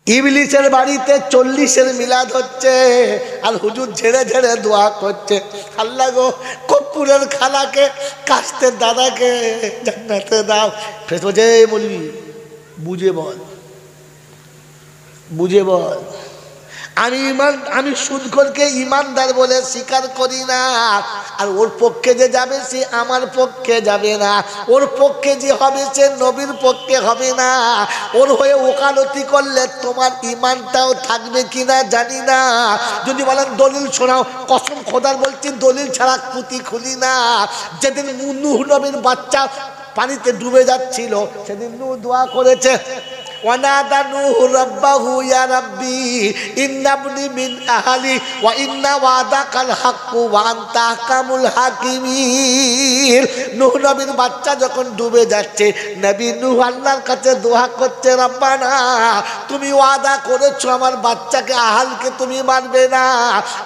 ইবলিসের বাড়িতে 40-এর মিলাদ হচ্ছে আর হুজুর ঝেড়ে ঝেড়ে দোয়া করছে, আল্লাহ গো কর্পূরের খালাকে কাস্তের দাদাকে জান্নাতে দাও। ফেসবো যে বলবি বুঝে বল, বুঝে বল। আমি সুদখোরকে ইমানদার বলে স্বীকার করি না, আর ওর পক্ষে যে যাবে সে আমার পক্ষে যাবে না, ওর পক্ষে যে হবে সে নবীর পক্ষে হবে না। ওর হয়ে ওকালতি করলে তোমার ইমানটাও থাকবে কিনা জানি না। যদি বলেন দলিল শোনাও, কসম খোদার বলছি দলিল ছাড়া পুঁতি খুলি না। যেদিন নূহ নবীর বাচ্চা পানিতে ডুবে যাচ্ছিল সেদিন নূহ দোয়া করেছে, ওয়ানাদা নূহ রাব্বাহু ইয়া রাব্বি ইন্নাবনি মিন আহলি ওয়া ইন্না ওয়াদাকাল হাক্কু ওয়া আনতা আহকামুল হাকিমিন। নূহ নবীর বাচ্চা যখন ডুবে যাচ্ছে, নবী নূহ আল্লাহর কাছে দোয়া করছে, রব্বানা তুমি ওয়াদা করেছো আমার বাচ্চাকে আহালকে তুমি মারবে না,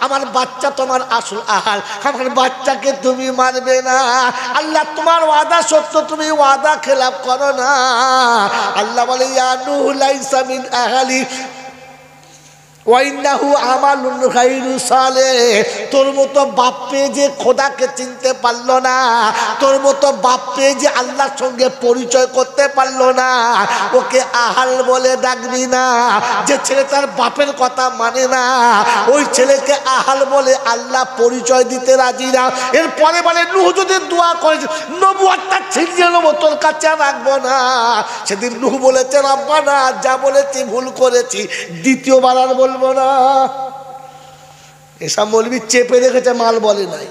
আমার বাচ্চা তোমার আসল আহাল, আমার বাচ্চাকে তুমি মারবে না। আল্লাহ তোমার ওয়াদা সত্য, তুমি ওয়াদা খেলাফ করো না। আল্লাহ বলে ইয়া নূহ লাইসা মিন আহলি ওয়া ইন্নাহু আমালুন গায়রু সালেহ। তোর মতো বাপ পেয়ে যে খোদাকে চিনতে পারলো না, তোর মতো বাপ পেয়ে যে আল্লাহর সঙ্গে পরিচয় করতে পারলো না, ওকে আহাল বলে ডাকবি না। যে ছেলে তার বাপের কথা মানে না, ওই ছেলেকে আহাল বলে আল্লাহ পরিচয় দিতে রাজি না। এরপরে বলে নূহ যদি দোয়া করেছে নবুয়তটা ছিনিয়ে নেবো, তোর কাছে আর রাখবো না। সেদিন নূহ বলেছে, রব্বানা যা বলেছি ভুল করেছি, দ্বিতীয়বার আর বলবো না। এসব মৌলবি চেপে রেখেছে, মাল বলে নাই,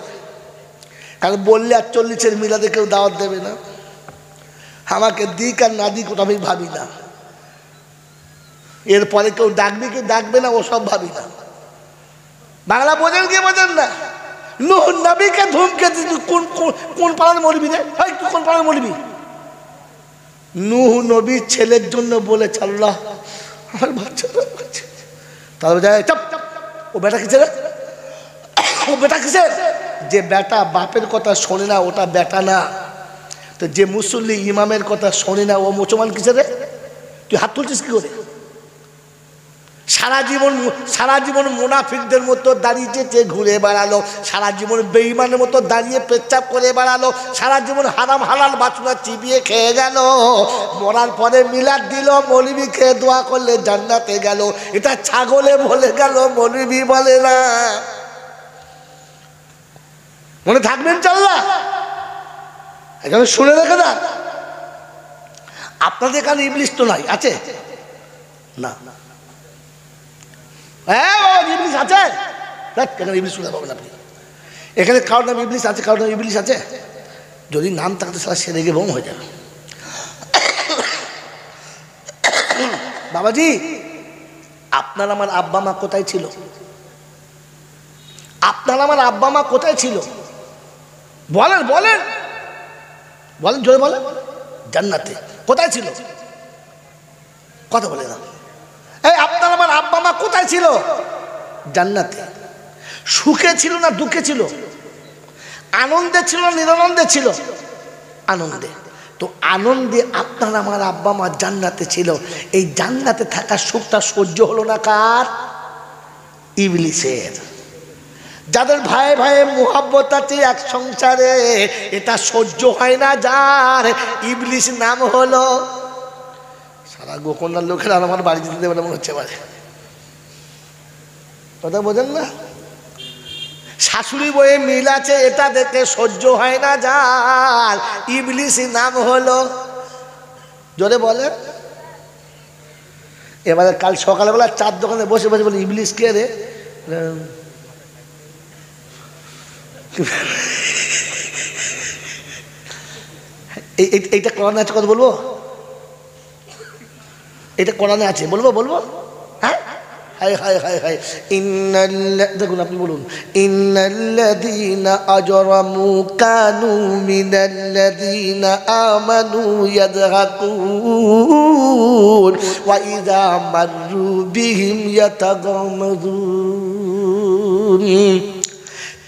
কারণ বললে আর 40-এর মিলাদে কেউ দাওয়াত দেবে না। আমাকে দিক আর না দিক ওটা আমি ভাবি না, এরপরে কেউ ডাকবে কি ডাকবে না ওসব ভাবি না। বাংলা বোঝেন কি বোঝেন না? নূহ নবীকে ধুমকে কোন কোন পাড়ার মৌলবি রে, তুই কোন পাড়ার মৌলবি? নূহ নবীর ছেলের জন্য বলেছে আল্লাহ আমার বাচ্চাটা, তাহলে যায় চাপ। ও বেটা কিসে রে, ও বেটা কিসে? যে বেটা বাপের কথা শোনে না ওটা বেটা না। তো যে মুসল্লি ইমামের কথা শোনে না ও মুসলমান কিসে রে? তুই হাত তুলছিস কি করে? সারা জীবন মুনাফিকদের মতো দাঁড়িয়ে ঘুরে বেড়ালো, সারা জীবন বেঈমানের মতো দাঁড়িয়ে পেচ্ছাপ করে বেড়ালো, সারা জীবন হারাম হালাল বাছুরা চিবিয়ে খেয়ে গেল। মরার পরে মিলাদ দিল, মৌলবি খেয়ে দোয়া করলে জান্নাতে গেল। এটা ছাগলে বলে গেল, মৌলবি বলে না। মনে থাকবেন চাল্লা, এখানে শুনে রেখে না। আপনাদের এখানে ইবলিস তো নাই, আছে না? হ্যাঁ ইবলিস আছে, এখানে ইবলিস শুনে পাবেন আপনি। এখানে কারোর নাম ইবলিস আছে, কারোর নাম ইবলিস আছে? যদি নাম থাকতে সারা সেরে গিয়ে বোম হয়ে যাবে। বাবাজি আপনার আমার আব্বা মা কোথায় ছিল? আপনার আমার আব্বা মা কোথায় ছিল? বলেন বলেন বলেন, জোরে বলেন। জান্নাতে। কোথায় ছিল? কথা বলে না। এই আপনার আমার আব্বা মা কোথায় ছিল? জান্নাতে। সুখে ছিল না দুঃখে ছিল? আনন্দে ছিল না নিরানন্দে ছিল? আনন্দে। তো আনন্দে আপনার আমার আব্বা মা জান্নাতে ছিল। এই জান্নাতে থাকার সুখটা সহ্য হলো না কার? ইবলিসের। যাদের ভাই ভাই মুহাব্বত আছে এক সংসারে, এটা সহ্য হয় না যার, ইবলিস নাম হলো। সারা গোকর্ণার লোকেরা আমার বাড়ি যেতে দেবে না মনে হচ্ছে পারে, কথা বোঝেন না? শাশুড়ি বয়ে মিল আছে, এটা দেখে সহ্য হয় না যার, ইবলিস নাম হলো। জোরে বলে। এবারে কাল সকালবেলা চার দোকানে বসে বসে বলে ইবলিস কে রে? এইটা কোরআনে আছে, কথা বলবো? এটা কোরআনে আছে, বলবো বলবো? হ্যাঁ হায় হায় হায় হায়। দেখুন আপনি বলুন, ইন্নাল্লাযীনা আজরামু কানু মিনাল্লাযীনা আমানু ইয়াযহাকুন ওয়া ইযা মাররু বিহিম ইয়াতাগামাযুন।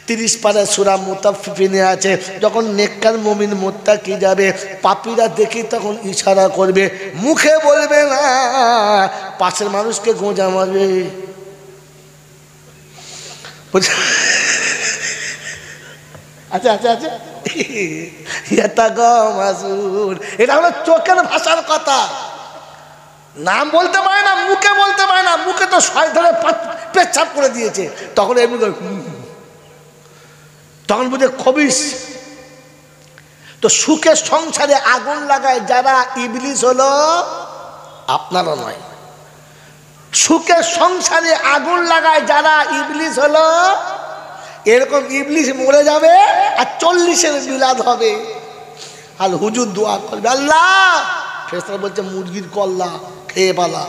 30 পারা সূরা মুতাফফিফিনে আছে, যখন নেককার মুমিন মুত্তাকি যাবে পাপীরা দেখি তখন ইশারা করবে, মুখে বলবে না, পাশের মানুষকে গোঁজা মারবে। আচ্ছা আচ্ছা আচ্ছা, এটা হলো চোখের ভাষার কথা। নাম বলতে পারে না, মুখে বলতে পারে না, মুখে তো শয়তানে পেচ্ছাপ করে দিয়েছে, তখন এমনি তখন বুঝে খবিস। তো সুখের সংসারে আগুন লাগায় যারা ইবলিস হলো আপনারা নয়। সুখের সংসারে আগুন লাগায় যারা ইবলিস হলো, এরকম ইবলিস মরে যাবে আর 40-এর মিলাদ হবে। আর হুজুর দোয়া করবে, আল্লাহ, ফেরেশতারা বলছে মুরগির কল্লা খেয়ে পালা,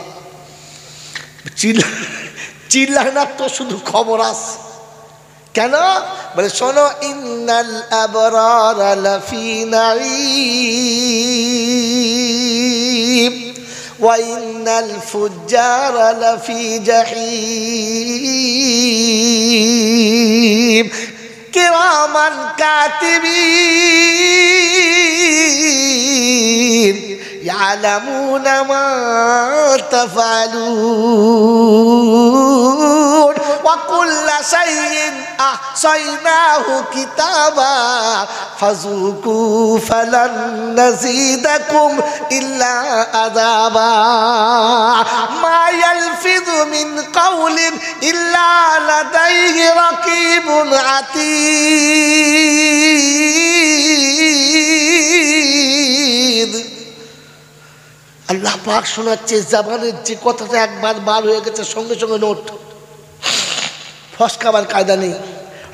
চিল্লায় না তো শুধু খবর আস। কেন বলে শোনো, ইন্নাল আবরারা লাফি নাঈম ওয়া ইন্নাল ফুজ্জারা লাফি জাহিম কিরামান কাতিবিন ইয়ালামুনা মা তাফআলুন ওয়া কুল্লা শাইইন আহসাইনাহু কিতাবা ফাযুকু ফালান নাযীদাকুম ইল্লা আযাবা মা ইয়ালফিযু মিন কাওলিন ইল্লা লাদাইহি রাকীবুন আতীদ। আল্লাহ পাক শোনাচ্ছে, জাবানের যে কথাটা একবার বার হয়ে গেছে সঙ্গে সঙ্গে নোট, ফসকাবার কায়দা নেই।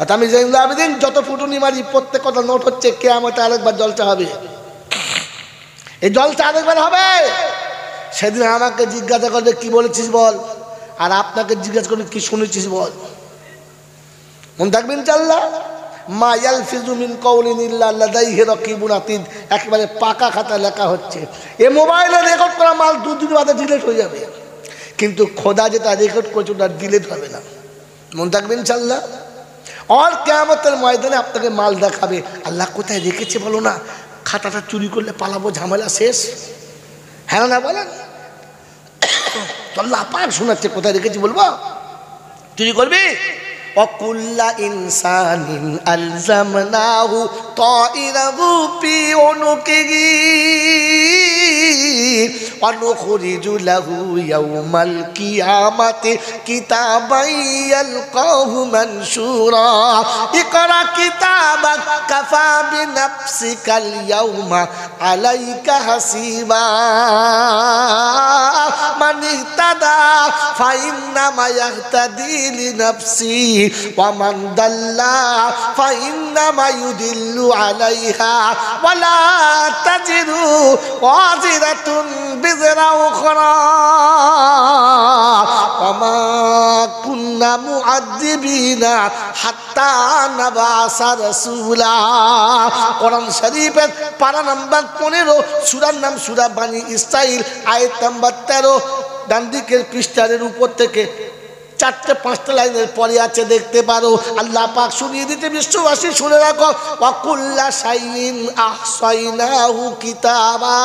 আর আমি জানি যত ফুটুনি মারি প্রত্যেক কথা নোট হচ্ছে, কিয়ামতে আরেকবার জলসা হবে। এই জলসা আরেকবার হবে। সেদিন আমাকে জিজ্ঞাসা করবে কি বলেছিস বল, আর আপনাকে জিজ্ঞাসা করবে কি শুনেছিস বল। মনে থাকবেন ইনশাআল্লাহ। মা ইয়ালফিযু মিন কাওলিন ইল্লা লাদাইহি রাকীবুন আতীদ, একেবারে পাকা খাতা লেখা হচ্ছে। এই মোবাইলে রেকর্ড করা মাল 2 দিন বাদে ডিলিট হয়ে যাবে, কিন্তু খোদা যেটা রেকর্ড করেছে ওটা ডিলিট হবে না। মনে থাকবেন ইনশাআল্লাহ। আর কিয়ামতের ময়দানে আপনাকে মাল দেখাবে, আল্লাহ কোথায় রেখেছে বলো না, খাতাটা চুরি করলে পালাবো, ঝামেলা শেষ। হ্যাঁ না বলেন? আল্লাহ পাক শোনাচ্ছে কোথায় রেখেছি, বলবো চুরি করবি? ওয়াকুল্লা ইনসানিন আলজামনাহু তাইরাহু ফি উনুকিহি ওয়া নুখরিজু লাহু ইয়াওমাল কিয়ামাতি কিতাবান ইয়ালকাহু মানশুরা ইকরা কিতাবাক কাফা বিনাফসিকাল ইয়াওমা আলাইকা হাসিবা মান ইহতাদা ফাইন্নামা ইয়াহতাদি লিনাফসি ওয়া মান দাল্লা ফাইন্নামা ইউদিল্লু আলাইহা ওয়া লা তাজিরু ওয়াজিরাতুন বিজরা উখরা ওয়া মা কুন্না মুআযযিবিনা হাত্তা নাবাসা রাসূলা। কোরআন শরীফের পারা নাম্বার 15, সূরার নাম সূরা বানী ইসরাঈল, আয়াত নাম্বার 13, ডান দিকের পৃষ্ঠার উপর থেকে 4-5টা লাইনের পরে আছে, দেখতে পারো। আল্লাহ পাক শুনিয়ে দিতে বিশ্ববাসী শুনে রাখো, ওয়াকুল্লা শাইইন আহসাইনাহু কিতাবা,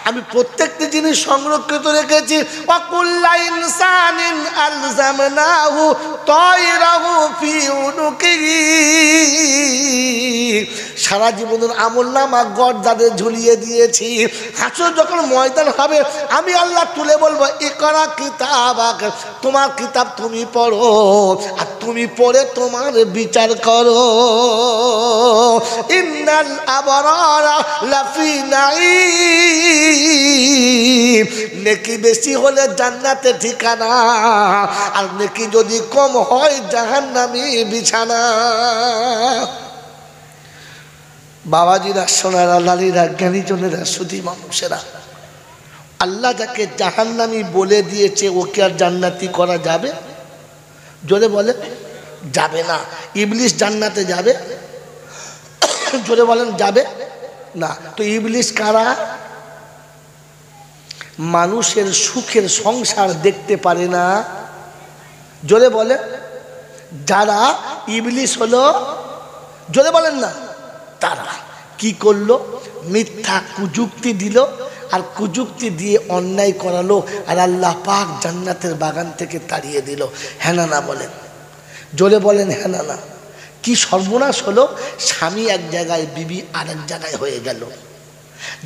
আমি প্রত্যেকটি জিনিস সংরক্ষিত রেখেছি। ওয়াকুল্লা ইনসানিন আলজামনাহু তাইরাহু ফি উনুকিহি, সারা জীবনের আমলনামা গর্দানে ঝুলিয়ে দিয়েছি। হাসর যখন ময়দান হবে আমি আল্লাহ তুলে বলবো, ইকরা কিতাবাক, তোমার কিতাব তুমি পড়ো আর তুমি পড়ে তোমার বিচার করো। ইন্নাল আবরারা লাফি নাঈম, নেকি বেশি হলে জান্নাতে ঠিকানা, আর নেকি যদি কম হয় জাহান্নামী বিছানা। বাবাজিরা, সোনারা, লালীরা, জ্ঞানীজনেরা, সুধী মানুষেরা, আল্লাহ যাকে জাহান্নামী বলে দিয়েছে ওকে আর জান্নাতি করা যাবে? জোরে বলে যাবে না। ইবলিস জান্নাতে যাবে? জোরে বলেন যাবে না। তো ইবলিস কারা? মানুষের সুখের সংসার দেখতে পারে না। জোরে বলে যারা ইবলিস হলো, জোরে বলেন না, তারা কি করলো? মিথ্যা কুযুক্তি দিল, আর কুযুক্তি দিয়ে অন্যায় করালো, আর আল্লাহ পাক জান্নাতের বাগান থেকে তাড়িয়ে দিল। হ্যাঁ না বলেন, জোরে বলেন হ্যাঁ না। কি সর্বনাশ হলো! স্বামী এক জায়গায়, বিবি আর এক জায়গায় হয়ে গেল।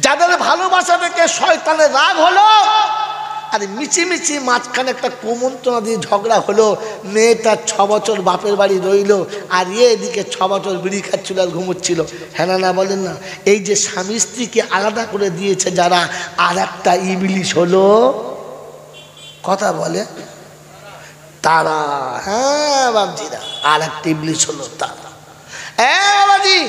যাদের ভালোবাসা দেখে শয়তানের রাগ হলো, আর মিছিমিছি মাঝখানে একটা কুমন্ত্রণা দিয়ে ঝগড়া হলো। মেয়েটা 6 বছর বাপের বাড়ি রইল, আর এদিকে 6 বছর বিড়ি খাচ্ছিল আর ঘুমোচ্ছিল। হ্যাঁ না বলেন না। এই যে স্বামী স্ত্রীকে আলাদা করে দিয়েছে যারা, আর একটা ইবলিশ হলো, কথা বলে তারা। হ্যাঁ বাবজিরা, আর একটা ইবলিশ হলো তারা। বাবাজি,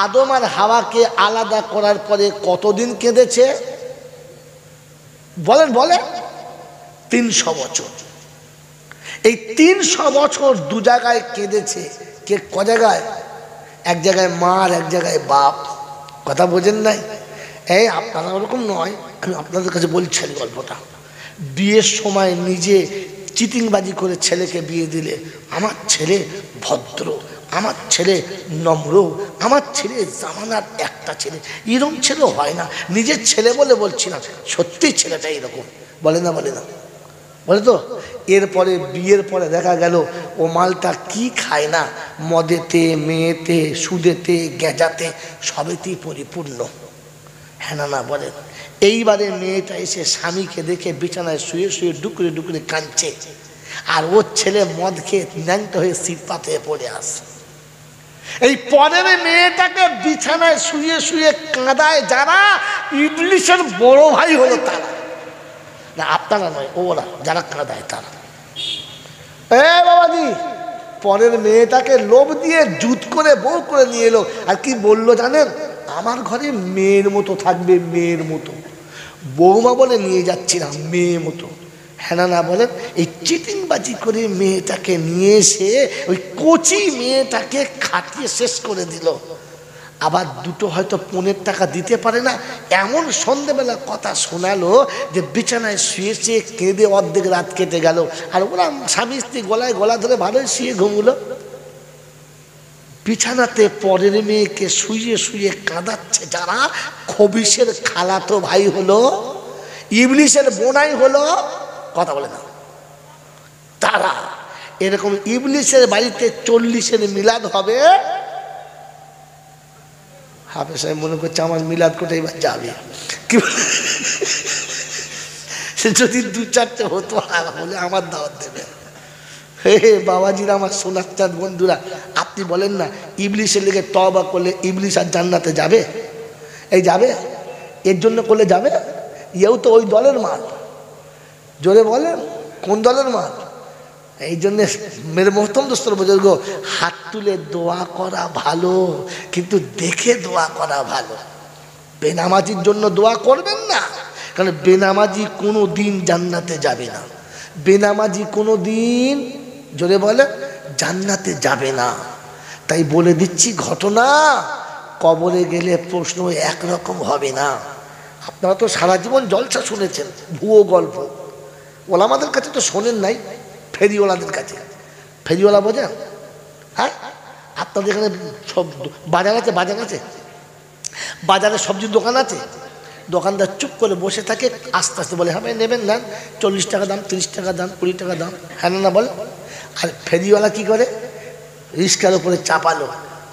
আদম আর হাওয়াকে আলাদা করার পরে কতদিন কেঁদেছে বলেন? 300 বছর। এই 300 বছর দু জায়গায় কেঁদেছে। কে ক জায়গায়? এক জায়গায় মা আর এক জায়গায় বাপ। কথা বোঝেন নাই? এই আপনারা ওরকম নয়, আমি আপনাদের কাছে বলছি গল্পটা। বিয়ের সময় নিজে চিটিংবাজি করে ছেলেকে বিয়ে দিলে, আমার ছেলে ভদ্র, আমার ছেলে নম্র, আমার ছেলে জামানার একটা ছেলে, এরকম ছেলে হয় না। নিজের ছেলে বলে বলছি না, সত্যি ছেলেটা এরকম। বলে না বলে তো। এরপরে বিয়ের পরে দেখা গেল ও মালটা কি খায় না, মদেতে, মেয়েতে, সুদেতে, গেঁজাতে, সবেতেই পরিপূর্ণ। হ্যাঁ না বলে। এইবারে মেয়েটা এসে স্বামীকে দেখে বিছানায় শুয়ে শুয়ে ডুকরে ডুকরে কাঁদছে, আর ওর ছেলে মদ খেয়ে ন্যাংটা হয়ে সিটপাত হয়ে পড়ে আসে। এই পরের মেয়েটাকে বিছানায় শুয়ে শুয়ে কাঁদায় যারা, ইবলিশের বড় ভাই হলো তারা। না আপনারা নয়, ওরা যারা কাঁদায় তারা। বাবাজি, পরের মেয়েটাকে লোভ দিয়ে জুত করে বউ করে নিয়ে এলো, আর কি বললো জানেন? আমার ঘরে মেয়ের মতো থাকবে, মেয়ের মতো। বৌমা বলে নিয়ে যাচ্ছি না, মেয়ে মতো। হ্যাঁ না বলেন। এই চিটিংবাজি করে মেয়েটাকে নিয়ে এসে ওই কচি মেয়েটাকে খাটিয়ে শেষ করে দিল। আবার দুটো হয়তো 15 টাকা দিতে পারে না, এমন সন্ধ্যেবেলা কথা শোনালো যে বিছানায় শুয়েছে, কেঁদে অর্ধেক রাত কেটে গেল। আর ওরা স্বামী স্ত্রী গলায় গলা ধরে ভালোই শুয়ে ঘুমলো। বিছানাতে পরের মেয়েকে শুয়ে শুয়ে কাঁদাচ্ছে যারা, খবিশের খালাতো ভাই হলো, ইবলিশের বোনাই হলো, কথা বলে না তারা। এরকম ইবলিশের বাড়িতে 40-এর মিলাদ হবে। হাফেজ সাহেব মনে করছে আমার মিলাদ কোথায় এবার যাবে, কি যদি 2-4টে হতো বলে আমার দাওয়াত দেবে। হে বাবাজিরা, আমার সোনার চাঁদ বন্ধুরা, আপনি বলেন না ইবলিশের লেগে তওবা করলে ইবলিশ আর জান্নাতে যাবে? এই যাবে, এর জন্য করলে যাবে? এও তো ওই দলের মাল। জোরে বলেন, কোন দলের মাল? এই জন্যে মেরে মোহতরম দোস্তর বুজুর্গ, হাত তুলে দোয়া করা ভালো, কিন্তু দেখে দোয়া করা ভালো। বেনামাজির জন্য দোয়া করবেন না, কারণ বেনামাজি কোনো দিন জান্নাতে যাবে না। বেনামাজি কোনো দিন, জোরে বলে, জান্নাতে যাবে না। তাই বলে দিচ্ছি ঘটনা, কবরে গেলে প্রশ্ন একরকম হবে না। আপনারা তো সারা জীবন জলসা শুনেছেন, ভুয়ো গল্প। ওলামাদের কাছে তো শোনেন নাই, ফেরিওয়ালাদের কাছে। ফেরিওয়ালা বোঝেন? হ্যাঁ, আপনাদের এখানে সব বাজার আছে, বাজারে সবজির দোকান আছে। দোকানদার চুপ করে বসে থাকে, আস্তে আস্তে বলে হ্যাঁ ভাই নেবেন না, 40 টাকা দাম, 30 টাকা দাম, 20 টাকা দাম। হ্যাঁ না বলে। আর ফেরিওয়ালা কি করে? রিস্কার উপরে চাপালো,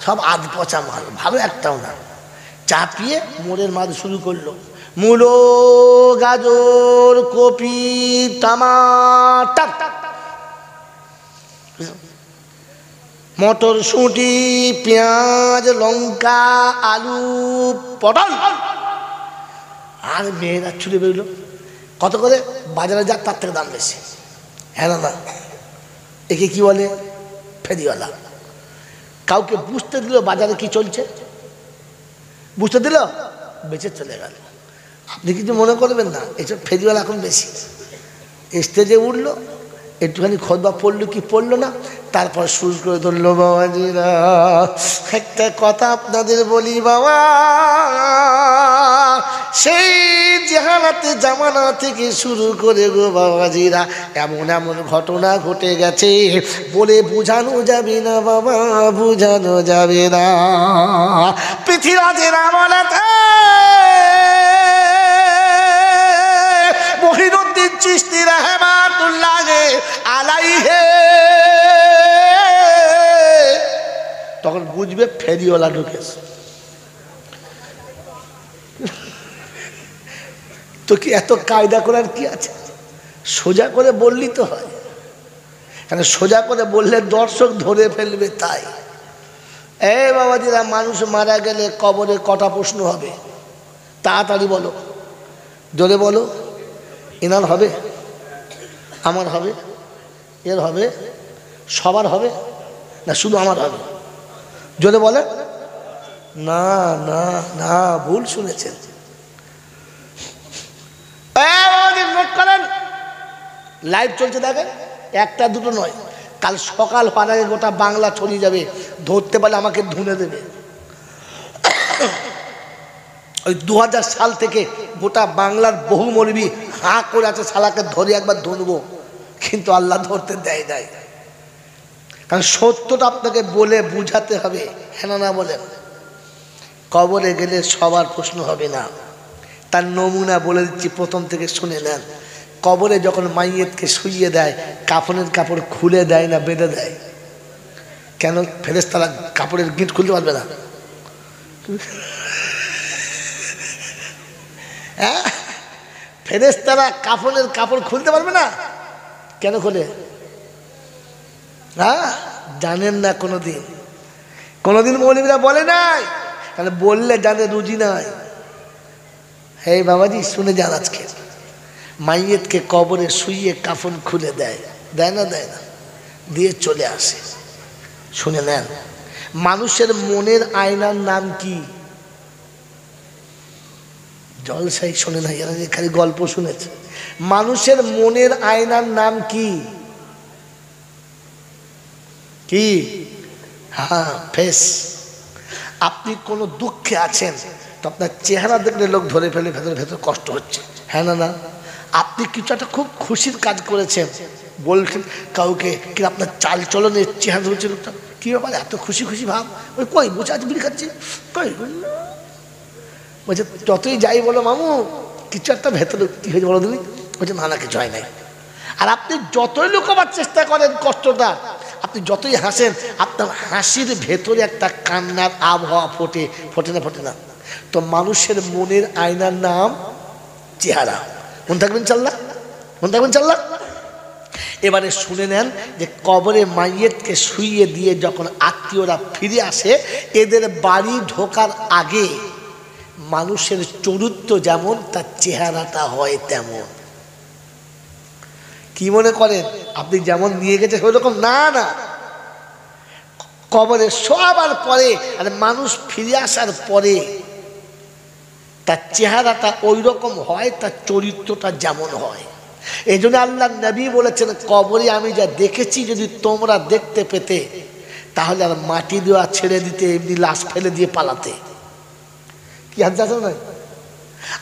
সব আধ পচা মাল, ভালো একটাও না। চাপিয়ে মোড়ের মাল শুরু করলো। মূলো, গাজর, কপি, টমাটার, মটরশুঁটি, পেঁয়াজ, লঙ্কা, আলু, পটল। আর মেয়েরা ছুটে বেরোলো। কত করে? বাজারে যা তার থেকে দাম বেশি। হ্যাঁ না, একে কি বলে? ফেরিওয়ালা। কাউকে বুঝতে দিল বাজারে কি চলছে, বুঝতে দিল, বেঁচে চলে গেল। আপনি কিছু মনে করবেন না, এসব ফেরিওয়ালা এখন বেশি। স্টেজে উঠলো, একটুখানি খোদবা পড়লো কি পড়লো না, তারপর শুরু করে ধরলো, বাবাজিরা একটা কথা আপনাদের বলি বাবা, সেই জাহালাতে জামানা থেকে শুরু করে গো বাবাজিরা এমন এমন ঘটনা ঘটে গেছে বলে বোঝানো যাবে না বাবা, বোঝানো যাবে না। পৃথিবীর আমলেতে মহিনুদ্দিন চিশতি রাহমাতুল্লাহ আলাইহি তখন বুঝবে ফেরিওয়ালা ঢুকেছে। তো কি এত কায়দা করার কি আছে? সোজা করে বললি তো হয়, কারণ সোজা করে বললে দর্শক ধরে ফেলবে। তাই এই বাবাজিরা, মানুষ মারা গেলে কবরে কটা প্রশ্ন হবে? তাড়াতাড়ি বলো, জোরে বলো। এনার হবে, আমার হবে, এর হবে, সবার হবে না শুধু আমার হবে? জোরে বলে। না না না, ভুল শুনেছেন। নোট করেন, লাইভ চলছে দেখেন, একটা দুটো নয়, কাল সকাল হওয়ার আগে গোটা বাংলা ছড়িয়ে যাবে, ধরতে পারলে আমাকে ধুনে দেবে। ওই 2000 সাল থেকে গোটা বাংলার বহু মৌলবি হাঁ করে আছে, শালাকে ধরে একবার ধরবো, কিন্তু আল্লাহ ধরতে দেয় নাই। কারণ সত্যটা আপনাকে বলে বুঝাতে হবে, হ্যাঁ না বলেন। কবরে গেলে সবার প্রশ্ন হবে না, তার নমুনা বলে দিচ্ছি, প্রথম থেকে শুনে নেন। কবরে যখন মাইয়েতকে শুইয়ে দেয়, কাফনের কাপড় খুলে দেয় না বেঁধে দেয়? কেন? ফেরেশতারা কাপড়ের গিঁট খুলতে পারবে না? হ্যাঁ, ফেরেশতারা কাফনের কাপড় খুলতে পারবে না? কেন খোলে? হ্যাঁ, জানেন না কোনোদিন? কোনোদিন মৌলবীরা বলে নাই, কারণ বললে জানে রুজি নাই। হে বাবাজি শুনে যান, আজকে মাইয়েতকে কবরে শুইয়ে কাফন খুলে দেয়, দেয় না? দেয় না, দিয়ে চলে আসে। শুনে নেন, মানুষের মনের আয়নার নাম কি? জলসাই শোনে না, এরা খালি গল্প শুনেছে। মানুষের মনের আয়নার নাম কি? কি? হ্যাঁ, ফেস। আপনি কোনো দুঃখে আছেন তো আপনার চেহারা দেখলে লোক ধরে ফেলে ভেতরে ভেতরে কষ্ট হচ্ছে, হ্যাঁ না না? আপনি কিছু একটা খুব খুশির কাজ করেছেন, বলছেন কাউকে, কি আপনার চাল চলনের চেহারা ধরছে লোকটা, কী ব্যাপার এত খুশি খুশি ভাব? ওই কই বসে আছে, বিড়ি খাচ্ছি, কই বলছে যতই যাই বলো মামু, কিছু একটা ভেতরে কী হয়েছে বলো তুমি? বলছে না না, কিছু হয় নাই। আর আপনি যতই লুকাবার চেষ্টা করেন কষ্টটা, আপনি যতই হাসেন, আপনার হাসির ভেতরে একটা কান্নার আবহাওয়া ফোটে, ফোটে না? ফোটে না? তো মানুষের মনের আয়নার নাম চেহারা। মনে থাকবেন চাল্লা, মনে থাকবেন চাল্লা। এবারে শুনে নেন যে কবরে মাইয়েতকে শুইয়ে দিয়ে যখন আত্মীয়রা ফিরে আসে, এদের বাড়ি ঢোকার আগে মানুষের চরিত্র যেমন তার চেহারাটা হয় তেমন। কি মনে করেন আপনি যেমন নিয়ে গেছেন ওইরকম? না না, কবরে শোয়াবার পরে আর মানুষ ফিরে আসার পরে তার চেহারাটা ওই রকম হয়, তার চরিত্রটা যেমন হয়। এই জন্য আল্লাহ নবী বলেছেন, কবরে আমি যা দেখেছি যদি তোমরা দেখতে পেতে তাহলে আর মাটি দেওয়া ছেড়ে দিতে, এমনি লাশ ফেলে দিয়ে পালাতে। কি হাত আছে না?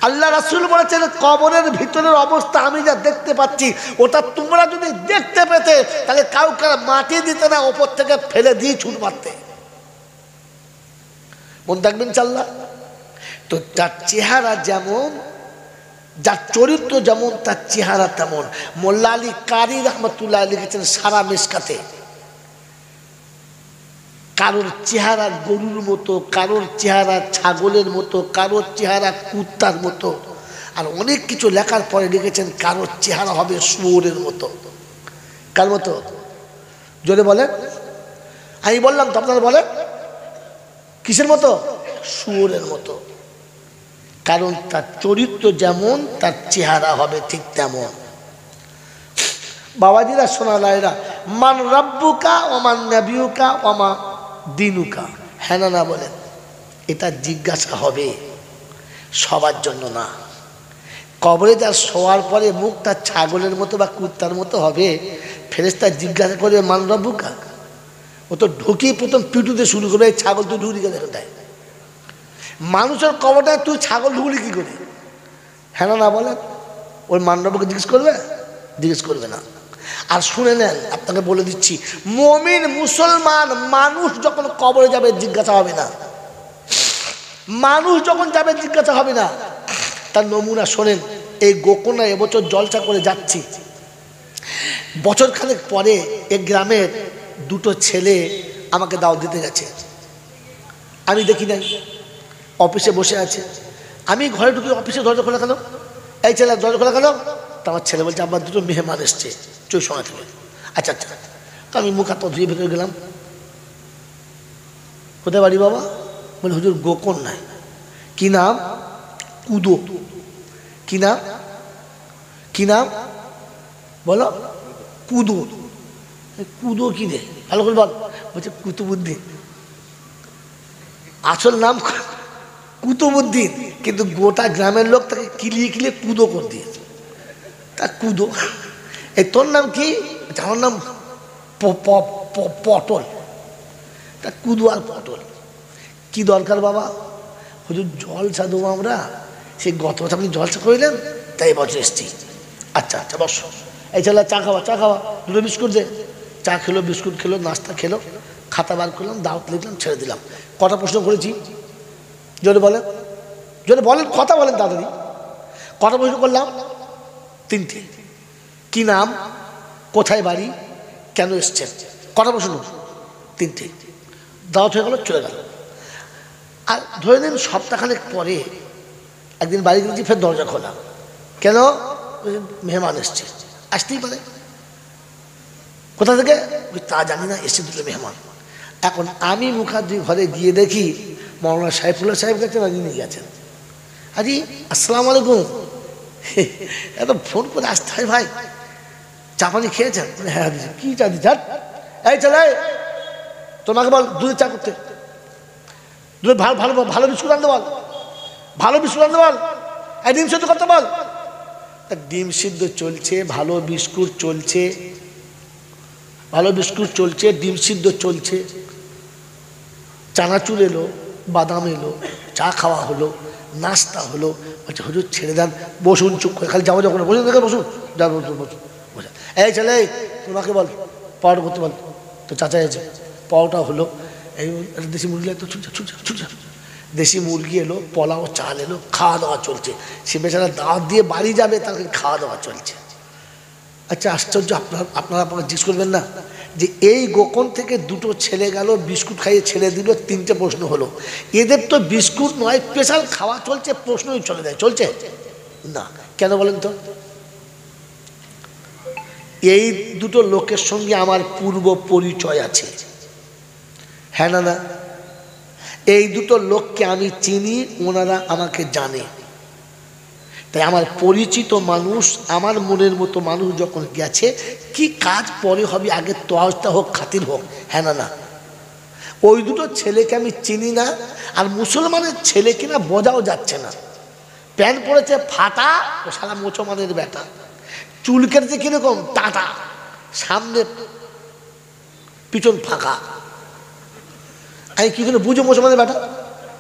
আল্লাহ রাসূল বলেছেন, কবরের ভিতরের অবস্থা আমি যা দেখতে পাচ্ছি ওটা তোমরা যদি দেখতে পেতে তাহলে কাউকে মাটি দিতে না, ওপর থেকে ফেলে দিয়ে ছুট মারতে। মন থাকবেন চাল্লা। তো তার চেহারা যেমন, যার চরিত্র যেমন তার চেহারা তেমন। মোল্লা আলী কারি রহমতুল্লাহ লিখেছেন সারা মিশকাতে, কারোর চেহারা গরুর মতো, কারোর চেহারা ছাগলের মতো, কারোর চেহারা কুত্তার মতো, আর অনেক কিছু লেখার পরে লিখেছেন কারোর চেহারা হবে শুয়োরের মতো। কার মতো? জোরে বলেন। আমি বললাম তো, আপনারা বলেন কিসের মতো? শুয়োরের মতো। কারণ তার চরিত্র যেমন তার চেহারা হবে ঠিক তেমন। বাবাজিরা সোনালাইরা, মান রাব্বুকা ওমান নাবিয়ুকা ওমা দিনুকা, হ্যাঁ না বলেন? এটা জিজ্ঞাসা হবে, সবার জন্য না। কবরে যার শোয়ার পরে মুখটা ছাগলের মতো বা কুত্তার মতো হবে, ফেরেশতা জিজ্ঞাসা করবে মান রাব্বুকা, ও তো ঢুকিয়ে প্রথম পিটুতে শুরু করবে, ছাগল তো ঢুকে গেলে কোথায়? মানুষের কবরটায় তুই ছাগল ঢুকলি কি করে? হ্যাঁ না বলেন? ওই মান্ডবকে জিজ্ঞেস করবে? জিজ্ঞেস করবে না। আর শুনে নেন, আপনাকে বলে দিচ্ছি, মুমিন মুসলমান মানুষ যখন কবরে যাবে জিজ্ঞাসা হবে না। মানুষ যখন যাবে জিজ্ঞাসা হবে না। তার নমুনা শোনেন। এই গোকর্ণা এবছর জলসা করে যাচ্ছি, বছর খানেক পরে এক গ্রামের দুটো ছেলে আমাকে দাওয়াত দিতে গেছে। আমি দেখি নাই, অফিসে বসে আছে। আমি ঘরে ঢুকি, অফিসে দরজা খোলা কেন? এই ছেলে দরজা খোলা কেন? তো আমার ছেলে বলছে আবার দুটো মেহমান এসছে চই সময় থেকে। আচ্ছা আচ্ছা। তো আমি মুখ হাত ধুয়ে ভেতরে গেলাম। কোথায় বাড়ি বাবা? বলে হুজুর গোকর্ণায়। কি নাম? কুদো। কি নাম? কি নাম বলো? কুদো। কুদো কি রে? ভালো করে বল। বলছে কুতুবুদ্দিন। আসল নাম কুতুবুদ্দিন, কিন্তু গোটা গ্রামের লোক তাকে কিলিয়ে কিলিয়ে কুদো করে দিয়েছে। তা কুদো। এই তোর নাম কি? আমার নাম পটল। তা কুদো আর পটল কি দরকার বাবা? হুজুর জলসা দেবো আমরা, সেই গত বছর আপনি জলসা করলেন, তাই বছর এসছি। আচ্ছা আচ্ছা বসো। এই ছেলে চা খাওয়া, চা খাওয়া, দুটো বিস্কুট দে। চা খেলো, বিস্কুট খেলো, নাস্তা খেলো, খাতা বার করলাম, দাওয়াত লিখলাম, ছেড়ে দিলাম। কটা প্রশ্ন করেছি? জোরে বলেন, জোরে বলেন, কথা বলেন তাড়াতাড়ি। কটা প্রশ্ন করলাম? 3টে। কি নাম, কোথায় বাড়ি, কেন এসছেন? কটা প্রশ্ন? 3টে। দাওয়াত হয়ে গেল, চলে গেল। আর ধরে নিন সপ্তাহখানেক পরে একদিন বাড়ি গেছি, ফের দরজা খোলা। কেন? মেহমান এসছে। আসতেই পারে। কোথা থেকে? তা জানি না, এসছে দুটো মেহমান। এখন আমি মুখার্জি ঘরে গিয়ে দেখি মৌলানা সাইফুল্লাহ সাহেব গেছেন, আর ইনি গেছেন। আরে আসসালামু আলাইকুম। এত ফোন করে আসতে হয় ভাই, চা পানি খেয়েছেন? হ্যাঁ দিচ্ছি। কি চা দিচ্ছি? এই চলে তোমাকে বল দুধের চা করতে, দুধ ভালো ভালো ভালো বিস্কুট আনতে বল, ভালো বিস্কুট আনতে বল, এই ডিম সিদ্ধ করতে বল। ডিম সিদ্ধ চলছে, ভালো বিস্কুট চলছে, ভালো বিস্কুট চলছে, ডিম সিদ্ধ চলছে, চানাচুর এলো, বাদাম এলো, চা খাওয়া হলো, নাস্তা হলো। বলছে হুজুর ছেড়ে দেন, বসুন, চুপ করে খালি যাবো যখন বসুন, দেখে বসুন, বসুন। এই ছেলে তোমাকে বল পাউডার করতে বল। তো চাচা এসে পাউটা হলো, এই দেশি মুরগি তো ছুটছে, দেশি মুরগি এলো, পোলাও চাল এলো, খাওয়া দাওয়া চলছে। সে বেচারা দাওয়াত দিয়ে বাড়ি যাবে, তাকে খাওয়া দাওয়া চলছে। আচ্ছা আশ্চর্য, আপনারা জিজ্ঞেস করবেন না যে এই গোকন থেকে দুটো ছেলে গেল, বিস্কুট খাইয়ে ছেড়ে দিল, 3টে প্রশ্ন হলো। এদের তো বিস্কুট নয়, স্পেশাল খাওয়া চলছে, প্রশ্নই চলে যায়, চলছে না কেন বলেন তো? এই দুটো লোকের সঙ্গে আমার পূর্ব পরিচয় আছে, হ্যাঁ না? এই দুটো লোককে আমি চিনি, ওনারা আমাকে জানে। তাই আমার পরিচিত মানুষ, আমার মনের মতো মানুষ যখন গেছে, কি কাজ পরে হবে, আগে তোয়াজটা হোক, খাতির হোক, হ্যাঁ না? ওই দুটো ছেলেকে আমি চিনি না। আর মুসলমানের ছেলে কিনা বোঝাও যাচ্ছে না। প্যান্ট পরেছে ফাটা, ও সারা মুসলমানের বেটা। চুল কেটেছে কিরকম? টাটা, সামনে পিছন ফাঁকা। আমি কি করে বুঝো মুসলমানের বেটা?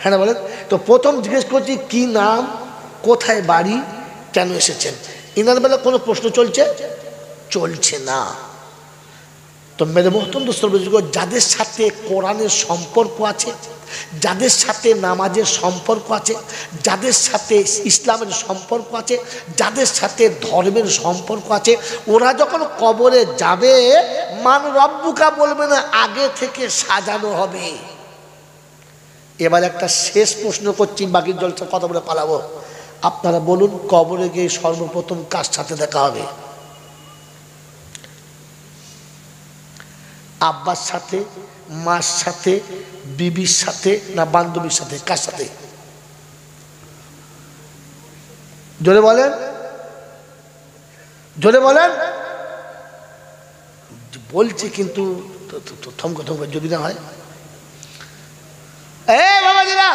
হ্যাঁ না বলেন? তো প্রথম জিজ্ঞেস করছি কি নাম, কোথায় বাড়ি, কেন এসেছেন। ইনার বেলা কোনো প্রশ্ন চলছে না। তো মেরে মোহতম দোস্তর, যাদের সাথে কোরআনের সম্পর্ক আছে, যাদের সাথে নামাজের সম্পর্ক আছে, যাদের সাথে ইসলামের সম্পর্ক আছে, যাদের সাথে ধর্মের সম্পর্ক আছে, ওরা যখন কবরে যাবে, মান রব্বুকা বলবে না, আগে থেকে সাজানো হবে। এবার একটা শেষ প্রশ্ন করছি, বাকি জলসা কথা বলে পালাবো। আপনারা বলুন, কবরে গিয়ে সর্বপ্রথম কার সাথে দেখা হবে? আব্বার সাথে, মার সাথে, বিবির সাথে, না বান্ধবীর সাথে? কার সাথে? জোরে বলেন, জোরে বলেন। বলছি কিন্তু থমকে যদি না হয়। বাবাজিরা,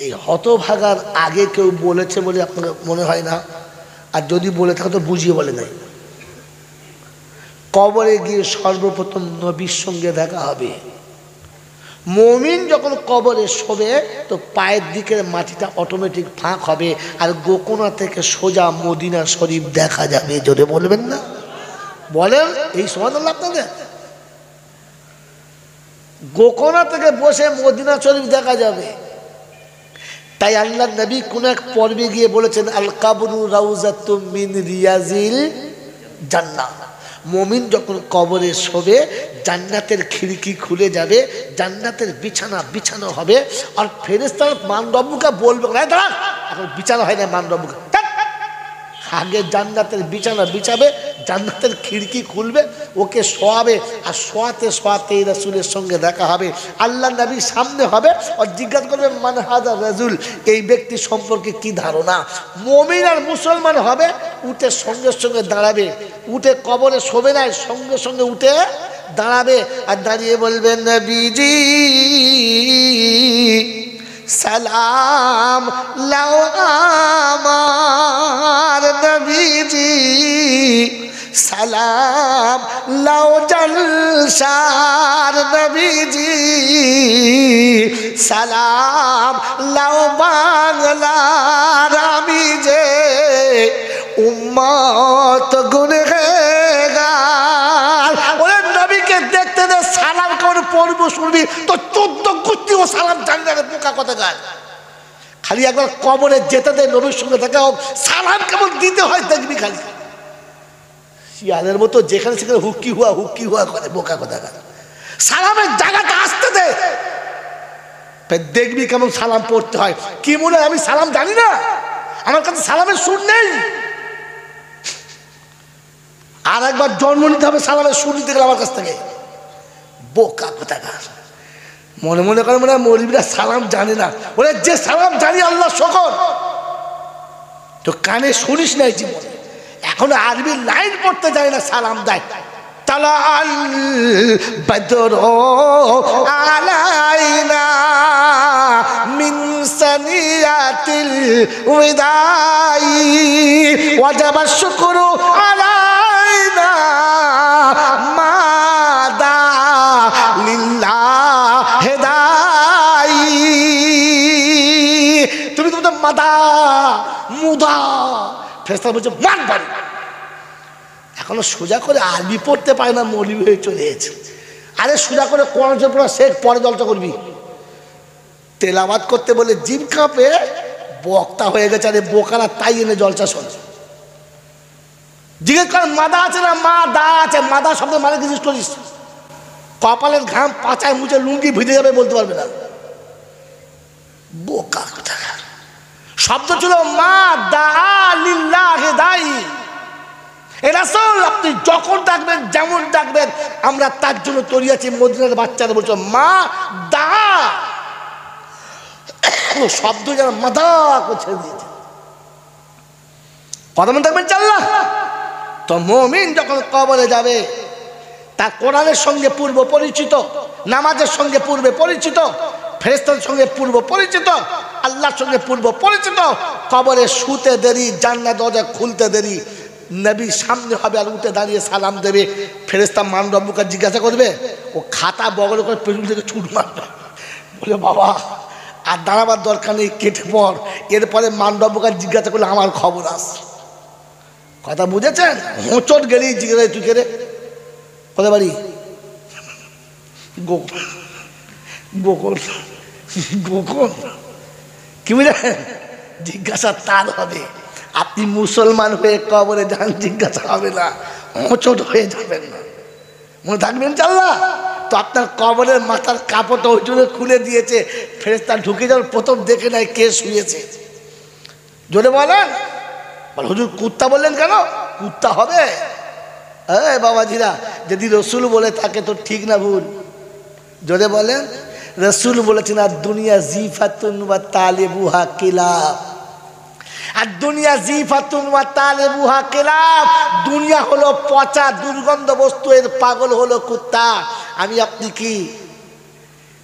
এই হতভাগার আগে কেউ বলেছে বলে আপনাকে মনে হয় না, আর যদি বলে থাকে তো বুঝিয়ে বলে নাই। কবরে গিয়ে সর্বপ্রথম নবীর সঙ্গে দেখা হবে, মুমিন যখন কবরে শোবে তো পায়ের দিকের মাটিটা অটোমেটিক ফাঁক হবে, আর গোকোনা থেকে সোজা মদিনা শরীফ দেখা যাবে। জোরে বলবেন না? বলেন এই সুবহানাল্লাহ আপনাদের। গোকোনা থেকে বসে মদিনা শরীফ দেখা যাবে। তাই আল্লাহ নবী কোন এক পর্বে গিয়ে বলেছেন, আল কাবরু রাউজাতুম মিন রিয়াজিল জান্নাহ। মুমিন যখন কবরে শোবে জান্নাতের খিড়কি খুলে যাবে, জান্নাতের বিছানা বিছানো হবে, আর ফেরেশতারা মানরব্বুকে বলবে, দাঁড়া, এখন বিছানা হয় না, মানরব্বুকে আগে জান্নাতের বিছানা বিছাবে, জান্নাতের খিড়কি খুলবে, ওকে শোয়াবে, আর শোয়াতে শোয়াতে রাসূলের সঙ্গে দেখা হবে। আল্লাহ নবীর সামনে হবে, আর জিজ্ঞাসা করবে, মান হাযা রাজুল, এই ব্যক্তি সম্পর্কে কি ধারণা। মুমিন আর মুসলমান হবে, উঠে সঙ্গে সঙ্গে দাঁড়াবে, উঠে কবরে শোবে না, সঙ্গে সঙ্গে উঠে দাঁড়াবে, আর দাঁড়িয়ে বলবে, নবীজি সালাম লাও আমার নবীজি, সালাম লাও জলসার নবীজি, সালাম লাও বাংলার আমি যে উম্মত গুনহগার। ওরে নবীকে দেখতে দে, সালাম কেমন পড়বো শুনবি তো 14 গোষ্ঠী ও সালাম জানবে না, বোকা কথা গায়। খালি একবার কবরে যেতে দে, নবীর সঙ্গে দেখা হোক, সালাম কেমন দিতে হয় দেখবি। খালি শিয়ালের মতো যেখানে সেখানে হুক্কি হুয়া করে, বোকা কথা গায়। সালামের জায়গাটা আসতে দে, দেখবি কেমন সালাম পড়তে হয়। কি মনে হয় আমি সালাম জানি না? আমার কাছে সালামের সুর নেই। আর একবার জন্ম নিতে হবে সালামের সুর নিতে গেলে আমার কাছ থেকে, বোকা কোথাকার। মনে মনে করে মনে হয় মৌলবীরা সালাম জানে না। ওরে যে সালাম জানি আল্লাহ শকর, তো কানে শুনিস নাই জীবনে, এখন আরবি লাইন পড়তে জানি না, সালাম দেয়। তালা আল বদরু আলাইনা মিন সানিয়াতিল উদাই ওয়াজাবা শুকরু আলাইনা মাদা লিল্লাহ হেদাই। তুমি তো মাদা মুদা, ফেরেশতা বলছে মান বাড়ি। এখনো সোজা করে আরবি পড়তে পারে না, মৌলবী হয়ে চলে এসেছে। আরে সোজা করে কোরআন পড়া শেখ, পরে জলসা করবি। তেলাওয়াত করতে বলে জিভ কাঁপে, বক্তা হয়ে গেছে। আরে বোকারা তাই এনে জলসা শোনে। জিজ্ঞেস কর মাদা আছে না? মা দা আছে। মাদা শব্দ মানে জিজ্ঞেস করিস, কপালের ঘাম পাচায় মুছে লুঙ্গি ভিজে যাবে বলতে পারবে না, বোকা কোথাকার। শব্দ ছিল মা দা লিল্লাহ হেদাই। এ রাসূল আপনি যখন ডাকবেন, যেমন ডাকবেন, আমরা তার জন্য তৈরি আছি। মদিনার বাচ্চারা বলছো মা দা, শব্দ যেন মাদা করছে দিয়েছে। কথা মনে থাকবেন চাল্লা। তো মুমিন যখন কবরে যাবে, তার কোরআনের সঙ্গে পূর্ব পরিচিত, নামাজের সঙ্গে পূর্বে পরিচিত, ফেরেশতার সঙ্গে পূর্ব পরিচিত, আল্লাহর সঙ্গে পূর্ব পরিচিত। কবরে শুতে দেরি, জান্নাত দরজা খুলতে দেরি, নবী সামনে হবে, আর উঠে দাঁড়িয়ে সালাম দেবে। ফেরেশতা মান রব্বুকে জিজ্ঞাসা করবে, ও খাতা বগল করে পেছন থেকে ছুট মারবে, বলে বাবা আর দাঁড়াবার দরকার নেই, কেটে পড়। এরপরে মান রব্বুকে জিজ্ঞাসা করলে আমার খবর আস। কথা বুঝেছেন? হোঁচট গেলেই জিজ্ঞাসা, তুই কে রে, কোথায় বাড়ি? গোকল গোকল গোকল কি বুঝলেন? জিজ্ঞাসা তার হবে। আপনি মুসলমান হয়ে কবরে যান, জিজ্ঞাসা হবে না, হোঁচট হয়ে যাবেন না, মনে থাকবেন চাল্লা। তো আপনার কবরের মাথার কাপড়টা ওই জন্য খুলে দিয়েছে, ফেরেশতা ঢুকে যাওয়ার প্রথম দেখে নাই কে শুয়েছে। জোরে বলেন, হুজুর কুত্তা বললেন কেন? কুত্তা হবে বাবাজিরা, যদি রসুল বলে থাকে তো ঠিক না ভুল? জোরে বলেন। রসুল বলেছেন আর দুনিয়া জিফাতুন ওয়া তালিবুহা কিলাব, আর দুনিয়া জিফাতুন ওয়া তালিবুহা কিলাব। দুনিয়া হলো পচা দুর্গন্ধ বস্তু, এর পাগল হলো কুত্তা। আমি আপনি কি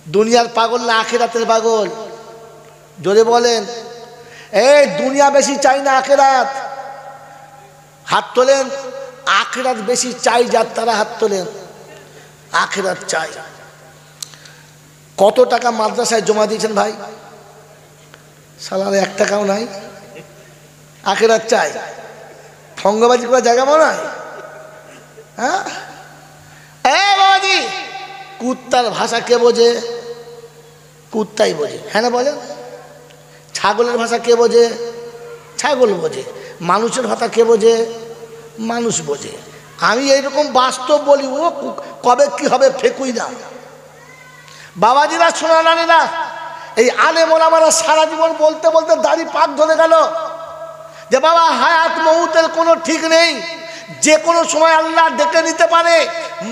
দুনিয়ার পাগল না আখিরাতের পাগল? জোরে বলেন। এই দুনিয়া বেশি চাই না আখিরাত? হাত তোলেন। আখিরাত বেশি চাই যার, তারা হাত তোলেন। আখিরাত চাই। কত টাকা মাদ্রাসায় জমা দিয়েছেন ভাই? সালারে 1 টাকাও নাই। আখেরাত চাই, ঠঙ্গবাজি করার জায়গা মনে হয়? হ্যাঁ বাবাজি, কুত্তার ভাষা কে বোঝে? কুত্তাই বোঝে, হ্যাঁ না বলেন? ছাগলের ভাষা কে বোঝে? ছাগল বোঝে। মানুষের ভাষা কে বোঝে? মানুষ বোঝে। আমি এইরকম বাস্তব বলি, ও কবে কি হবে ফেকুই না। বাবাজিরা, শোনা নানিরা, এই আলেম ওলামারা সারা জীবন বলতে বলতে দাড়ি পাক ধরে গেল যে বাবা হায়াত মউতের কোনো ঠিক নেই, যে কোনো সময় আল্লাহ ডেকে নিতে পারে,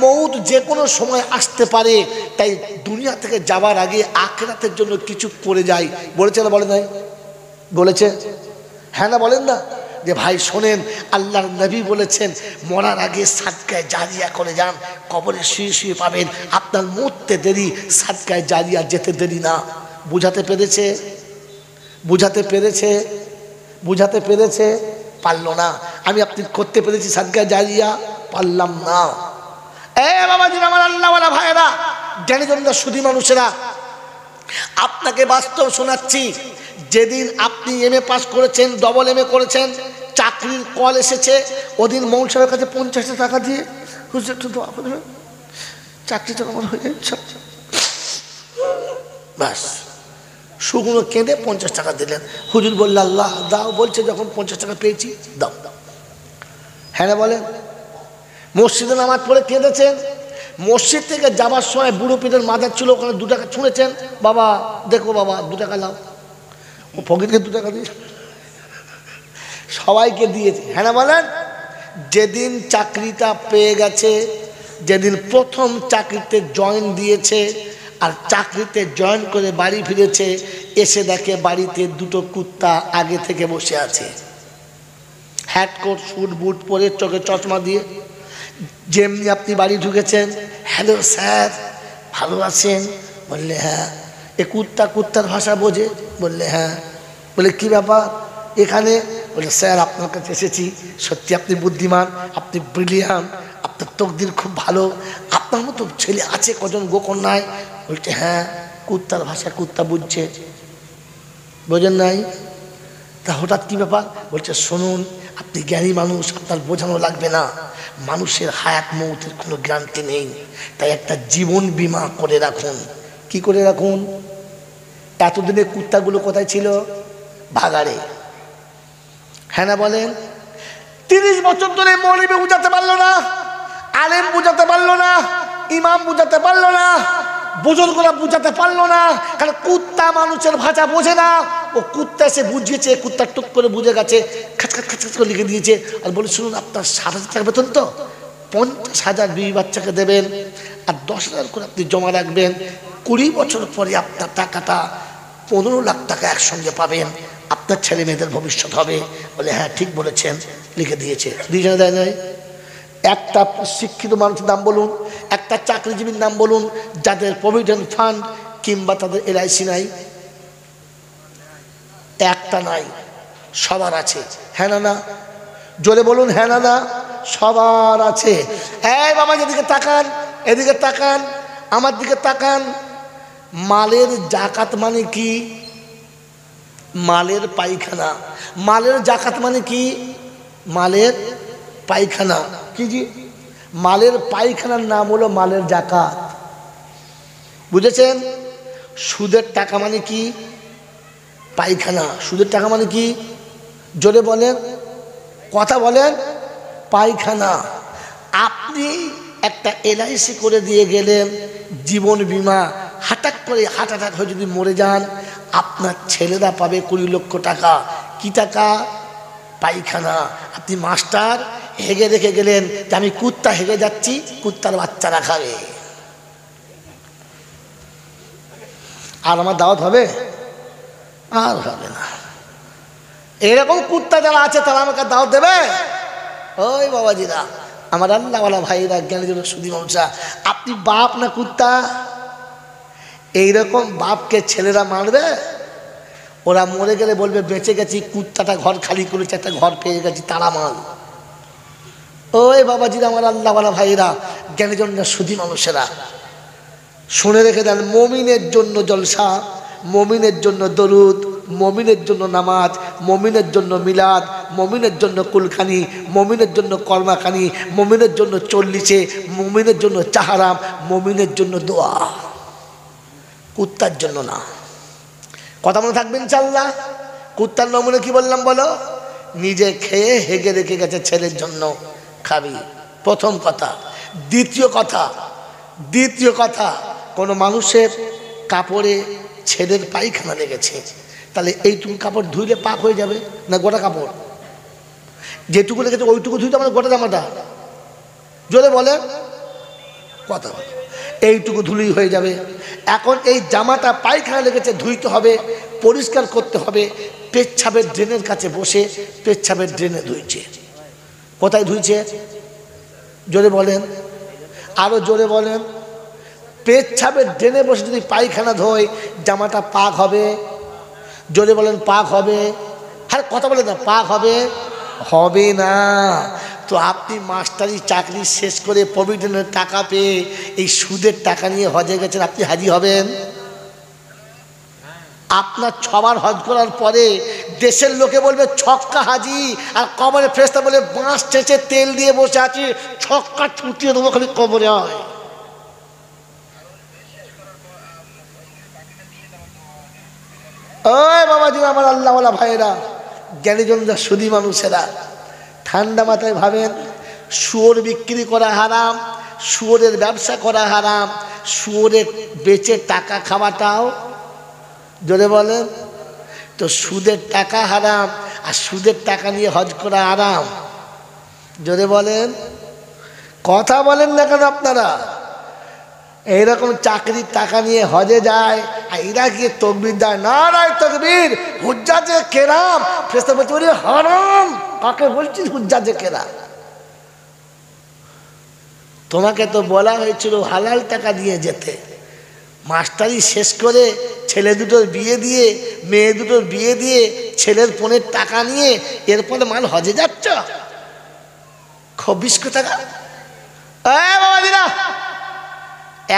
মউত যে কোনো সময় আসতে পারে। তাই দুনিয়া থেকে যাবার আগে আখিরাতের জন্য কিছু করে যাই। বলেছে না বলে নাই? বলেছে, হ্যাঁ না বলেন না? যে ভাই শোনেন, আল্লাহর নবী বলেছেন মরার আগে সাদকায়ে জারিয়া করে যান, কবরে শুয়ে শুয়ে পাবেন। আপনার মরতে দেরি, সাদকায়ে জারিয়া যেতে দেরি না। বুঝাতে পেরেছে? বুঝাতে পেরেছে? বুঝাতে পেরেছে? পারলো না। আমি আপনি করতে পেরেছি সাদকায়ে জারিয়া? পারলাম না। বাবাজিরা, আমার আল্লাহওয়ালা ভাইয়েরা, জ্ঞানীজনরা, সুধী মানুষেরা, আপনাকে বাস্তব শোনাচ্ছি। যেদিন আপনি MA পাস করেছেন, ডবল MA করেছেন, চাকরির কল এসেছে, ওদিন মৌল সাহেবের কাছে 50 টাকা দিয়ে হুজুর একটু দোয়া করবে, চাকরিটা আমার হয়ে যাচ্ছে, ব্যাস শুকনো কেঁদে 50 টাকা দিলেন। হুজুর বলল আল্লাহ দাও, বলছে যখন 50 টাকা পেয়েছি দাও দাও। হ্যাঁ না বলেন? মসজিদে নামাজ পড়ে কেঁদেছেন, মসজিদ থেকে যাবার সময় বুড়ো পীরের মাজার ছিল, ওখানে 2 টাকা ছুঁড়েছেন, বাবা দেখো বাবা 2 টাকা লাও, ও পকেটকে 2 টাকা দিয়ে সবাইকে দিয়েছে। হ্যাঁ না বলেন? যেদিন চাকরিটা পেয়ে গেছে, যেদিন প্রথম চাকরিতে জয়েন দিয়েছে, আর চাকরিতে জয়েন করে বাড়ি ফিরেছে, এসে দেখে বাড়িতে 2টো কুত্তা আগে থেকে বসে আছে, হ্যাট কোট স্যুট বুট পরে, চোখে চশমা দিয়ে। যেমনি আপনি বাড়ি ঢুকেছেন, হ্যালো স্যার ভালো আছেন? বললে হ্যাঁ। এ কুত্তার ভাষা বোঝে? বললে হ্যাঁ। বলে কি ব্যাপার এখানে? বলে স্যার আপনার কাছে এসেছি, সত্যি আপনি বুদ্ধিমান, আপনি ব্রিলিয়ান্ট, আপনার তকদির খুব ভালো, আপনার মতো ছেলে আছে কজন গোকন্যায়? বলছে হ্যাঁ। কুত্তার ভাষা কুত্তা বুঝছে, বোঝেন নাই? তা হঠাৎ কি ব্যাপার? বলছে শুনুন, আপনি জ্ঞানী মানুষ, আপনার বোঝানো লাগবে না, মানুষের হায়াত মৌতের কোনো গ্যারান্টি নেই, তাই একটা জীবন বীমা করে রাখুন। কি করে রাখুন? এতদিনে কুত্তাগুলো কোথায় ছিল? ভাগাড়ে। হ্যাঁ না বলেন? 30 বছর ধরে মৌলবি বুঝাতে পারলো না, আলেম বুঝাতে পারলো না, ইমাম বুঝাতে পারলো না, বুজুর্গরা বুঝাতে পারলো না, কারণ কুত্তা মানুষের ভাষা বোঝে না। ও কুত্তা এসে বুঝিয়েছে, কুত্তা টুক করে বুঝে গেছে, খাচ খাচ খাচ খাচ করে লিখে দিয়েছে, আর বলে শুনুন আপনার 7,000 টাকা বেতন তো, 50,000 বিবি বাচ্চাকে দেবেন, আর 10,000 করে আপনি জমা রাখবেন, 20 বছর পরে আপনার টাকাটা 15 লাখ টাকা একসঙ্গে পাবেন, আপনার ছেলে মেয়েদের ভবিষ্যৎ হবে। বলে হ্যাঁ ঠিক বলেছেন, লিখে দিয়েছে। দুইজনে দেয় নাই? একটা শিক্ষিত মানুষের নাম বলুন, একটা চাকরিজীবীর নাম বলুন যাদের প্রভিডেন্ট ফান্ড কিংবা তাদের LIC নাই? একটা নাই, সবার আছে। হ্যাঁ না না? জোরে বলুন হ্যাঁ না না? সবার আছে। এই বাবা যেদিকে তাকান, এদিকে তাকান, আমার দিকে তাকান। মালের জাকাত মানে কি? মালের পায়খানা। মালের জাকাত মানে কি? মালের পায়খানা। কি জি? মালের পায়খানার নাম হলো মালের জাকাত। বুঝেছেন? সুদের টাকা মানে কি? পায়খানা। সুদের টাকা মানে কি? জোরে বলেন, কথা বলেন। পায়খানা। আপনি একটা LIC করে দিয়ে গেলেন, জীবন বীমা, হঠাৎ করে হার্ট অ্যাটাক হয়ে যদি মরে যান, আপনার ছেলেরা পাবে 20 লক্ষ টাকা। কি টাকা? পায়খানা। আপনি মাস্টার হেগে রেখে গেলেন যে আমি কুত্তা হেগে যাচ্ছি, কুত্তার বাচ্চারা খাবে, আর আমার দাওয়াত হবে? আর হবে না। এরকম কুত্তা যারা আছে তারা আমাকে দাওয়াত দেবে? ওই বাবাজিরা, আমার আল্লাহওয়ালা ভাইরা, জ্ঞানীজন, সুধী মানুষরা, আপনি বাপ না কুত্তা? এইরকম বাপকে ছেলেরা মারবে? ওরা মরে গেলে বলবে বেঁচে গেছি, কুত্তাটা ঘর খালি করেছে, একটা ঘর পেয়ে গেছি, তারা মাল। ওই বাবাজিরা, আমার আল্লাহওয়ালা ভাইরা, জ্ঞানীজন, সুধী মানুষেরা, শুনে রেখে দেন, মমিনের জন্য জলসা, মমিনের জন্য দরুদ, মমিনের জন্য নামাজ, মমিনের জন্য মিলাদ, মমিনের জন্য কুলখানি, মমিনের জন্য কর্মাখানি, মমিনের জন্য চল্লিশে, মমিনের জন্য চাহারাম, মমিনের জন্য দোয়া, কুত্তার জন্য না। কথা মনে থাকবেন ইনশাআল্লাহ। কুত্তার নমুনা কি বললাম বলো? নিজে খেয়ে হেগে রেখে গেছে, ছেলের জন্য খাবি, প্রথম কথা। দ্বিতীয় কথা, কোনো মানুষের কাপড়ে ছেলের পায়খানা লেগেছে, তাহলে এইটুকু কাপড় ধুইলে পাক হয়ে যাবে না গোটা কাপড়? যেটুকু লেগেছে ওইটুকু ধুইতে আমার গোটা জামাটা, জোরে বলে কথা, এইটুকু ধুলেই হয়ে যাবে। এখন এই জামাটা পায়খানা লেগেছে, ধুইতে হবে, পরিষ্কার করতে হবে। পেচ্ছাবের ড্রেনের কাছে বসে পেচ্ছাবের ড্রেনে ধুইছে। কোথায় ধুইছে? জোরে বলেন, আরো জোরে বলেন। পেচ্ছাবের ড্রেনে বসে যদি পায়খানা ধোয়, জামাটা পাক হবে? জোরে বলেন, পাক হবে? হ্যাঁ কথা বলে না, পাক হবে? হবে না। তো আপনি মাস্টারি চাকরি শেষ করে প্রভিডেন্টের টাকা পেয়ে এই সুদের টাকা নিয়ে হজে গেছেন, আপনি হাজি হবেন? আপনার 6 বার হজ করার পরে দেশের লোকে বলবে ছক্কা হাজি, আর কবরে ফেরেশতা বলে বাঁশ চেঁচে তেল দিয়ে বসে আছি, ছক্কা ছুটিয়ে দেবো খালি কবরে হয়। ওই বাবাজি, আমার আল্লাহওয়ালা ভাইয়েরা, জ্ঞানীজনরা, সুধী মানুষেরা, ঠান্ডা মাথায় ভাবেন, শুয়োর বিক্রি করা হারাম, শুয়োরের ব্যবসা করা হারাম, শুয়োরের বেচে টাকা খাওয়াটাও, জোরে বলেন, তো সুদের টাকা হারাম আর সুদের টাকা নিয়ে হজ করা হারাম। জোরে বলেন, কথা বলেন না কেন আপনারা? এইরকম চাকরির টাকা নিয়ে হজে যায় আর এরা গিয়ে তকবীর দেয়, নারায়ে তাকবীর, হুজ্জাজে কেরাম। ফেরেশতা বলছে ওরে হারাম, কাকে বলছিস হুজ্জাজে কেরাম? তোমাকে তো বলা হয়েছিল হালাল টাকা দিয়ে যেতে। মাস্টারি শেষ করে ছেলে দুটোর বিয়ে দিয়ে, মেয়ে দুটোর বিয়ে দিয়ে, ছেলের ফোনের টাকা নিয়ে এরপরে মাল হজে যাচ্ছ, খবিস টাকা।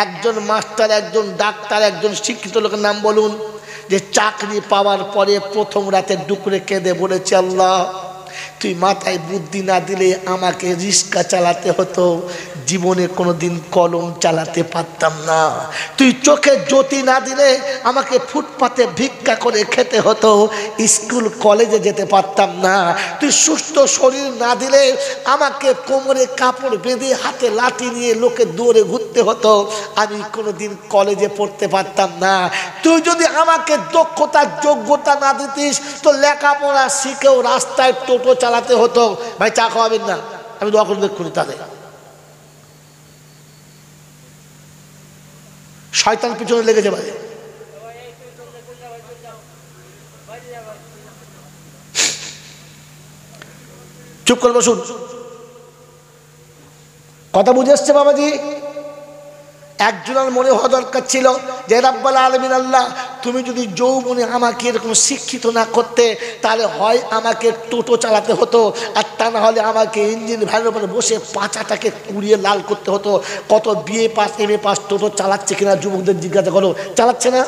একজন মাস্টার, একজন ডাক্তার, একজন শিক্ষিত লোকের নাম বলুন যে চাকরি পাওয়ার পরে প্রথম রাতে ডুকরে কেঁদে বলেছে, আল্লাহ তুই মাথায় বুদ্ধি না দিলে আমাকে রিক্সা চালাতে হতো, জীবনে কোনোদিন কলম চালাতে পারতাম না। তুই চোখে জ্যোতি না দিলে আমাকে ফুটপাতে ভিক্ষা করে খেতে হতো, স্কুল কলেজে যেতে পারতাম না। তুই সুস্থ শরীর না দিলে আমাকে কোমরে কাপড় বেঁধে হাতে লাঠি নিয়ে লোকে দৌড়ে ঘুরতে হতো, আমি কোনোদিন কলেজে পড়তে পারতাম না। তুই যদি আমাকে দক্ষতা যোগ্যতা না দিতিস তো লেখাপড়া শিখেও রাস্তায় টোটো চালাতে হতো। ভাই চা খাওয়াবেন না? আমি দোয়া করে দেখুন, তাদের শয়তান পিছনে লেগে যাবে। চুপ করে বসুন, কথা বুঝে এসছে বাবাজি? একজনের মনে হওয়া দরকার ছিল যে রাব্বুল আলামিন আল্লাহ, তুমি যদি যৌবনে আমাকে এরকম শিক্ষিত না করতে, তাহলে হয় আমাকে টোটো চালাতে হতো, আর তা না হলে আমাকে ইঞ্জিন ভ্যানের উপরে বসে পাঁচাটাকে পুড়িয়ে লাল করতে হতো। কত বিএ পাস, এমএ পাস টোটো চালাচ্ছে কিনা যুবকদের জিজ্ঞাসা করো, চালাচ্ছে না?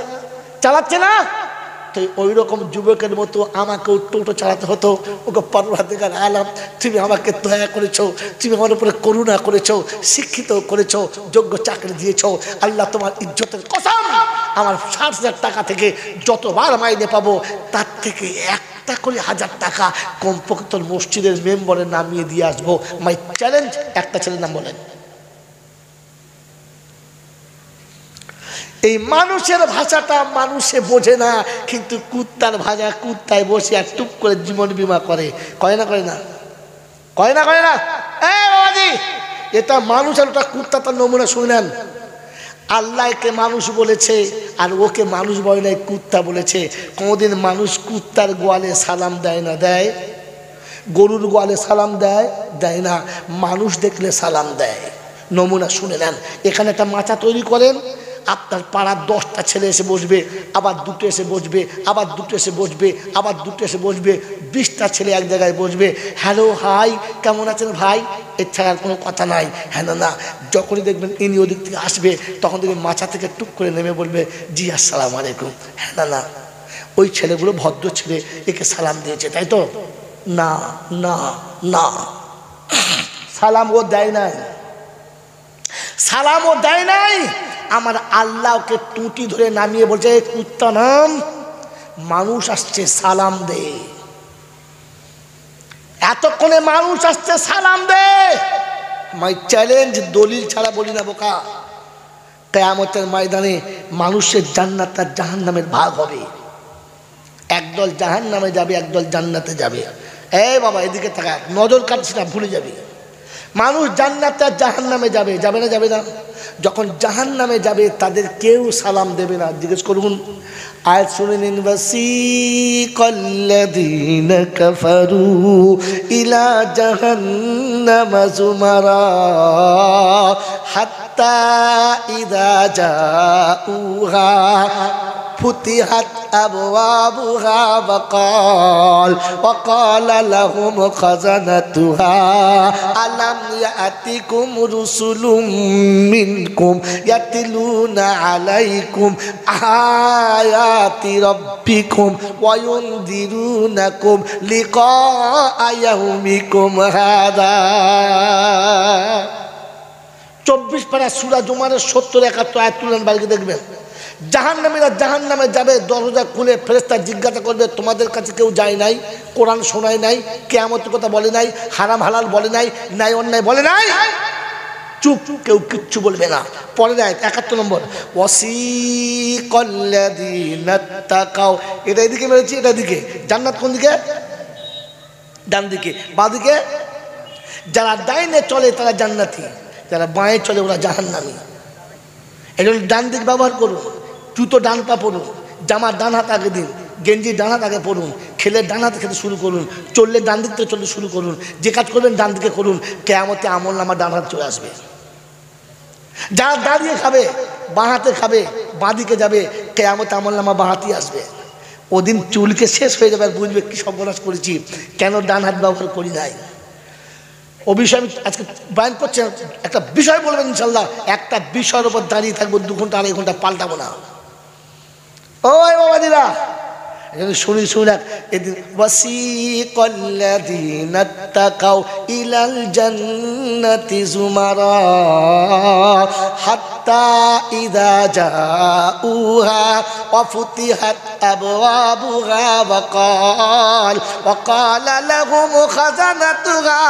চালাচ্ছে না? তো ওই রকম যুবকের মতো আমাকেও টোটো চালাতে হতো। ওকে পরওয়ারদিগার আলম, তুমি আমাকে দয়া করেছো, তুমি আমার উপরে করুণা করেছো, শিক্ষিত করেছো, যোগ্য চাকরি দিয়েছো। আল্লাহ তোমার ইজ্জতের কসম, আমার 60,000 টাকা থেকে যতবার মাইনে পাবো তার থেকে একটা করে 1000 টাকা কমপক্ষে তোর মসজিদের মেম্বারে নামিয়ে দিয়ে আসবো। My challenge. একটা ছেলের নাম বলেন। এই মানুষের ভাষাটা মানুষে বোঝে না, কিন্তু কুত্তার ভাষা কুত্তায় বসে আর টুপ করে জীবন বীমা করে। কয় না করে না? কয় না করে না? বাবাজি, এটা মানুষ আর ওটা কুত্তা, তার নমুনা শুনেন। আল্লাহকে মানুষ বলেছে আর ওকে মানুষ বলে নাই, কুত্তা বলেছে। কোনোদিন মানুষ কুত্তার গোয়ালে সালাম দেয় না? দেয়। গরুর গোয়ালে সালাম দেয়? দেয় না। মানুষ দেখলে সালাম দেয়। নমুনা শুনে নেন। এখানে একটা মাচা তৈরি করেন আপনার পাড়ার 10টা ছেলে এসে বসবে, আবার 2টো এসে বসবে, আবার 2টো এসে বসবে, আবার 2টো এসে বসবে, 20টা ছেলে এক জায়গায় বসবে। হ্যালো হাই, কেমন আছেন ভাই, এছাড়া আর কোনো কথা নাই। হ্যাঁ না, যখনই দেখবেন ইনি ওদিক থেকে আসবে তখন দেখবেন মাথা থেকে টুক করে নেমে বলবে জি আসসালামু আলাইকুম। হ্যাঁ না, ওই ছেলেগুলো ভদ্র ছেলে, একে সালাম দিয়েছে, তাই তো? না না না, সালাম ও দেয় নাই, সালাম ও দেয় নাই। আমার আল্লাহকে টুটি ধরে নামিয়ে বলছে কুত্তা নাম, মানুষ আসছে সালাম দে, এতক্ষণে মানুষ আসছে সালাম দে। মাই চ্যালেঞ্জ, দলিল ছাড়া বলি না বোকা। কিয়ামতের ময়দানে মানুষের জান্নাত আর জাহান্নামের ভাগ হবে, একদল জাহান্নামে যাবে, একদল জান্নাতে যাবে। এই বাবা এদিকে থাকা, নজর কাটছি না, ভুলে যাবে। মানুষ জান্নাতে আর জাহান্নামে যাবে, যাবে না? যাবে না। যখন জাহান্নামে যাবে তাদের কেউ সালাম দেবে না। জিজ্ঞেস করুন, আয়াত শুনে নিন, ওয়াসিকাল্লাযীনা কাফারু ইলা জাহান্নামা যুমারা হাত্তা ইযা জাউহা ফুতিহাত আবওয়াবুহা ওয়াকাল লাহুম খাযানাতুহা আলাম ইয়াতিকুম রুসুলুম মিনকুম ইয়াতলুনা আলাইকুম আয়াতি রাব্বিকুম ওয়া ইউনদিরুনাকুম লিকাআ ইয়াউমিকুম হাযা। 24 পারা সূরা জুমারের 70-71 আয়াত তুলেন, বাড়িতে দেখবেন। জাহান্নামীরা জাহান্নামে যাবে, দরজা খুলে ফেরেশতা জিজ্ঞাসা করবে তোমাদের কাছে কেউ যায় নাই, কোরআন শোনায় নাই, কিয়ামতের কথা বলে নাই, হারাম হালাল বলে নাই, ন্যায় অন্যায় বলে নাই, চুপ, কেউ কিচ্ছু বলবে না। পরে যায় 71 নম্বর, ওয়াসিকাল্লাযীনা তাকাও, এটা এদিকে মেরেছি, এটা দিকে। জান্নাত কোন দিকে? ডান দিকে। বাঁ দিকে? যারা ডাইনে চলে তারা জান্নাতি, যারা বাঁয়ে চলে ওরা জাহান্নামী। এই জন্য ডান দিক ব্যবহার করুন, জুতো ডান পা পরুন, জামার ডান হাত আগে দিন, গেঞ্জি ডান হাত আগে পরুন, খেলে ডান হাতে খেতে শুরু করুন, চললে ডান দিক থেকে চলতে শুরু করুন, যে কাজ করবেন ডান দিকে করুন। কিয়ামতে আমলনামা ডান হাত চলে আসবে। যারা দাঁড়িয়ে খাবে বাঁ হাতে খাবে, বাঁ দিকে যাবে, কিয়ামতে আমলনামা বাঁ হাতেই আসবে। ওদিন চুলকে শেষ হয়ে যাবে, আর বুঝবে কি সর্বনাশ করেছি, কেন ডান হাত ব্যবহার করি নাই। ও বিষয় আমি আজকে বয়ান করছি, একটা বিষয় বলবেন ইনশাল্লাহ, একটা বিষয়ের উপর দাঁড়িয়ে থাকবো 2 ঘন্টা 2.5 ঘন্টা, পাল্টাবো না। ওই বাবাজিরা শুনি শুনে এদিন, ওয়াসিকাল্লাযীনা তাকাও ইলাল জান্নাতি যুমারা হাত্তা ইযা জাউহা ওয়া ফুতিহাত আবওয়াবুহা ওয়াকাল লাহুম খাযানাতুহা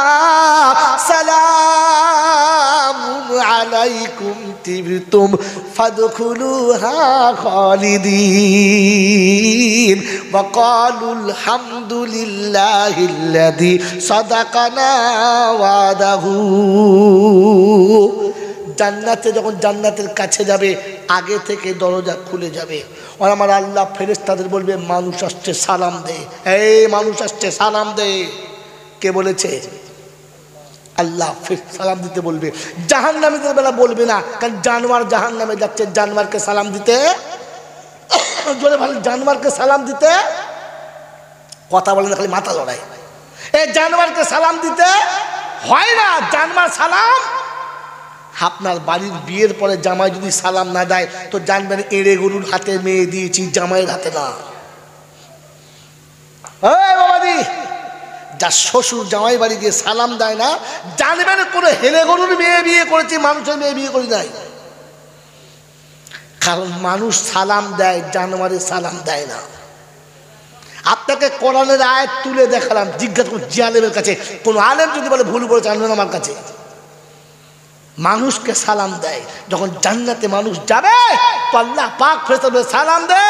সালামুন আলাইকুম তিবতুম ফাদখুলুহা খালিদিন وقالوا الحمد لله الذي صدقنا وعده। জান্নাতে যখন জান্নাতের কাছে যাবে আগে থেকে দরজা খুলে যাবে, আর আমার আল্লাহ ফেরেশতাদের বলবে মানুষ আসছে সালাম দে, এই মানুষ আসছে সালাম দে। কে বলেছে? আল্লাহ সালাম দিতে বলবে। জাহান্নামীদের বেলা বলবে না, কারণ জানোয়ার জাহান্নামে যাচ্ছে, জানোয়ারকে সালাম দিতে, জোরে ভালো, জানোয়ারকে সালাম দিতে কথা বলে না, খালি মাথা লড়াই। এই জানোয়ারকে সালাম দিতে হয় না। জানোয়ার সালাম, আপনার বাড়ির বিয়ের পরে জামাই যদি সালাম না দেয় তো জানবেন এড়ে গরুর হাতে মেয়ে দিয়েছি, জামাইয়ের হাতে না। ওই বাবাজি, যার শ্বশুর জামাই বাড়ি গিয়ে সালাম দেয় না, জানবেন কোনো হেলে গরুর মেয়ে বিয়ে করেছি, মানুষের মেয়ে বিয়ে করি নাই। কারণ মানুষ সালাম দেয়, জানোয়ারের সালাম দেয় না। আপনাকে কোরআনের আয়াত তুলে দেখালাম, জিজ্ঞাসা করুন যে আলেমের কাছে, কোন আলেম যদি বলে ভুল বলেছে আনবেন আমার কাছে। মানুষকে সালাম দেয়, যখন জান্নাতে মানুষ যাবে তো আল্লাহ পাক ফেরেশতা সালাম দে।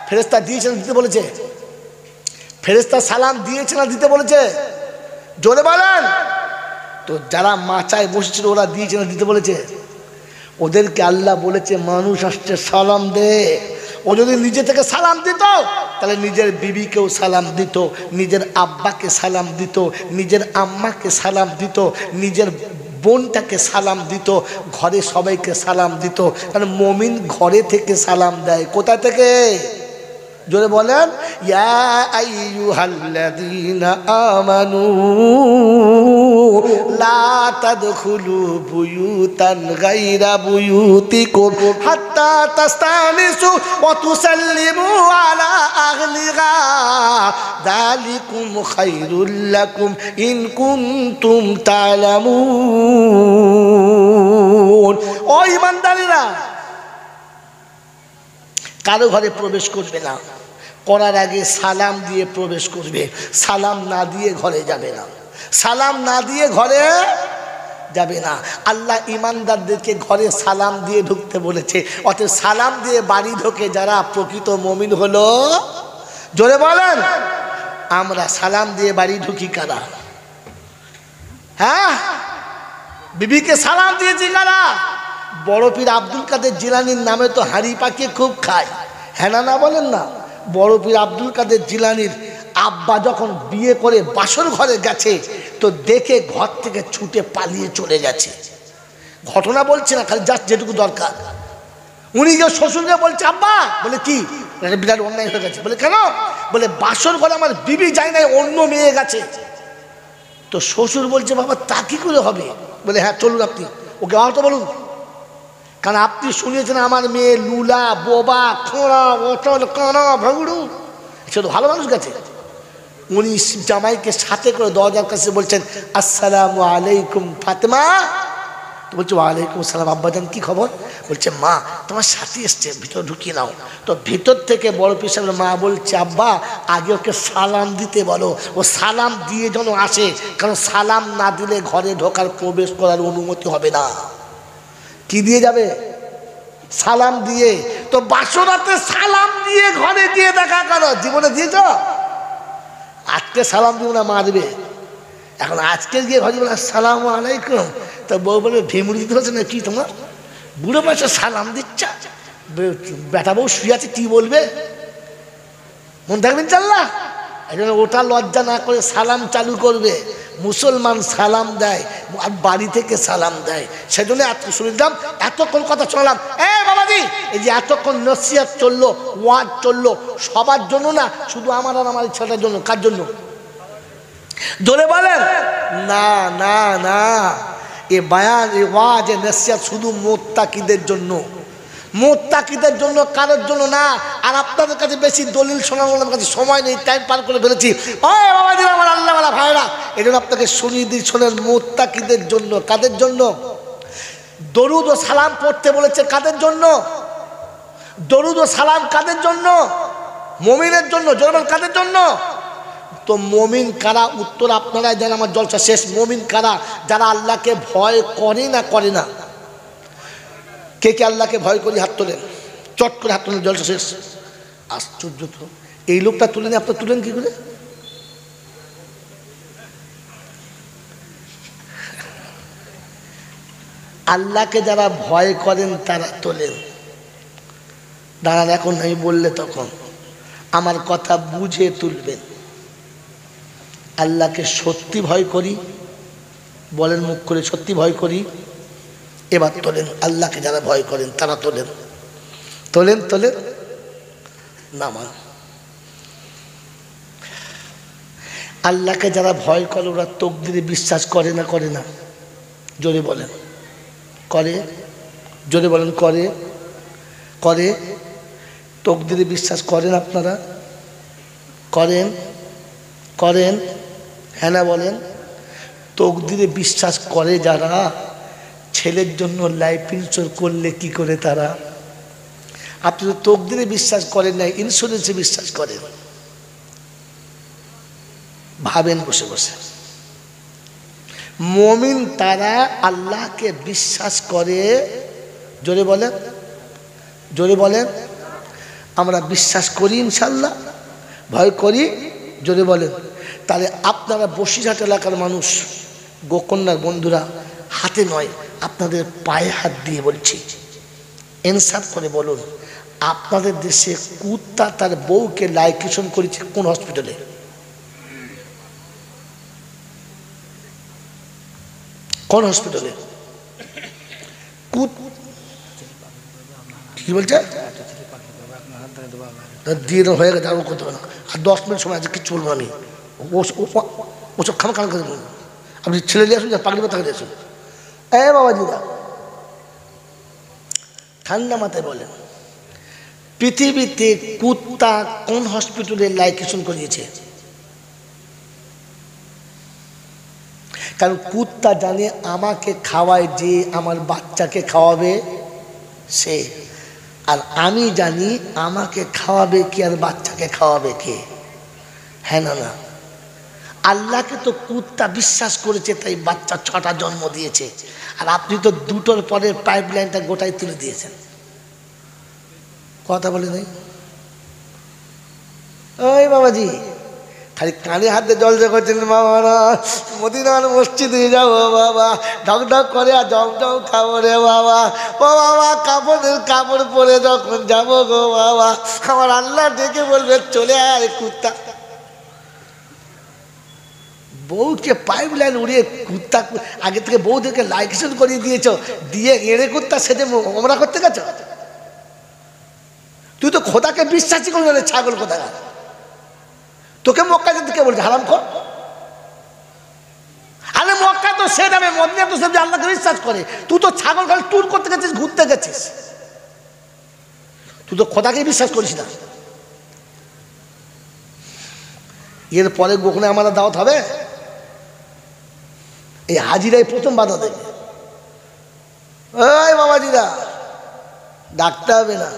ফেরেশতা দিয়েছেন দিতে বলেছে? ফেরেশতা সালাম দিয়েছে না দিতে বলেছে? জোরে বলেন। তো যারা মাচায় বসেছিল ওরা দিয়েছে না দিতে বলেছে? ওদেরকে আল্লাহ বলেছে মানুষ আসছে সালাম দে। ও যদি নিজে থেকে সালাম দিত তাহলে নিজের বিবিকেও সালাম দিত, নিজের আব্বাকে সালাম দিত, নিজের আম্মাকে সালাম দিত, নিজের বোনটাকে সালাম দিত, ঘরে সবাইকে সালাম দিত। কারণ মুমিন ঘরে থেকে সালাম দেয়। কোথা থেকে? জোরে বলেন, ইয়া আইয়ুহাল্লাযীনা আমানু লা তাদখুলু বুয়ুতান গায়রা বুয়ুতিকুম হাত্তা তাস্তানিসু ওয়া তুসাল্লিমু আলা আহলিহা যালিকুম খায়রুল লাকুম ইন কুনতুম তা'লামুন। ও ঈমানদারেরা, কারো ঘরে প্রবেশ করবে না, করার আগে সালাম দিয়ে প্রবেশ করবে। সালাম না দিয়ে ঘরে যাবে না, সালাম না দিয়ে ঘরে যাবে না। আল্লাহ ইমানদারদেরকে ঘরে সালাম দিয়ে ঢুকতে বলেছে। অতএব সালাম দিয়ে বাড়ি ঢোকে যারা প্রকৃত মুমিন হলো। জোরে বলেন, আমরা সালাম দিয়ে বাড়ি ঢুকি কারা? হ্যাঁ, বিবিকে সালাম দিয়েছি কারা? বড় পীর আব্দুল কাদের জিলানির নামে তো হাঁড়ি পাকিয়ে খুব খায়, হ্যাঁ না বলেন না? বড় পীর আব্দুল কাদের জিলানির আব্বা যখন বিয়ে করে বাসর ঘরে গেছে তো দেখে ঘর থেকে ছুটে পালিয়ে চলে গেছে। ঘটনা বলছে না, খালি জাস্ট যেটুকু দরকার। উনি যে শ্বশুরকে বলছে, আব্বা, বলে কি বিরাট অন্যায় হয়ে গেছে। বলে কেন? বলে বাসর ঘরে আমার বিবি যায় নাই, অন্য মেয়ে গেছে। তো শ্বশুর বলছে, বাবা তা কি করে হবে? বলে হ্যাঁ চলুন, আপনি ওকে তো বলুন, কারণ আপনি শুনিয়েছেন আমার মেয়ে লুলা, বোবা, খোঁড়া, অচল, কানা, ভাগুড়ু, সে তো ভালো মানুষ গেছে। উনি জামাইকে সাথে করে দরজার কাছে বলছেন, আসসালামু আলাইকুম ফাতেমা। তো বলছে ওয়ালাইকুম আসসালাম। আব্বাজান কি খবর? বলছে মা তোমার সাথী এসছে, ভিতর ঢুকিয়ে নাও। তো ভিতর থেকে বড় পীর সাহেবের মা বলছে, আব্বা আগে ওকে সালাম দিতে বলো, ও সালাম দিয়ে যেন আসে, কারণ সালাম না দিলে ঘরে ঢোকার প্রবেশ করার অনুমতি হবে না। কি দিয়ে যাবে? সালাম দিয়ে। তো বাসরাতে সালাম দিয়ে ঘরে গিয়ে দেখা করো। জীবনে দিয়েছ? আজকে সালাম দিব না, মারবে। এখন আজকে গিয়ে ঘরে বলে আসসালামু আলাইকুম, তো বউ বলবে ভেমুড়ি দিতে হচ্ছে না কি তোমার? বুড়ো বয়সে সালাম দিচ্ছ, বেটা বউ শুয়ে আছে, কি বলবে? মন থাকবেন চাল্লা। এই জন্য ওটা লজ্জা না করে সালাম চালু করবে। মুসলমান সালাম দেয় আর বাড়ি থেকে সালাম দেয়। সেজন্য শুনলাম, এতক্ষণ কথা শোনালাম। বাবাজি, এই যে এতক্ষণ নসিহত চললো, ওয়াজ চললো, সবার জন্য না, শুধু আমার আর আমার ছেলের জন্য। কার জন্য? জোরে বলেন না। না না, এ বায়ান, এ ওয়াজ, এ নসিহত শুধু মুত্তাকিদের জন্য, মুত্তাকিদের জন্য, কারোর জন্য না। আর আপনাদের কাছে বেশি দলিল শোনানোর আমার কাছে সময় নেই, টাইম পার করে ফেলেছি। ও বাবাজি, আমার আল্লাহওয়ালা ভাইরা, এই জন্য আপনাকে শুনিয়ে দিই, শোনেন, মুত্তাকিদের জন্য। কাদের জন্য? দরুদ ও সালাম পড়তে বলেছে কাদের জন্য? দরুদ ও সালাম কাদের জন্য? মুমিনের জন্য। জোরে কাদের জন্য? তো মুমিন কারা? উত্তর আপনারাই জানেন, আমার জলসা শেষ। মুমিন কারা? যারা আল্লাহকে ভয় করে না, করে না। কে কে আল্লাহকে ভয় করি? হাত তোলেন, চট করে হাত তোলেন, জলসা শেষ। আশ্চর্য তো, এই লোকটা তুলেন, আপনার তুলেন কি করে? আল্লাহকে যারা ভয় করেন তারা তোলেন। দাঁড়ান, এখন আমি বললে তখন আমার কথা বুঝে তুলবেন। আল্লাহকে সত্যি ভয় করি, বলেন মুখ করে, সত্যি ভয় করি। এবার তোলেন, আল্লাহকে যারা ভয় করেন তারা তোলেন, তোলেন, তোলেন। নামান। আল্লাহকে যারা ভয় করে ওরা তকদিরে বিশ্বাস করে না, করে না? জোরে বলেন, করে? জোরে বলেন, করে? করে? তকদিরে বিশ্বাস করেন আপনারা? করেন? করেন? হ্যাঁ না বলেন? তকদিরে বিশ্বাস করে যারা, ছেলের জন্য লাইফ ইন্স্যুরেন্স করলে কি করে তারা? আপনি তো তকদিরে বিশ্বাস করেন না, ইন্স্যুরেন্সে বিশ্বাস করেন। ভাবেন বসে বসে। মুমিন তারা আল্লাহকে বিশ্বাস করে। জোরে বলেন, জোরে বলেন। আমরা বিশ্বাস করি ইনশাল্লাহ, ভয় করি। জোরে বলেন। তাহলে আপনারা বসিরহাট এলাকার মানুষ, গোকন্যার বন্ধুরা, হাতে নয় আপনাদের পায়ে হাত দিয়ে বলছি, ইনসাফ করে বলুন, আপনাদের দেশে কুত্তা তার বউকে লাইকেশন করেছে কোন হসপিটালে? কোন হসপিটালে? কি বলছে? দিয়ে হয়ে গেছে, আর করতে হবে না, আর 10 মিনিট সময় আছে, কিচ্ছু বলবো আমি। ওসব খামা খান করে বলবো। আপনি ছেলে নিয়ে আসুন, পাগড়ি মাথা নিয়ে আসুন। বাবাজিরা ঠান্ডা মাথায় বলেন, পৃথিবীতে কুত্তা কোন হসপিটালে লাইকেশন করিয়েছে? কারণ কুত্তা জানে আমাকে খাওয়ায় যে আমার বাচ্চাকে খাওয়াবে সে, আর আমি জানি আমাকে খাওয়াবে কি আর বাচ্চাকে খাওয়াবে কে। হ্যাঁ না না? আল্লাহকে তো কুত্তা বিশ্বাস করেছে, তাই বাচ্চা 6টা জন্ম দিয়েছে, আর আপনি তো 2টোর পরে পাইপ লাইনটা গোটাই তুলে দিয়েছেন। কথা বলে নাই? ওই বাবাজি খালি কানে হাতে জল করছেন, বাবা মদিনার মসজিদে যাবো বাবা, ঢক ঢক করে আর জম জম খাবো রে বাবা। ও বাবা কাপড়ের কাপড় পরে যখন যাবো গো বাবা, আমার আল্লাহ ডেকে বলবে চলে আয় কুত্তা। বউকে পাইপ লাইন উড়িয়ে কুত্তা, আগে থেকে বউদেরকে লাইকেশন করিয়ে দিয়েছ, দিয়ে এড়ে কুত্তা সেজে ওমরা করতে গেছ। তুই তো খোদাকে বিশ্বাসই করবি না, ছাগল কোথায়। তোকে মক্কা যেতে কে বলছে হারাম কর? আরে মক্কা তো সে যাবে, মদিনা তো সে আল্লাহকে বিশ্বাস করে। তুই তো ছাগল খালি ট্যুর করতে গেছিস, ঘুরতে গেছিস, তুই তো খোদাকে বিশ্বাস করিস না। এর পরে গোখনে আমাদের দাওয়াত হবে, এই হাজিরাই প্রথম বাধা দেবে। ওই বাবাজিরা ডাকতে হবে না,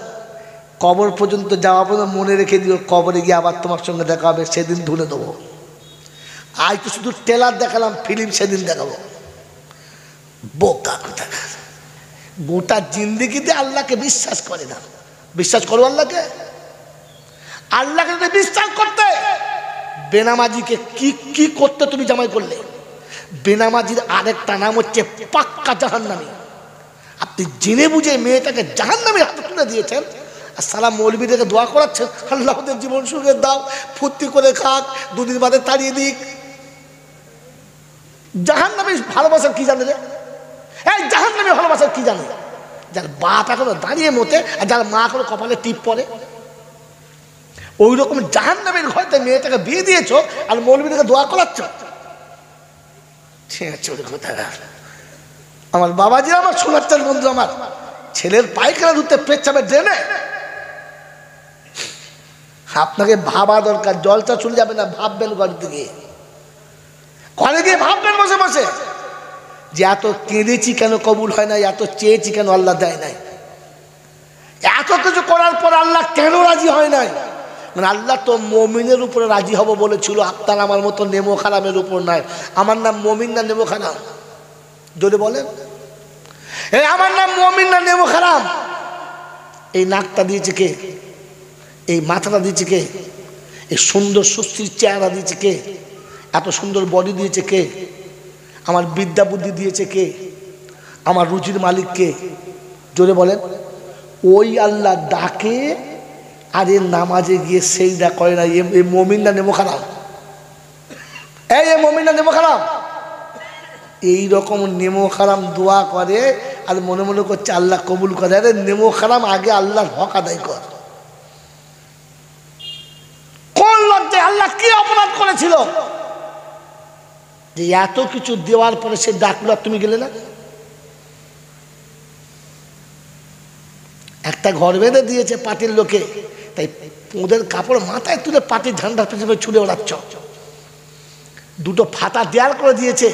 কবর পর্যন্ত যাওয়া পর্যন্ত মনে রেখে দিও, কবরে গিয়ে আবার তোমার সঙ্গে দেখা হবে, সেদিন ধুলে দেবো। আজ তো শুধু ট্রেলার দেখালাম, ফিল্ম সেদিন দেখাবো। বোকা কোথাকার, গোটা জিন্দিগিতে আল্লাহকে বিশ্বাস করে না। বিশ্বাস করো আল্লাহকে? আল্লাহকে যদি বিশ্বাস করতে, বেনামাজিকে কি কি করতে তুমি জামাই করলে? বেনামাজির আরেকটা নাম হচ্ছে পাক্কা জাহান্নামী। আপনি জেনে বুঝে মেয়েটাকে জাহান্নামীর হাতে তুলে দিয়েছেন, আর সারা মৌলবীদেরকে দোয়া করাচ্ছেন, আল্লাহ ওদের জীবন সুখে দাও, ফুর্তি করে খাক, 2 দিন বাদে তাড়িয়ে দিক। জাহান্নামী ভালোবাসার কি জানে রে? এই জাহান্নামী ভালোবাসার কি জানে? যার বাপ এখনো দাঁড়িয়ে মতে, আর যার মা এখনো কপালে টিপ পরে, ওই রকম জাহান্নামীর ঘরেতে মেয়েটাকে বিয়ে দিয়েছ, আর মৌলবীদেরকে দোয়া করাচ্ছ। আমার বাবাজি, আমার সোনার বন্ধু, আমার ছেলের পায়খানা ধুতে পেচ্ছাবে ড্রেনে, আপনাকে ভাবা দরকার। জলটা চলে যাবে না, ভাববেন ঘরে গিয়ে, ঘরে গিয়ে ভাববেন বসে বসে যে এত কেঁদেছি কেন কবুল হয় না, এত চেয়েছি কেন আল্লাহ দেয় নাই, এত কিছু করার পর আল্লাহ কেন রাজি হয় নাই। মানে আল্লাহ তো মমিনের উপরে রাজি হব বলেছিল, আপনার আমার মতো নেমো খারামের উপর নয়। আমার নাম মমিন না নেমো খারাম? যদি বলেন আমার নাম মমিন না নেমো খারাম? এই নাকটা দিয়েছে কে? এই মাথাটা দিয়েছে কে? এই সুন্দর সুস্থির চেহারা দিয়েছে কে? এত সুন্দর বডি দিয়েছে কে? আমার বিদ্যা বুদ্ধি দিয়েছে কে? আমার রুচির মালিক কে? জোরে বলেন। ওই আল্লাহ ডাকে, আর এর নামাজে গিয়ে সেইটা করে না। এই মমিন না নেমো খারাম? এই মমিন না নেমো খারাম? এইরকম নেমো খারাম দোয়া করে, আর মনে মনে করছে আল্লাহ কবুল করে। আরে নেমো খারাম, আগে আল্লাহর হক আদায় কর। কোন লজ্জায়? আল্লাহ কি অপরাধ করেছিল যে এত কিছু দেওয়ার পরে সে ডাকলো আর তুমি গেলে না? একটা ঘর বেঁধে দিয়েছে পার্টির লোকে, তাই ওদের কাপড় মাথায় তুলে পার্টির ঝান্ডার পেছনে ছুড়ে ওড়াচ্ছ। 2টো ফাটা দেয়াল করে দিয়েছে,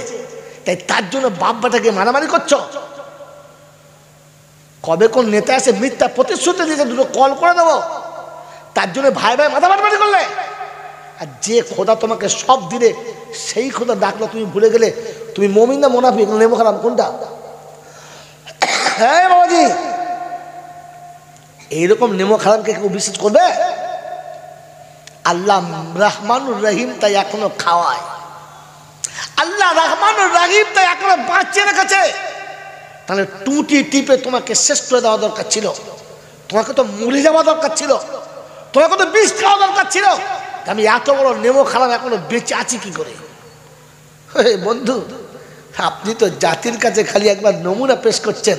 তাই তার জন্য বাপ বেটাকে মারামারি করছ। কবে কোন নেতা এসে মিথ্যা প্রতিশ্রুতি দিয়েছে 2টো কল করে দেবো, তার জন্য ভাই ভাই মাথা মারামারি করলে। আর যে খোদা তোমাকে সব দিলে, সেই খোদা ডাকলো তুমি ভুলে গেলে। তুমি মমিন না মুনাফিক নেমো খারাম কোনটা? হ্যাঁ বাবাজি, এইরকম নেমো খারামকে কেউ বিশ্বাস করবে? আল্লাহ রহমানুর রহিম, তাই এখনো খাওয়ায়। আল্লাহ রহমানুর রহিম, তাই এখনো বাঁচিয়ে রেখেছে। তাহলে টুটি টিপে তোমাকে শেষ করে দেওয়া দরকার ছিল। তোমাকে তো মরে যাওয়া দরকার ছিল, তোমাকে তো বিষ খাওয়া দরকার ছিল। আমি এত বড় নেমো খারাপ এখনো বেঁচে আছি কি করে? বন্ধু, আপনি তো জাতির কাছে খালি একবার নমুনা পেশ করছেন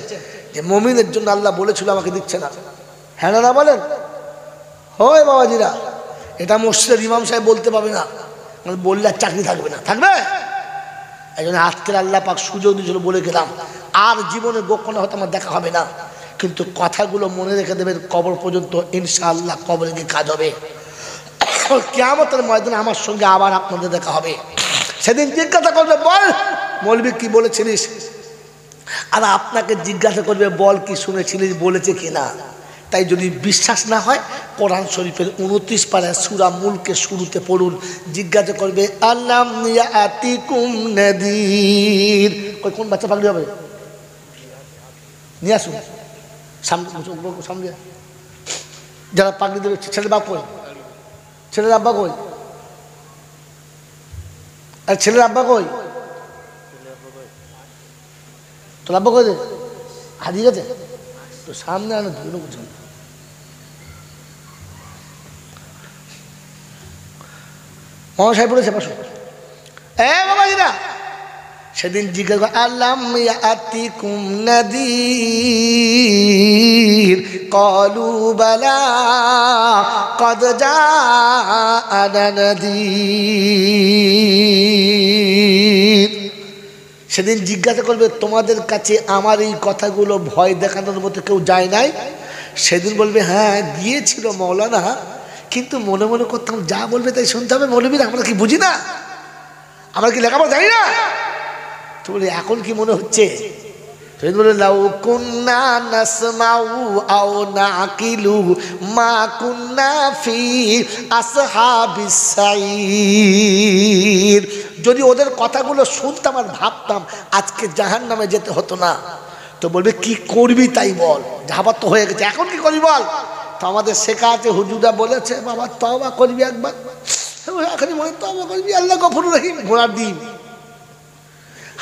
যে মুমিনের জন্য আল্লাহ বলেছিল, আমাকে দিচ্ছে না। হ্যাঁ না বলেন? হয় বাবাজিরা, এটা মসজিদের ইমাম সাহেব বলতে পারবে না, বললে আর চাকরি থাকবে না, থাকবে। এই জন্য আজকের আল্লাহ পাক সুযোগ দিয়েছিল, বলে গেলাম আর জীবনে গোপনে হয়তো আমার দেখা হবে না, কিন্তু কথাগুলো মনে রেখে দেবেন, কবর পর্যন্ত ইনশাআল্লাহ কবরে গিয়ে কাজ হবে। কিয়ামতের ময়দানে আমার সঙ্গে আবার আপনাদের দেখা হবে। সেদিন জিজ্ঞাসা করবে, বল মৌলবী কি বলেছিলিস, আর আপনাকে জিজ্ঞাসা করবে, বল কি শুনেছিলিস, বলেছে কিনা। তাই যদি বিশ্বাস না হয়, কোরআন শরীফের 29 পারায় সূরা মুলকে শুরুতে পড়ুন। জিজ্ঞাসা করবে, আলাম ইয়াতিকুম নাদির। কোন বাচ্চা পাগলি হবে, নিয়ে আসুন সামনে। যারা পাগলি দেবে, ছেলের বাপ কই, ছেলের আব্বা কই, আর ছেলের আব্বা কই, তোর আব্বা কই, হারিয়ে গেছে তো সামনে আনো, দুটো বুঝুন। মহান সাহেব বলেছে, পাশো বাবাজিরা। সেদিন জিজ্ঞাসা, আলাম ইয়াতিকুম নাদির, ক্বালু বালা ক্বাদ জাআনা নাদির। সেদিন জিজ্ঞাসা করবে, তোমাদের কাছে আমার এই কথাগুলো ভয় দেখানোর মতো কেউ যায় নাই? সেদিন বলবে, হ্যাঁ গিয়েছিল মৌলানা, কিন্তু মনে মনে করতাম যা বলবে তাই শুনতে হবে। মৌলবীরা আমরা কি বুঝি না, আমরা কি লেখাপড়া জানি না? তো বলে এখন কি মনে হচ্ছে? বলে, লাউ কুন্না নাসমাউ আও নাকিলু মা কুন্না ফি আসহাবিস সাইর। যদি ওদের কথাগুলো শুনতাম আর ভাবতাম, আজকে জাহান্নামে যেতে হতো না। তো বলবে, কি করবি তাই বল, যাবার তো হয়ে গেছে, এখন কি করবি বল। তো আমাদের শেখা আছে, হুজুরা বলেছে, বাবা তওবা করবি একবার, এখনই মনে তওবা করবি, আল্লাহ গফুরুর রহিম। ঘোড়ার ডিম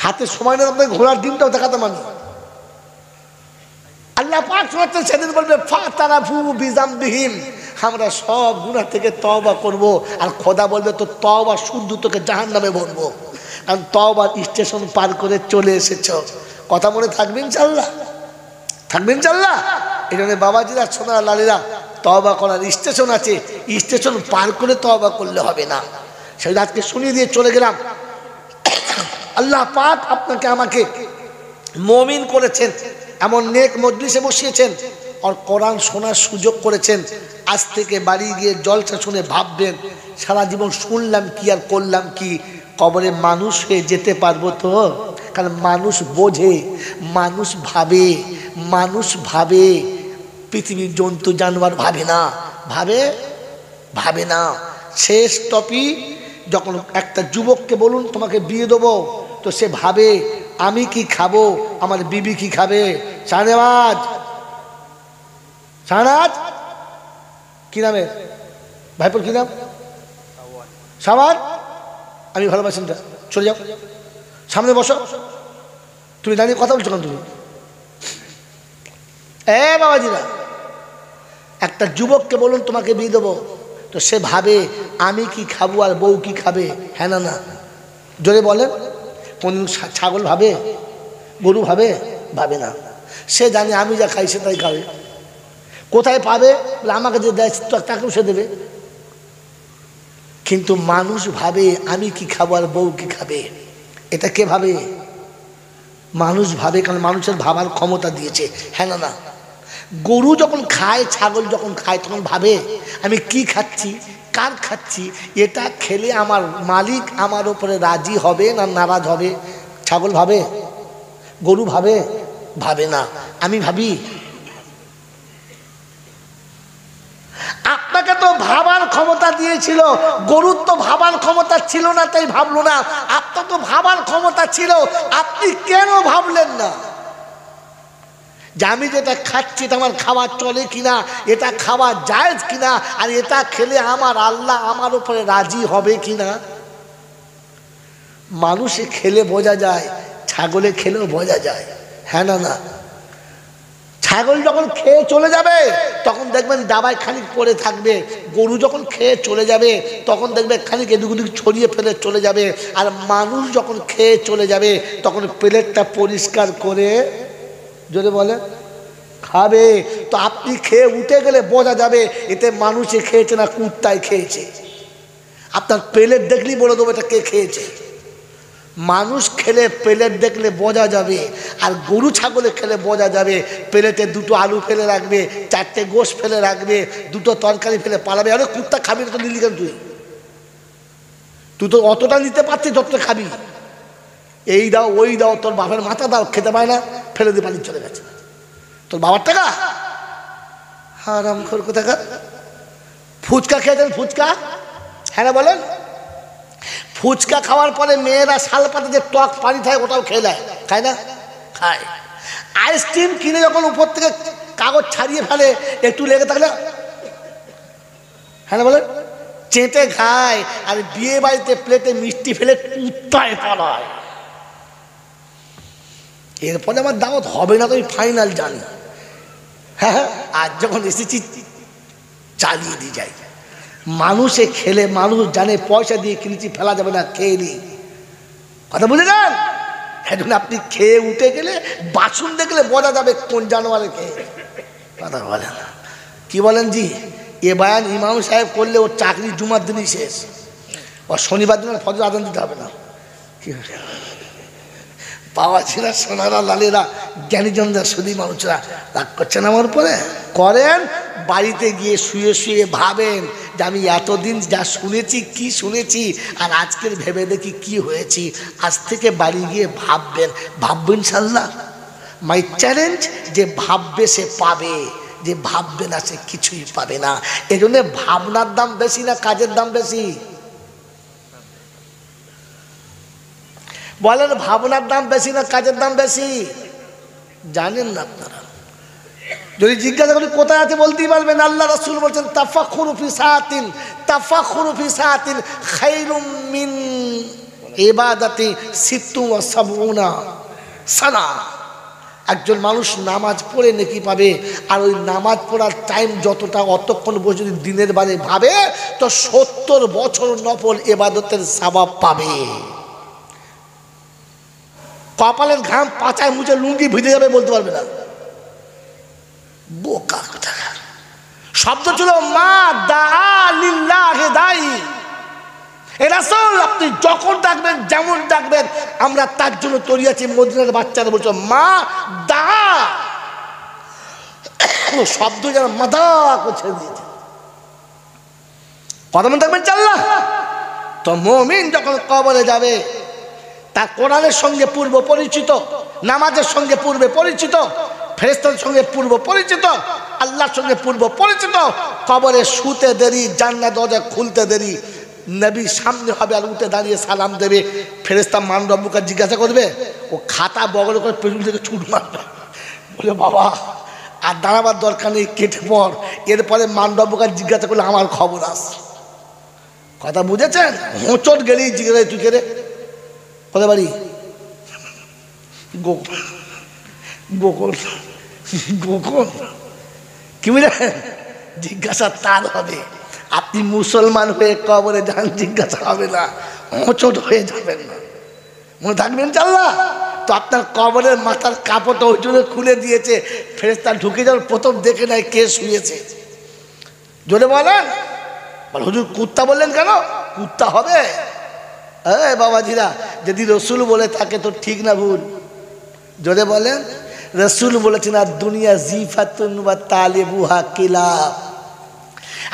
হাতে সময় নেই, আপনাকে ঘোড়ার ডিমটাও দেখাতে মানে। আল্লাহ পাক শোনাচ্ছেন, সেদিন বলবে, ফাতারাফু বিযামবিহিম, আমরা সব গুনাহ থেকে তওবা করব। আর খোদা বলবে, তো তওবা শুদ্ধ, তোকে জাহান্নামে ভরবো, কারণ তওবার স্টেশন পার করে চলে এসেছ। কথা মনে থাকবে ইনশাআল্লাহ, থাকবে ইনশাআল্লাহ। এই জন্য বাবাজিরা, সোনার লালীরা, তওবা করার স্টেশন আছে, স্টেশন পার করে তওবা করলে হবে না। সেটা আজকে শুনিয়ে দিয়ে চলে গেলাম। আল্লাহ পাক আপনাকে আমাকে মুমিন করেছেন, এমন নেক মজলিসে বসিয়েছেন, আর কোরআন শোনার সুযোগ করেছেন। আজ থেকে বাড়ি গিয়ে জলসা শুনে ভাববেন, সারা জীবন শুনলাম কি আর করলাম কি, কবরে মানুষ হয়ে যেতে পারবো তো? কারণ মানুষ বোঝে, মানুষ ভাবে, মানুষ ভাবে, পৃথিবীর জন্তু জানোয়ার ভাবে না, ভাবে না। শেষ টপিক, যখন একটা যুবককে বলুন তোমাকে বিয়ে দেবো, তো সে ভাবে আমি কি খাবো, আমার বিবি কি খাবে। শাহনাজ কি নামে ভাইপোর, কি নাম? সাবান। আমি ভালোবাসি, চলে যাও, সামনে বসো। তুমি দাঁড়িয়ে কথা বলছো কেন তুমি? বাবাজিরা, একটা যুবককে বলুন তোমাকে বিয়ে দেবো, তো সে ভাবে আমি কি খাবো আর বউ কি খাবে। হ্যাঁ না? জোরে বলেন। কোন ছাগল ভাবে, গরু ভাবে না। সে জানে আমি যা খাই সে তাই খাবে। কোথায় পাবে? আমাকে যে দেয় তাকেও সে দেবে। কিন্তু মানুষ ভাবে আমি কি খাবো আর বউ কি খাবে। এটা কে ভাবে? মানুষ ভাবে, কারণ মানুষের ভাবার ক্ষমতা দিয়েছে। হ্যাঁ না? গরু যখন খায়, ছাগল যখন খায়, তখন ভাবে আমি কি খাচ্ছি, কার খাচ্ছি, এটা খেলে আমার মালিক আমার উপরে রাজি হবে না নারাজ হবে। ছাগল ভাবে, গরু ভাবে না। আমি ভাবি। আপনাকে তো ভাবার ক্ষমতা দিয়েছিল, গরুর তো ভাবার ক্ষমতা ছিল না, তাই ভাবলো না। আপনার তো ভাবার ক্ষমতা ছিল, আপনি কেন ভাবলেন না যে আমি যেটা খাচ্ছি এটা আমার খাওয়া চলে কিনা, এটা খাওয়া জায়েজ কিনা, আর এটা খেলে আমার আল্লাহ আমার উপরে রাজি হবে কিনা। মানুষে খেলে বোঝা যায়, ছাগলে খেলেও বোঝা যায়। হ্যাঁ না? ছাগল যখন খেয়ে চলে যাবে তখন দেখবেন দাবায় খানিক পড়ে থাকবে, গরু যখন খেয়ে চলে যাবে তখন দেখবে খানিক এদিক ওদিক ছড়িয়ে ফেলে চলে যাবে, আর মানুষ যখন খেয়ে চলে যাবে তখন প্লেটটা পরিষ্কার করে যদি বলে খাবে। তো আপনি খেয়ে উঠে গেলে বোঝা যাবে এতে মানুষে খেয়েছে না কুত্তায় খেয়েছে। আপনার প্লেট দেখলেই বলে দেবো এটা কে খেয়েছে। মানুষ খেলে প্লেট দেখলে বোঝা যাবে, আর গরু ছাগলে খেলে বোঝা যাবে। প্লেটে দুটো আলু ফেলে রাখবে, চারটে গোশ ফেলে রাখবে, দুটো তরকারি ফেলে পালাবে। আরে কুত্তা খাবি না তো নিলি কেন? তুই তো অতটা নিতে পারছিস যতটা খাবি। এই দাও ওই দাও, তোর বাপের মাথা দাও, খেতে পায় না, ফেলে দিয়ে পানি চলে গেছে। তোর বাবার টাকা হারাম খোর কোথাকার। ফুচকা খেয়েছেন? ফুচকা, হ্যাঁ বলেন। ফুচকা খাওয়ার পরে মেয়েরা শাল পাতে যে টক পানি থাকে ওটাও খেয়ে নেয়, খায় না? খায়। আইসক্রিম কিনে যখন উপর থেকে কাগজ ছাড়িয়ে ফেলে একটু লেগে থাকলে, হ্যাঁ বলেন, চেটে খায়। আর বিয়ে বাড়িতে প্লেটে মিষ্টি ফেলে কুত্তায় পালায়। এরপরে আমার দাওয়াত হবে না তো আমি ফাইনাল জানি। হ্যাঁ, আজ যখন এসেছি চালিয়ে দিয়ে যাই। মানুষে খেলে মানুষ জানে পয়সা দিয়ে কিনেছি, ফেলা যাবে না, খেয়ে নি। কথা বুঝে যান? এখন আপনি খেয়ে উঠে গেলে বাসন দেখলে বোঝা যাবে কোন জানোয়ারে খেয়ে। কথা বলেন কি বলেন জি? এ বায়ান ইমাম সাহেব করলে ওর চাকরি জুমার দিনই শেষ, ওর শনিবার দিন ফজর আজান দিতে হবে না। কি বাবা ছিলা সোনারা লালেরা জ্ঞানীজনরা শুধু মানুষরা রাগ করছেন আমার উপরে? করেন। বাড়িতে গিয়ে শুয়ে শুয়ে ভাবেন যে আমি এতদিন যা শুনেছি, কি শুনেছি, আর আজকের ভেবে দেখি কি হয়েছি। আজ থেকে বাড়ি গিয়ে ভাববেন, ভাববেন ইনশাল্লাহ। মাই চ্যালেঞ্জ, যে ভাববে সে পাবে, যে ভাববে না সে কিছুই পাবে না। এই জন্য ভাবনার দাম বেশি না কাজের দাম বেশি? বলেন, ভাবনার দাম বেশি না কাজের দাম বেশি? জানেন না আপনারা? যদি জিজ্ঞাসা করি কোথায় আছে বলতেই পারবেন। আল্লাহ রাসূল বলছেন তাফাক্কুরু ফি সাআতিন, তাফাক্কুরু ফি সাআতিন খায়রুম মিন ইবাদাতি ৭৭ সানা। একজন মানুষ নামাজ পড়ে নেকি পাবে, আর ওই নামাজ পড়ার টাইম যতটা অতক্ষণ বসে যদি দিনের বারে ভাবে তো ৭০ বছর নফল ইবাদতের সওয়াব পাবে। কপালের ঘাম পাচায় মুছে লুঙ্গি ভিজে যাবে বলতে পারবে না। বোকা কোথাকার। শব্দ ছিল মা দা লিল্লাহি দাই। এ রাসূল আপনি যখন ডাকবেন যেমন ডাকবেন আমরা তার জন্য তৈরি আছি। মদিনার বাচ্চারা বলছো মা দা, শব্দ যেন মাদা করছে দিয়েছে। কথা মনে থাকবেন চাল্লাহ। তো মুমিন যখন কবরে যাবে তার কোরআনের সঙ্গে পূর্ব পরিচিত, নামাজের সঙ্গে পূর্বে পরিচিত, ফেরেশতাদের সঙ্গে পূর্ব পরিচিত, আল্লাহর সঙ্গে পূর্ব পরিচিত। কবরে শুতে দেরি, জান্নাত দরজা খুলতে দেরি, নবীর সামনে হবে আর উঠে দাঁড়িয়ে সালাম দেবে। ফেরেশতা মান রব্বুকা জিজ্ঞাসা করবে, ও খাতা বগল করে পেছন থেকে ছুট মারবে, বলে বাবা আর দাঁড়াবার দরকার নেই, কেটে পড়। এরপরে মান রব্বুকা জিজ্ঞাসা করলে আমার খবর আস। কথা বুঝেছেন? হোঁচট গেলেই জিজ্ঞাসা, তুই কে রে, কোথায় বাড়ি? গোকুল। গোকুল গোকুল কি বুঝলেন? জিজ্ঞাসা তার হবে। আপনি মুসলমান হয়ে কবরে যান, জিজ্ঞাসা হবে না, হোঁচট হয়ে যাবেন না, মনে থাকবেন চাল্লা। তো আপনার কবরের মাথার কাপড়টা ওই জন্য খুলে দিয়েছে, ফেরেশতা ঢুকে যাওয়ার প্রথম দেখে নাই কে শুয়েছে। জোরে বলেন। হুজুর কুত্তা বললেন কেন? কুত্তা হবে? হ্যাঁ বাবাজিরা, যদি রসুল বলে থাকে তো ঠিক না ভুল? জোরে বলেন। রসুল বলেছেন আর দুনিয়া জিফাতুন ওয়া তালিবুহা কিলাব।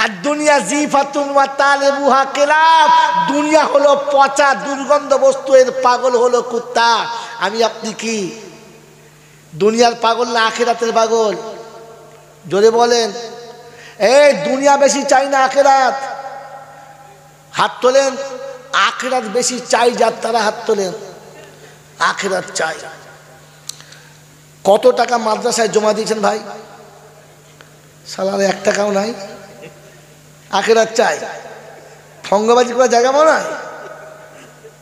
আর দুনিয়া জিফাতুন ওয়া তালিবুহা কিলাব। দুনিয়া হলো পচা দুর্গন্ধ বস্তু, এর পাগল হলো কুত্তা। আমি আপনি কি দুনিয়ার পাগল না আখিরাতের পাগল? জোরে বলেন। এই দুনিয়া বেশি চাই না আখিরাত? হাত তোলেন। আখিরাত বেশি চাই যার তারা হাত তোলেন। আখিরাত চাই। কত টাকা মাদ্রাসায় জমা দিয়েছেন ভাই? সালার 1 টাকাও নাই। আখিরাত চাই। ফঙ্গবাজি করার জায়গা মনে হয়?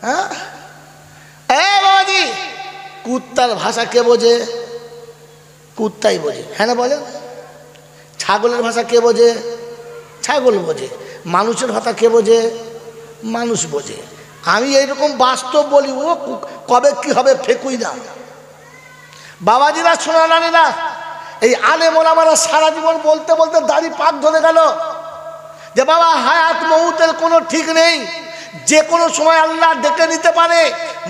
হ্যাঁ বাবাজি, কুত্তার ভাষা কে বোঝে? কুত্তাই বোঝে। হ্যাঁ না বলেন? ছাগলের ভাষা কে বোঝে? ছাগল বোঝে। মানুষের ভাষা কে বোঝে? মানুষ বোঝে। আমি এইরকম বাস্তব বলি, ও কবে কি হবে ফেকুই না। বাবাজিরা, সোনা নানীরা, এই আলেম ওলামারা সারা জীবন বলতে বলতে দাড়ি পাক ধরে গেল যে বাবা হায়াত মউতের কোনো ঠিক নেই, যে কোনো সময় আল্লাহ ডেকে নিতে পারে,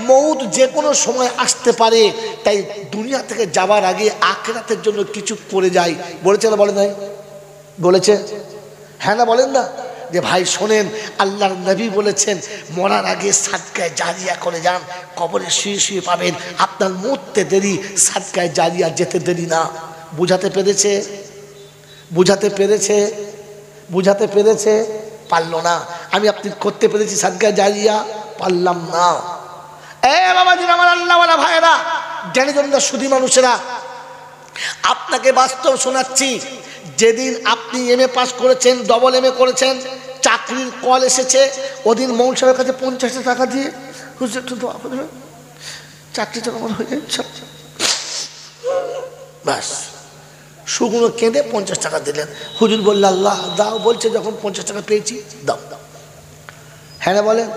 মউত যে কোনো সময় আসতে পারে, তাই দুনিয়া থেকে যাবার আগে আখিরাতের জন্য কিছু করে যায়। বলেছে না বলে নাই? বলেছে। হ্যাঁ না বলেন না? যে ভাই শোনেন, আল্লাহর নবী বলেছেন মরার আগে সাদকায়ে জারিয়া করে যান, কবরে শুয়ে শুয়ে পাবেন। আপনার মরতে দেরি, সাদকায়ে জারিয়া যেতে দেরি না। বুঝাতে পেরেছে? বুঝাতে পেরেছে? বুঝাতে পেরেছে? পারল না। আমি আপনি করতে পেরেছি সাদকায়ে জারিয়া? পারলাম না। এ বাবাজি, আমার আল্লাহওয়ালা ভাইয়েরা, জ্ঞানীজনরা, সুধী মানুষেরা, আপনাকে বাস্তব শোনাচ্ছি। যেদিন আপনি এমএ পাস করেছেন, ডবল এমএ করেছেন, চাকরির কল এসেছে, ওদিন মৌল সাহেবের কাছে 50 টাকা দিয়ে হুজুর একটু দোয়া করবেন, চাকরিটা আমার হয়ে যাচ্ছে, ব্যাস শুকনো কেঁদে 50 টাকা দিলেন। হুজুর বললে আল্লাহ দাও, বলছে যখন 50 টাকা পেয়েছি দাও দাও। হ্যাঁ না বলেন?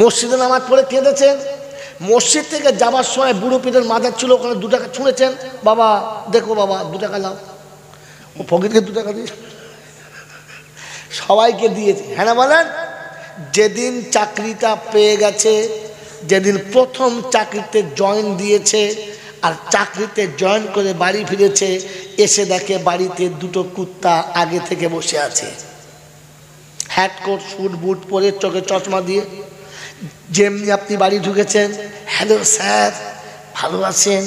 মসজিদে নামাজ পড়ে কেঁদেছেন, মসজিদ থেকে যাবার সময় বুড়ো পীরের মাজার ছিল, ওখানে 2 টাকা ছুঁড়েছেন, বাবা দেখো বাবা 2 টাকা লাও, ও ফকিরকে 2 টাকা দিয়ে সবাইকে দিয়েছে। হ্যাঁ না বলেন? যেদিন চাকরিটা পেয়ে গেছে, যেদিন প্রথম চাকরিতে জয়েন দিয়েছে, আর চাকরিতে জয়েন করে বাড়ি ফিরেছে, এসে দেখে বাড়িতে 2টো কুত্তা আগে থেকে বসে আছে, হ্যাট কোট স্যুট বুট পরে, চোখে চশমা দিয়ে। যেমনি আপনি বাড়ি ঢুকেছেন, হ্যালো স্যার ভালো আছেন?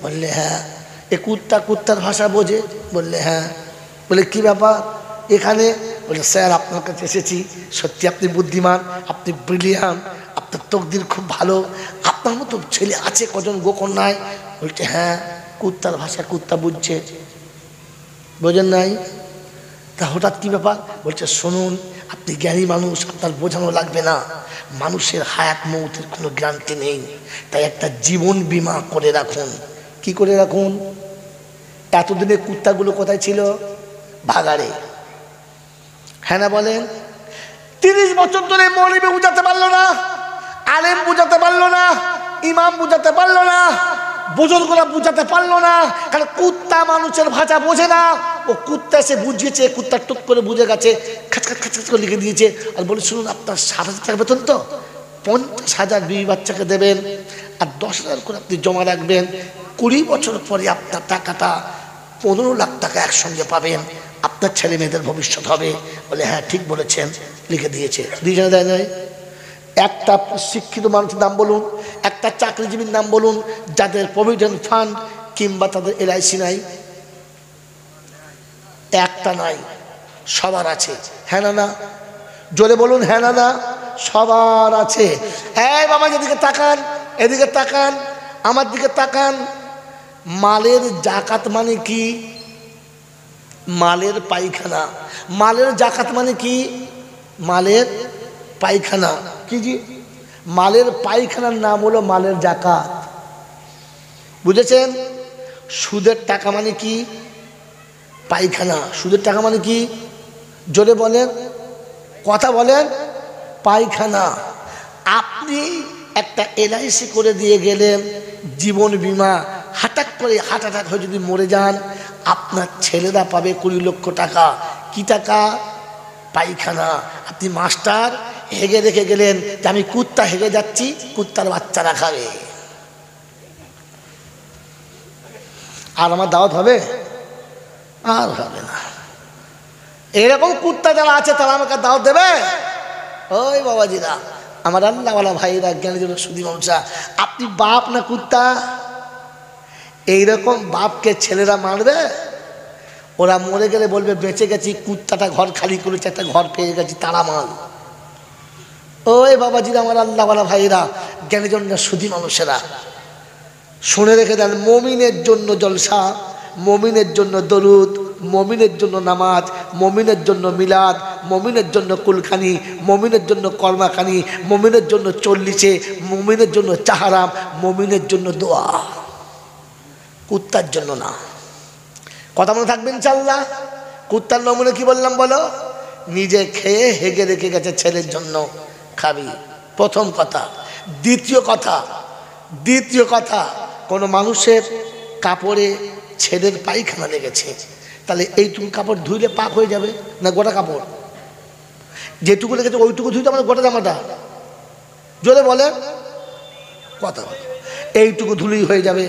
বললে হ্যাঁ। এ কুত্তার ভাষা বোঝে? বললে হ্যাঁ। বলে কি ব্যাপার এখানে? বলে স্যার আপনার কাছে এসেছি, সত্যি আপনি বুদ্ধিমান, আপনি ব্রিলিয়ান্ট, আপনার তকদির খুব ভালো, আপনার মতো ছেলে আছে কজন গোকন্যায়? বলছে হ্যাঁ। কুত্তার ভাষা কুত্তা বুঝছে, বোঝেন নাই? তা হঠাৎ কি ব্যাপার? বলছে শুনুন, আপনি জ্ঞানী মানুষ, আপনার বোঝানো লাগবে না, মানুষের হায়াত মৌতের কোনো গ্যারান্টি নেই, তাই একটা জীবন বীমা করে রাখুন। কি করে রাখুন? এতদিনে কুত্তাগুলো কোথায় ছিল? ভাগাড়ে। হ্যাঁ না বলেন? 30 বছর ধরে মৌলবি বুঝাতে পারলো না, আলেম বুঝাতে পারলো না, ইমাম বুঝাতে পারলো না, বুজুর্গরা বুঝাতে পারলো না, কারণ কুত্তা মানুষের ভাষা বোঝে না। ও কুত্তা এসে বুঝিয়েছে, কুত্তা টুক করে বুঝে গেছে, খাচ খাচ খাচ করে লিখে দিয়েছে, আর বলে শুনুন আপনার 7,000 টাকা বেতন তো, 50,000 বিবি বাচ্চাকে দেবেন, আর 10,000 করে আপনি জমা রাখবেন, 20 বছর পরে আপনার টাকাটা 15 লাখ টাকা একসঙ্গে পাবেন, আপনার ছেলে মেয়েদের ভবিষ্যৎ হবে। বলে হ্যাঁ ঠিক বলেছেন, লিখে দিয়েছে। 2 দেয় নাই? একটা শিক্ষিত মানুষের নাম বলুন, একটা চাকরিজীবীর নাম বলুন যাদের প্রভিডেন্ট ফান্ড কিংবা তাদের LIC নাই? একটা নাই। সবার আছে। হ্যাঁ না? জোরে বলুন হ্যাঁ না? সবার আছে। এই বাবা এদিকে তাকান, এদিকে তাকান, আমার দিকে তাকান। মালের জাকাত মানে কি? মালের পায়খানা। মালের জাকাত মানে কি? মালের পায়খানা। কি জি? মালের পায়খানার নাম হলো মালের জাকাত। বুঝেছেন? সুদের টাকা মানে কি? পায়খানা। সুদের টাকা মানে কি? জোরে বলেন, কথা বলেন। পায়খানা। আপনি একটা LIC করে দিয়ে গেলেন জীবন বীমা, হঠাৎ করে হার্ট অ্যাটাক হয়ে যদি মরে যান, আপনার ছেলেরা পাবে 20 লক্ষ টাকা। কি টাকা? পায়খানা। আপনি মাস্টার হেগে রেখে গেলেন যে আমি কুত্তা হেগে যাচ্ছি, কুত্তার বাচ্চারা খাবে, আর আমার দাওয়াত হবে? আর হবে না। এরকম কুত্তা যারা আছে তারা আমাকে দাওয়াত দেবে? ওই বাবাজিরা, আমার আল্লাহওয়ালা ভাইরা, জ্ঞানীজন, সুধী মানুষরা, আপনি বাপ না কুত্তা? এইরকম বাপকে ছেলেরা মারবে? ওরা মরে গেলে বলবে বেঁচে গেছি, কুত্তাটা ঘর খালি করেছে, একটা ঘর পেয়ে গেছি, তারা মাল। ওই বাবাজিরা, আমার আল্লাহওয়ালা ভাইরা, জ্ঞানীজন, সুধী মানুষেরা, শুনে রেখে দেন, মমিনের জন্য জলসা, মমিনের জন্য দরুদ, মমিনের জন্য নামাজ, মমিনের জন্য মিলাদ, মমিনের জন্য কুলখানি, মমিনের জন্য কর্মাখানি, মমিনের জন্য 40, মমিনের জন্য চাহারাম, মমিনের জন্য দোয়া, কুত্তার জন্য না। কথা মনে থাকবে ইনশাআল্লাহ। কুত্তার নমুনা কি বললাম বলো? নিজে খেয়ে হেগে রেখে গেছে ছেলের জন্য খাবি, প্রথম কথা। দ্বিতীয় কথা কোনো মানুষের কাপড়ে ছেলের পায়খানা লেগেছে, তাহলে এইটুকু কাপড় ধুইলে পাক হয়ে যাবে না গোটা কাপড়? যেটুকু লেগেছে ওইটুকু ধুইতে আমার গোটা জামাটা? জোরে বলে কথা, এইটুকু ধুলেই হয়ে যাবে।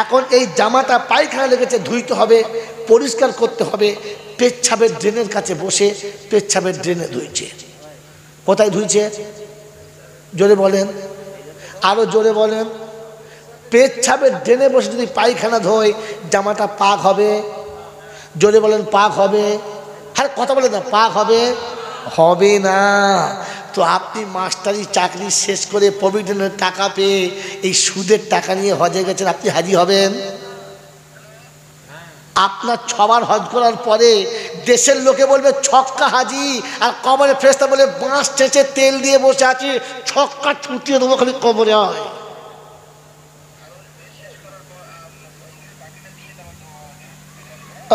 এখন এই জামাটা পায়খানা লেগেছে, ধুইতে হবে, পরিষ্কার করতে হবে। পেচ্ছাবের ড্রেনের কাছে বসে পেচ্ছাবের ড্রেনে ধুইছে। কোথায় ধুইছে? জোরে বলেন, আরো জোরে বলেন। পেচ্ছাবের ড্রেনে বসে যদি পায়খানা ধোয়, জামাটা পাক হবে? জোরে বলেন, পাক হবে? হ্যাঁ কথা বলেন না, পাক হবে? হবে না। তো আপনি মাস্টারি চাকরি শেষ করে প্রভিডেন্টের টাকা পেয়ে এই সুদের টাকা নিয়ে হজে গেছেন, আপনি হাজি হবেন? আপনার 6 বার হজ করার পরে দেশের লোকে বলবে ছক্কা হাজি, আর কবরে ফেরেশতা বলে বাঁশ চেঁচে তেল দিয়ে বসে আছি, ছক্কা ছুটিয়ে দেবো খালি কবরে হয়।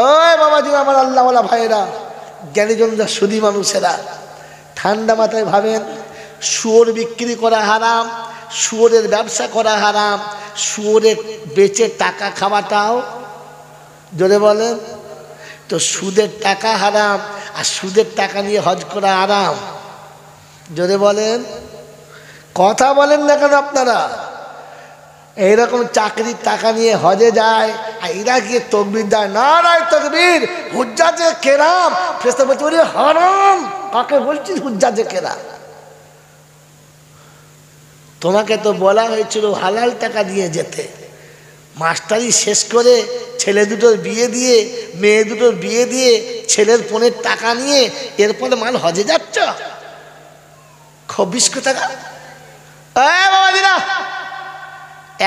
ওই বাবাজি আমার আল্লাহওয়ালা ভাইয়েরা, জ্ঞানীজনরা, সুধী মানুষেরা, ঠান্ডা মাথায় ভাবেন, শুয়োর বিক্রি করা হারাম, শুয়োরের ব্যবসা করা হারাম, শুয়োরের বেচে টাকা খাওয়াটাও, জোরে বলেন, তো সুদের টাকা হারাম আর সুদের টাকা নিয়ে হজ করা হারাম। জোরে বলেন, কথা বলেন না কেন আপনারা? এইরকম চাকরির টাকা নিয়ে হজে যায় আর এরা গিয়ে তকবীর দেয়, নারায়ে তাকবীর, হুজ্জাজে কেরাম। ফেরেশতা বলছে ওরে হারাম, কাকে বলছিস হুজ্জাজে কেরাম? তোমাকে তো বলা হয়েছিল হালাল টাকা দিয়ে যেতে। মাস্টারি শেষ করে ছেলে দুটোর বিয়ে দিয়ে, মেয়ে দুটোর বিয়ে দিয়ে, ছেলের ফোনের টাকা নিয়ে এরপরে মাল হজে যাচ্ছ, ২৬ টাকা। বাবাজিরা,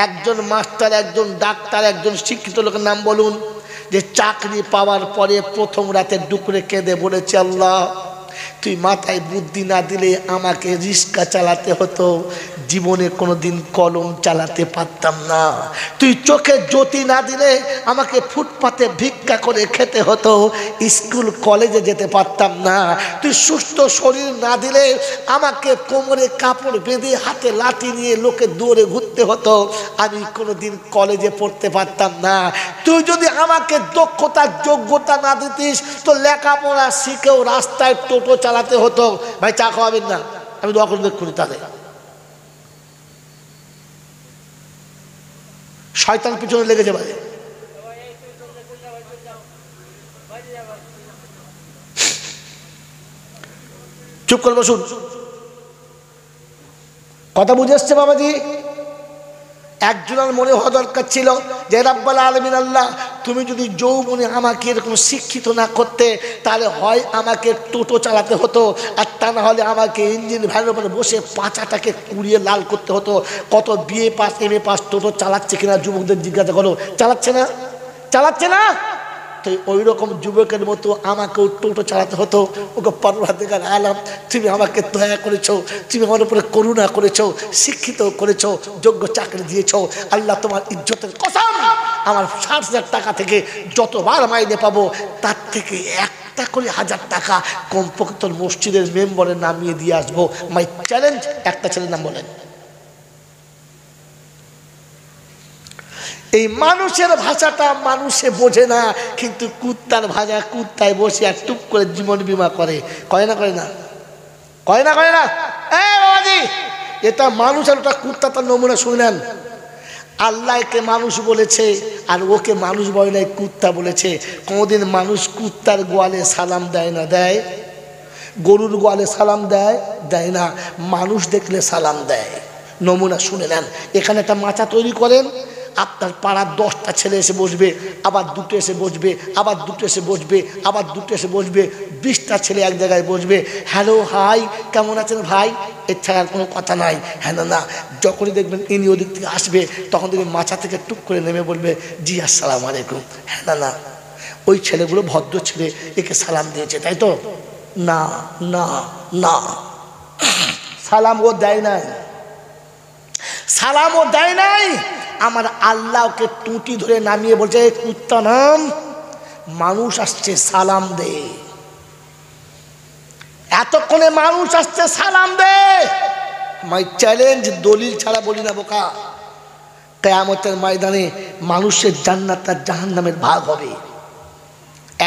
একজন মাস্টার, একজন ডাক্তার, একজন শিক্ষিত লোকের নাম বলুন যে চাকরি পাওয়ার পরে প্রথম রাতে ডুকরে কেঁদে বলেছে, আল্লাহ তুই মাথায় বুদ্ধি না দিলে আমাকে রিক্সা চালাতে হতো, জীবনে কোনোদিন কলম চালাতে পারতাম না। তুই চোখে জ্যোতি না দিলে আমাকে ফুটপাতে ভিক্ষা করে খেতে হতো, স্কুল কলেজে যেতে পারতাম না। তুই সুস্থ শরীর না দিলে আমাকে কোমরে কাপড় বেঁধে হাতে লাঠি নিয়ে লোকে দৌড়ে ঘুরতে হতো, আমি কোনোদিন কলেজে পড়তে পারতাম না। তুই যদি আমাকে দক্ষতার যোগ্যতা না দিতিস তো লেখাপড়া শিখেও রাস্তায় টোটো চালাতে হতো। ভাই চা খাওয়াবেন না? আমি দোয়া করে দেখুন, তাদের শয়তান পিছনে লেগেছে ভাই। চুপ করে বসুন, কথা বুঝে এসছে বাবাজি? একজনের মনে হওয়া দরকার ছিল যে রাব্বুল আলামিন আল্লাহ, তুমি যদি যৌবনে আমাকে এরকম শিক্ষিত না করতে, তাহলে হয় আমাকে টোটো চালাতে হতো, আর তা না হলে আমাকে ইঞ্জিন ভ্যানের উপরে বসে পাঁচাটাকে কুড়িয়ে লাল করতে হতো। কত বিএ পাস, এমএ পাস টোটো চালাচ্ছে কিনা যুবকদের জিজ্ঞাসা করো, চালাচ্ছে না? চালাচ্ছে না? তো ওই রকম যুবকের মতো আমাকেও টোটো চালাতে হতো। ওকে পরওয়ারদিগার আলম, তুমি আমাকে দয়া করেছো, তুমি আমার উপরে করুণা করেছো, শিক্ষিত করেছো, যোগ্য চাকরি দিয়েছো। আল্লাহ তোমার ইজ্জতের কসম, আমার ৬০,০০০ টাকা থেকে যতবার মাইনে পাবো তার থেকে একটা করে ১,০০০ টাকা কমপক্ষে তোর মসজিদের মেম্বরে নামিয়ে দিয়ে আসবো। My challenge. একটা ছেলের নাম বলেন। এই মানুষের ভাষাটা মানুষে বোঝে না, কিন্তু কুত্তার ভাষা কুত্তায় বসে আর টুপ করে জীবন বীমা করে। কয় না? করে না? কয় না? করে না? বাবাজি, এটা মানুষ আর ওটা কুত্তা, তার নমুনা শুনলেন। আল্লাহকে মানুষ বলেছে আর ওকে মানুষ বলে নাই, কুত্তা বলেছে। কোনোদিন মানুষ কুত্তার গোয়ালে সালাম দেয় না? দেয়। গরুর গোয়ালে সালাম দেয়? দেয় না। মানুষ দেখলে সালাম দেয়। নমুনা শুনে নেন। এখানে একটা মাচা তৈরি করেন, আপনার পাড়ার 10টা ছেলে এসে বসবে, আবার দুটো এসে বসবে, আবার দুটো এসে বসবে, আবার দুটো এসে বসবে, 20টা ছেলে এক জায়গায় বসবে। হ্যালো, হাই, কেমন আছেন ভাই? এর ছাড়া আর কোনো কথা নাই। হ্যাঁ না, যখনই দেখবেন ইনি ওদিক থেকে আসবে তখন দেখবেন মাচা থেকে টুক করে নেমে বলবে, জি আসসালামু আলাইকুম। হ্যাঁ না, ওই ছেলেগুলো ভদ্র ছেলে, একে সালাম দিয়েছে, তাই তো? না না না, সালাম ও দেয় নাই, সালাম ও দেয় নাই। আমার আল্লাহকে টুটি ধরে নামিয়ে বলছে, কুত্তা নাম, মানুষ আসছে সালাম দে, এতক্ষণে মানুষ আসছে সালাম দে। মাই চ্যালেঞ্জ, দলিল ছাড়া বলি না বোকা। কিয়ামতের ময়দানে মানুষের জান্নাত আর জাহান্নামের ভাগ হবে।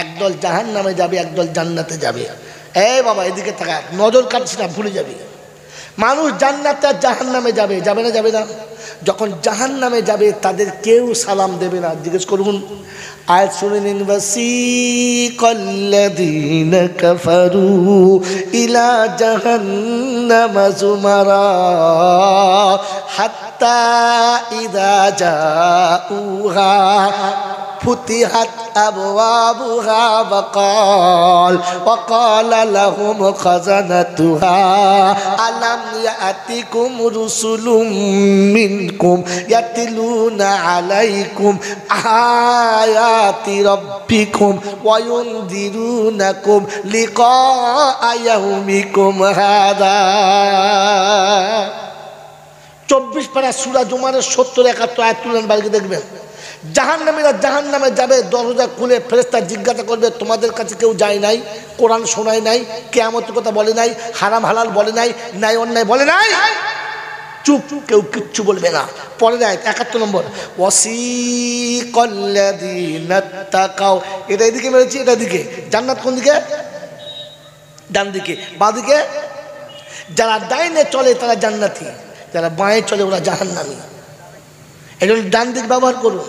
একদল জাহান্নামে যাবে, একদল জান্নাতে যাবে। এই বাবা এদিকে তাকা, নজর কাটছিস না, ভুলে যাবি। মানুষ জান্নাতে আর জাহান্নামে যাবে, যাবে না? যাবে না? যখন জাহান্নামে যাবে তাদের কেউ সালাম দেবে না। জিজ্ঞেস করুন, আয়াত শুনে নিন। ওয়াসিকাল্লাযীনা কাফারু ইলা জাহান্নামা যুমারা হাত্তা ইযা জাউহা ফুতিহাত আবওয়াবুহা ওয়াকাল লাহুম খাযানাতুহা আলাম ইয়াতিকুম রুসুলুম মিনকুম ইয়াতলুনা আলাইকুম আয়াতি রাব্বিকুম ওয়া ইউনদিরুনাকুম লিকা ইয়াউমিকুম হাযা। 24 পারা সূরা জুমারের 70-71 আয়াত তুলেন, বাড়িতে দেখবেন। জাহান্নামীরা জাহান্নামে যাবে, দরজা খুলে ফেরেশতা জিজ্ঞাসা করবে, তোমাদের কাছে কেউ যায় নাই? কোরআন শোনায় নাই? কিয়ামতের কথা বলে নাই? হারাম হালাল বলে নাই? ন্যায় অন্যায় বলে নাই? চুপ, কেউ কিচ্ছু বলবে না। পরে যায় 71 নম্বর, ওয়াসিকাল্লাযীনা তাকাও। এটা এদিকে মেরেছি, এটা দিকে। জান্নাত কোন দিকে? ডান দিকে। বাঁ দিকে? যারা ডাইনে চলে তারা জান্নাতি, যারা বাঁয়ে চলে ওরা জাহান্নামী। এই জন্য ডান দিক ব্যবহার করুন।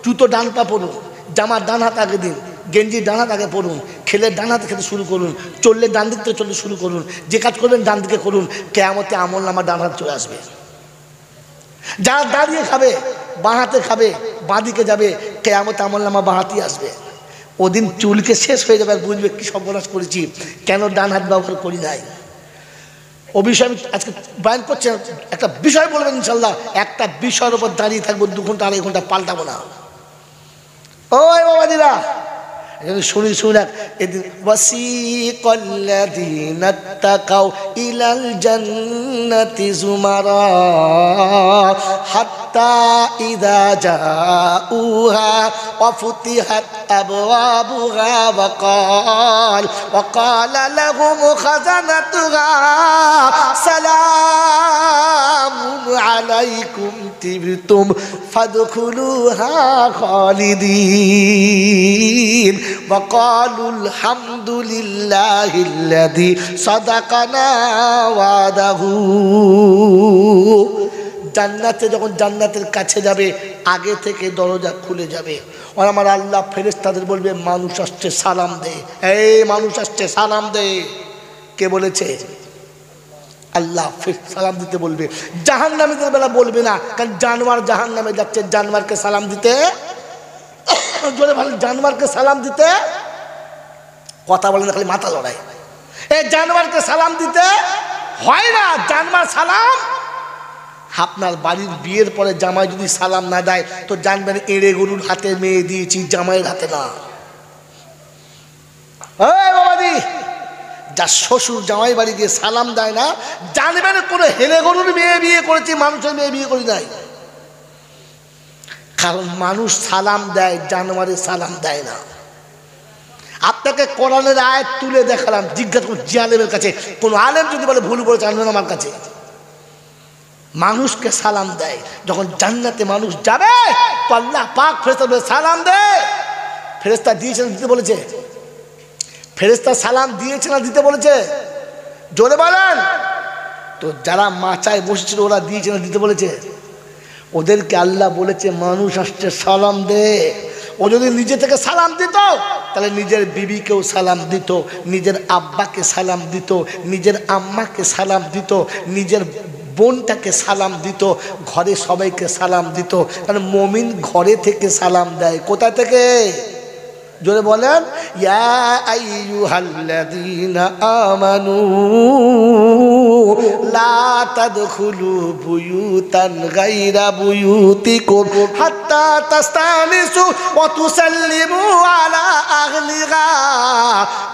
জুতো ডান পা পরুন, জামা ডান হাত আগে দিন, গেঞ্জি ডান হাত আগে পরুন, খেলে ডান হাতে খেতে শুরু করুন, চললে ডান দিক থেকে চলতে শুরু করুন। যে কাজ করবেন ডান দিকে করুন, কিয়ামতে আমলনামা ডান হাত চলে আসবে। যারা দাঁড়িয়ে খাবে বাঁ হাতে খাবে, বাঁ দিকে যাবে, কিয়ামতে আমলনামা বাঁ হাতেই আসবে। ওদিন চুলকে শেষ হয়ে যাবে, আর বুঝবে কি সর্বনাশ করেছি, কেন ডান হাত ব্যবহার করি নাই। ও বিষয় আমি আজকে বয়ান করছি। একটা বিষয় বলবেন ইনশাল্লাহ, একটা বিষয়ের উপর দাঁড়িয়ে থাকবো 2 ঘন্টা 2.5 ঘন্টা, পাল্টাবো না। ওই বাবাজিরা শুনি শুনাক। এদিন ওয়াসিকাল্লাযীনা তাকাও ইলাল জান্নাতি যুমারা হাত্তা ইযা জাউহা ওয়া ফুতিহাত আবওয়াবুহা ওয়াকাল লাহুম খাযানাতুহা সালামুন আলাইকুম তিবতুম ফাদখুলুহা খালিদিন وقالوا الحمد لله الذي صدقنا وعده। জান্নাতে যখন জান্নাতের কাছে যাবে আগে থেকে দরজা খুলে যাবে, আর আমার আল্লাহ ফেরেশতাদের বলবে, মানুষ আসছে সালাম দে। এই মানুষ আসছে সালাম দে। কে বলেছে? আল্লাহ সালাম দিতে বলবে। জাহান্নামীদের বেলা বলবে না, কারণ জানোয়ার জাহান্নামে যাচ্ছে, জানোয়ারকে সালাম দিতে জোরে ভালো, জানোয়ারকে সালাম দিতে কথা বলে না, খালি মাথা লড়াই। এই জানোয়ারকে সালাম দিতে হয় না। জানোয়ার সালাম, আপনার বাড়ির বিয়ের পরে জামাই যদি সালাম না দেয় তো জানবেন এড়ে গরুর হাতে মেয়ে দিয়েছি, জামাইয়ের হাতে না। ওই বাবাজি, যার শ্বশুর জামাই বাড়ি গিয়ে সালাম দেয় না, জানবেন কোনো হেলে গরুর মেয়ে বিয়ে করেছি, মানুষের মেয়ে বিয়ে করি নাই। কারণ মানুষ সালাম দেয়, জানোয়ারের সালাম দেয় না। আপনাকে কোরআনের আয়াত তুলে দেখালাম, জিজ্ঞাসা করুন যে আলেমের কাছে। কোন আলেম যদি বলে ভুল বলেছে, আনবেন আমার কাছে। মানুষকে সালাম দেয়। যখন জান্নাতে মানুষ যাবে তো আল্লাহ পাক ফেরেশতা সালাম দে। ফেরেশতা দিয়েছেন দিতে বলেছে? ফেরেশতা সালাম দিয়েছে না দিতে বলেছে? জোরে বলেন। তো যারা মাচায় বসেছিল ওরা দিয়েছে না দিতে বলেছে? ওদেরকে আল্লাহ বলেছে মানুষ আসছে সালাম দে। ও যদি নিজে থেকে সালাম দিত তাহলে নিজের বিবিকেও সালাম দিত, নিজের আব্বাকে সালাম দিত, নিজের আম্মাকে সালাম দিত, নিজের বোনটাকে সালাম দিত, ঘরে সবাইকে সালাম দিত। কারণ মুমিন ঘরে থেকে সালাম দেয়। কোথা থেকে? জোরে বলেন। ইয়া আইয়ুহাল্লাযীনা আমানু লা তাদখুলু বুয়ুতান গায়রা বুয়ুতিকুম হাত্তা তাস্তানিসু ওয়া তুসাল্লিমু আলা আহলিহা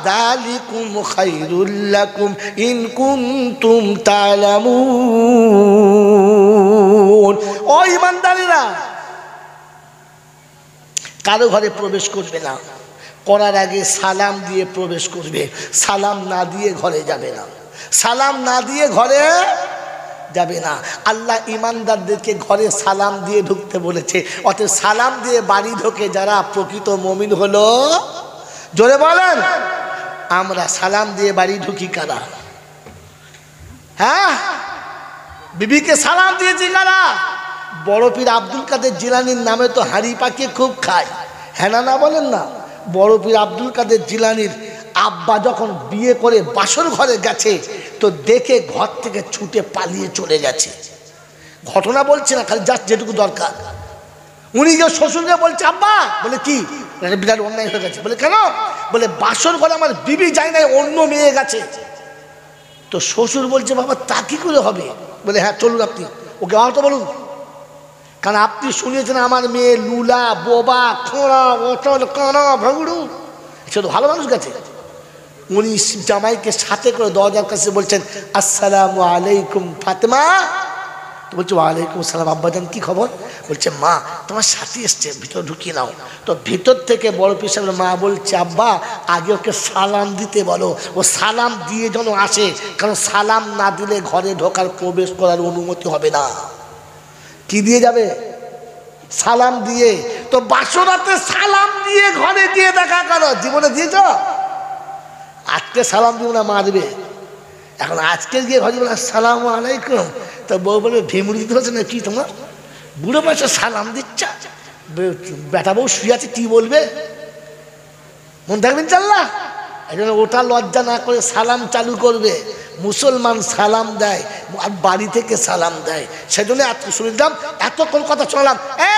যালিকুম খায়রুল লাকুম ইন কুনতুম তা'লামুন। ও ঈমানদারেরা, কারো ঘরে প্রবেশ করবে না, করার আগে সালাম দিয়ে প্রবেশ করবে, সালাম না দিয়ে ঘরে যাবে না, সালাম না দিয়ে ঘরে যাবে না। আল্লাহ ইমানদারদেরকে ঘরে সালাম দিয়ে ঢুকতে বলেছে, অতএব সালাম দিয়ে বাড়ি ঢোকে যারা প্রকৃত মুমিন হলো। জোরে বলেন, আমরা সালাম দিয়ে বাড়ি ঢুকি কারা? হ্যাঁ, বিবিকে সালাম দিয়েছি কারা? বড় পীর আব্দুল কাদের জিলানির নামে তো হাঁড়ি পাকিয়ে খুব খায়, হ্যাঁ না বলেন না? বড় পীর আব্দুল কাদের জিলানির আব্বা যখন বিয়ে করে বাসর ঘরে গেছে তো দেখে ঘর থেকে ছুটে পালিয়ে চলে গেছে। ঘটনা বলছে না, খালি জাস্ট যেটুকু দরকার। উনি যে শ্বশুরকে বলছে, আব্বা, বলে কি বিরাট অন্যায় হয়ে গেছে। বলে কেন? বলে বাসর ঘরে আমার বিবি যায় নাই, অন্য মেয়ে গেছে। তো শ্বশুর বলছে, বাবা তা কি করে হবে? বলে হ্যাঁ চলুন আপনি ওকে আহত বলুন, কারণ আপনি শুনিয়েছেন আমার মেয়ে লুলা, বোবা, খোঁড়া, অচল, কানা, ভাঙড়ু, সে তো ভালো মানুষ গেছে। উনি জামাইকে সাথে করে দরজার কাছে বলছেন, আসসালামু আলাইকুম ফাতেমা। তো বলছে ওয়ালাইকুম আসসালাম আব্বাজান, কি খবর? বলছে মা তোমার সাথী এসছে, ভিতর ঢুকিয়ে নাও। তো ভিতর থেকে বড় পীর সাহেবের মা বলছে, আব্বা আগে ওকে সালাম দিতে বলো, ও সালাম দিয়ে যেন আসে, কারণ সালাম না দিলে ঘরে ঢোকার প্রবেশ করার অনুমতি হবে না। কি দিয়ে যাবে? সালাম দিয়ে। তো বাসরাতে সালাম দিয়ে ঘরে দিয়ে দেখা করো। জীবনে দিয়েছ? আজকে সালাম দিব না, মারবে। এখন আজকে গিয়ে ঘরে বলে আসসালামু আলাইকুম, তো বউ বলবে ভেমুড়ি দিতে হচ্ছে না কি তোমার, বুড়ো বয়সে সালাম দিচ্ছা, বেটা বউ শুয়ে আছে কি বলবে, মন থাকবেন চাল্লা। এই জন্য ওটা লজ্জা না করে সালাম চালু করবে। মুসলমান সালাম দেয় আর বাড়ি থেকে সালাম দেয়। সেজন্য শুনলাম এতক্ষণ কথা শোনালাম।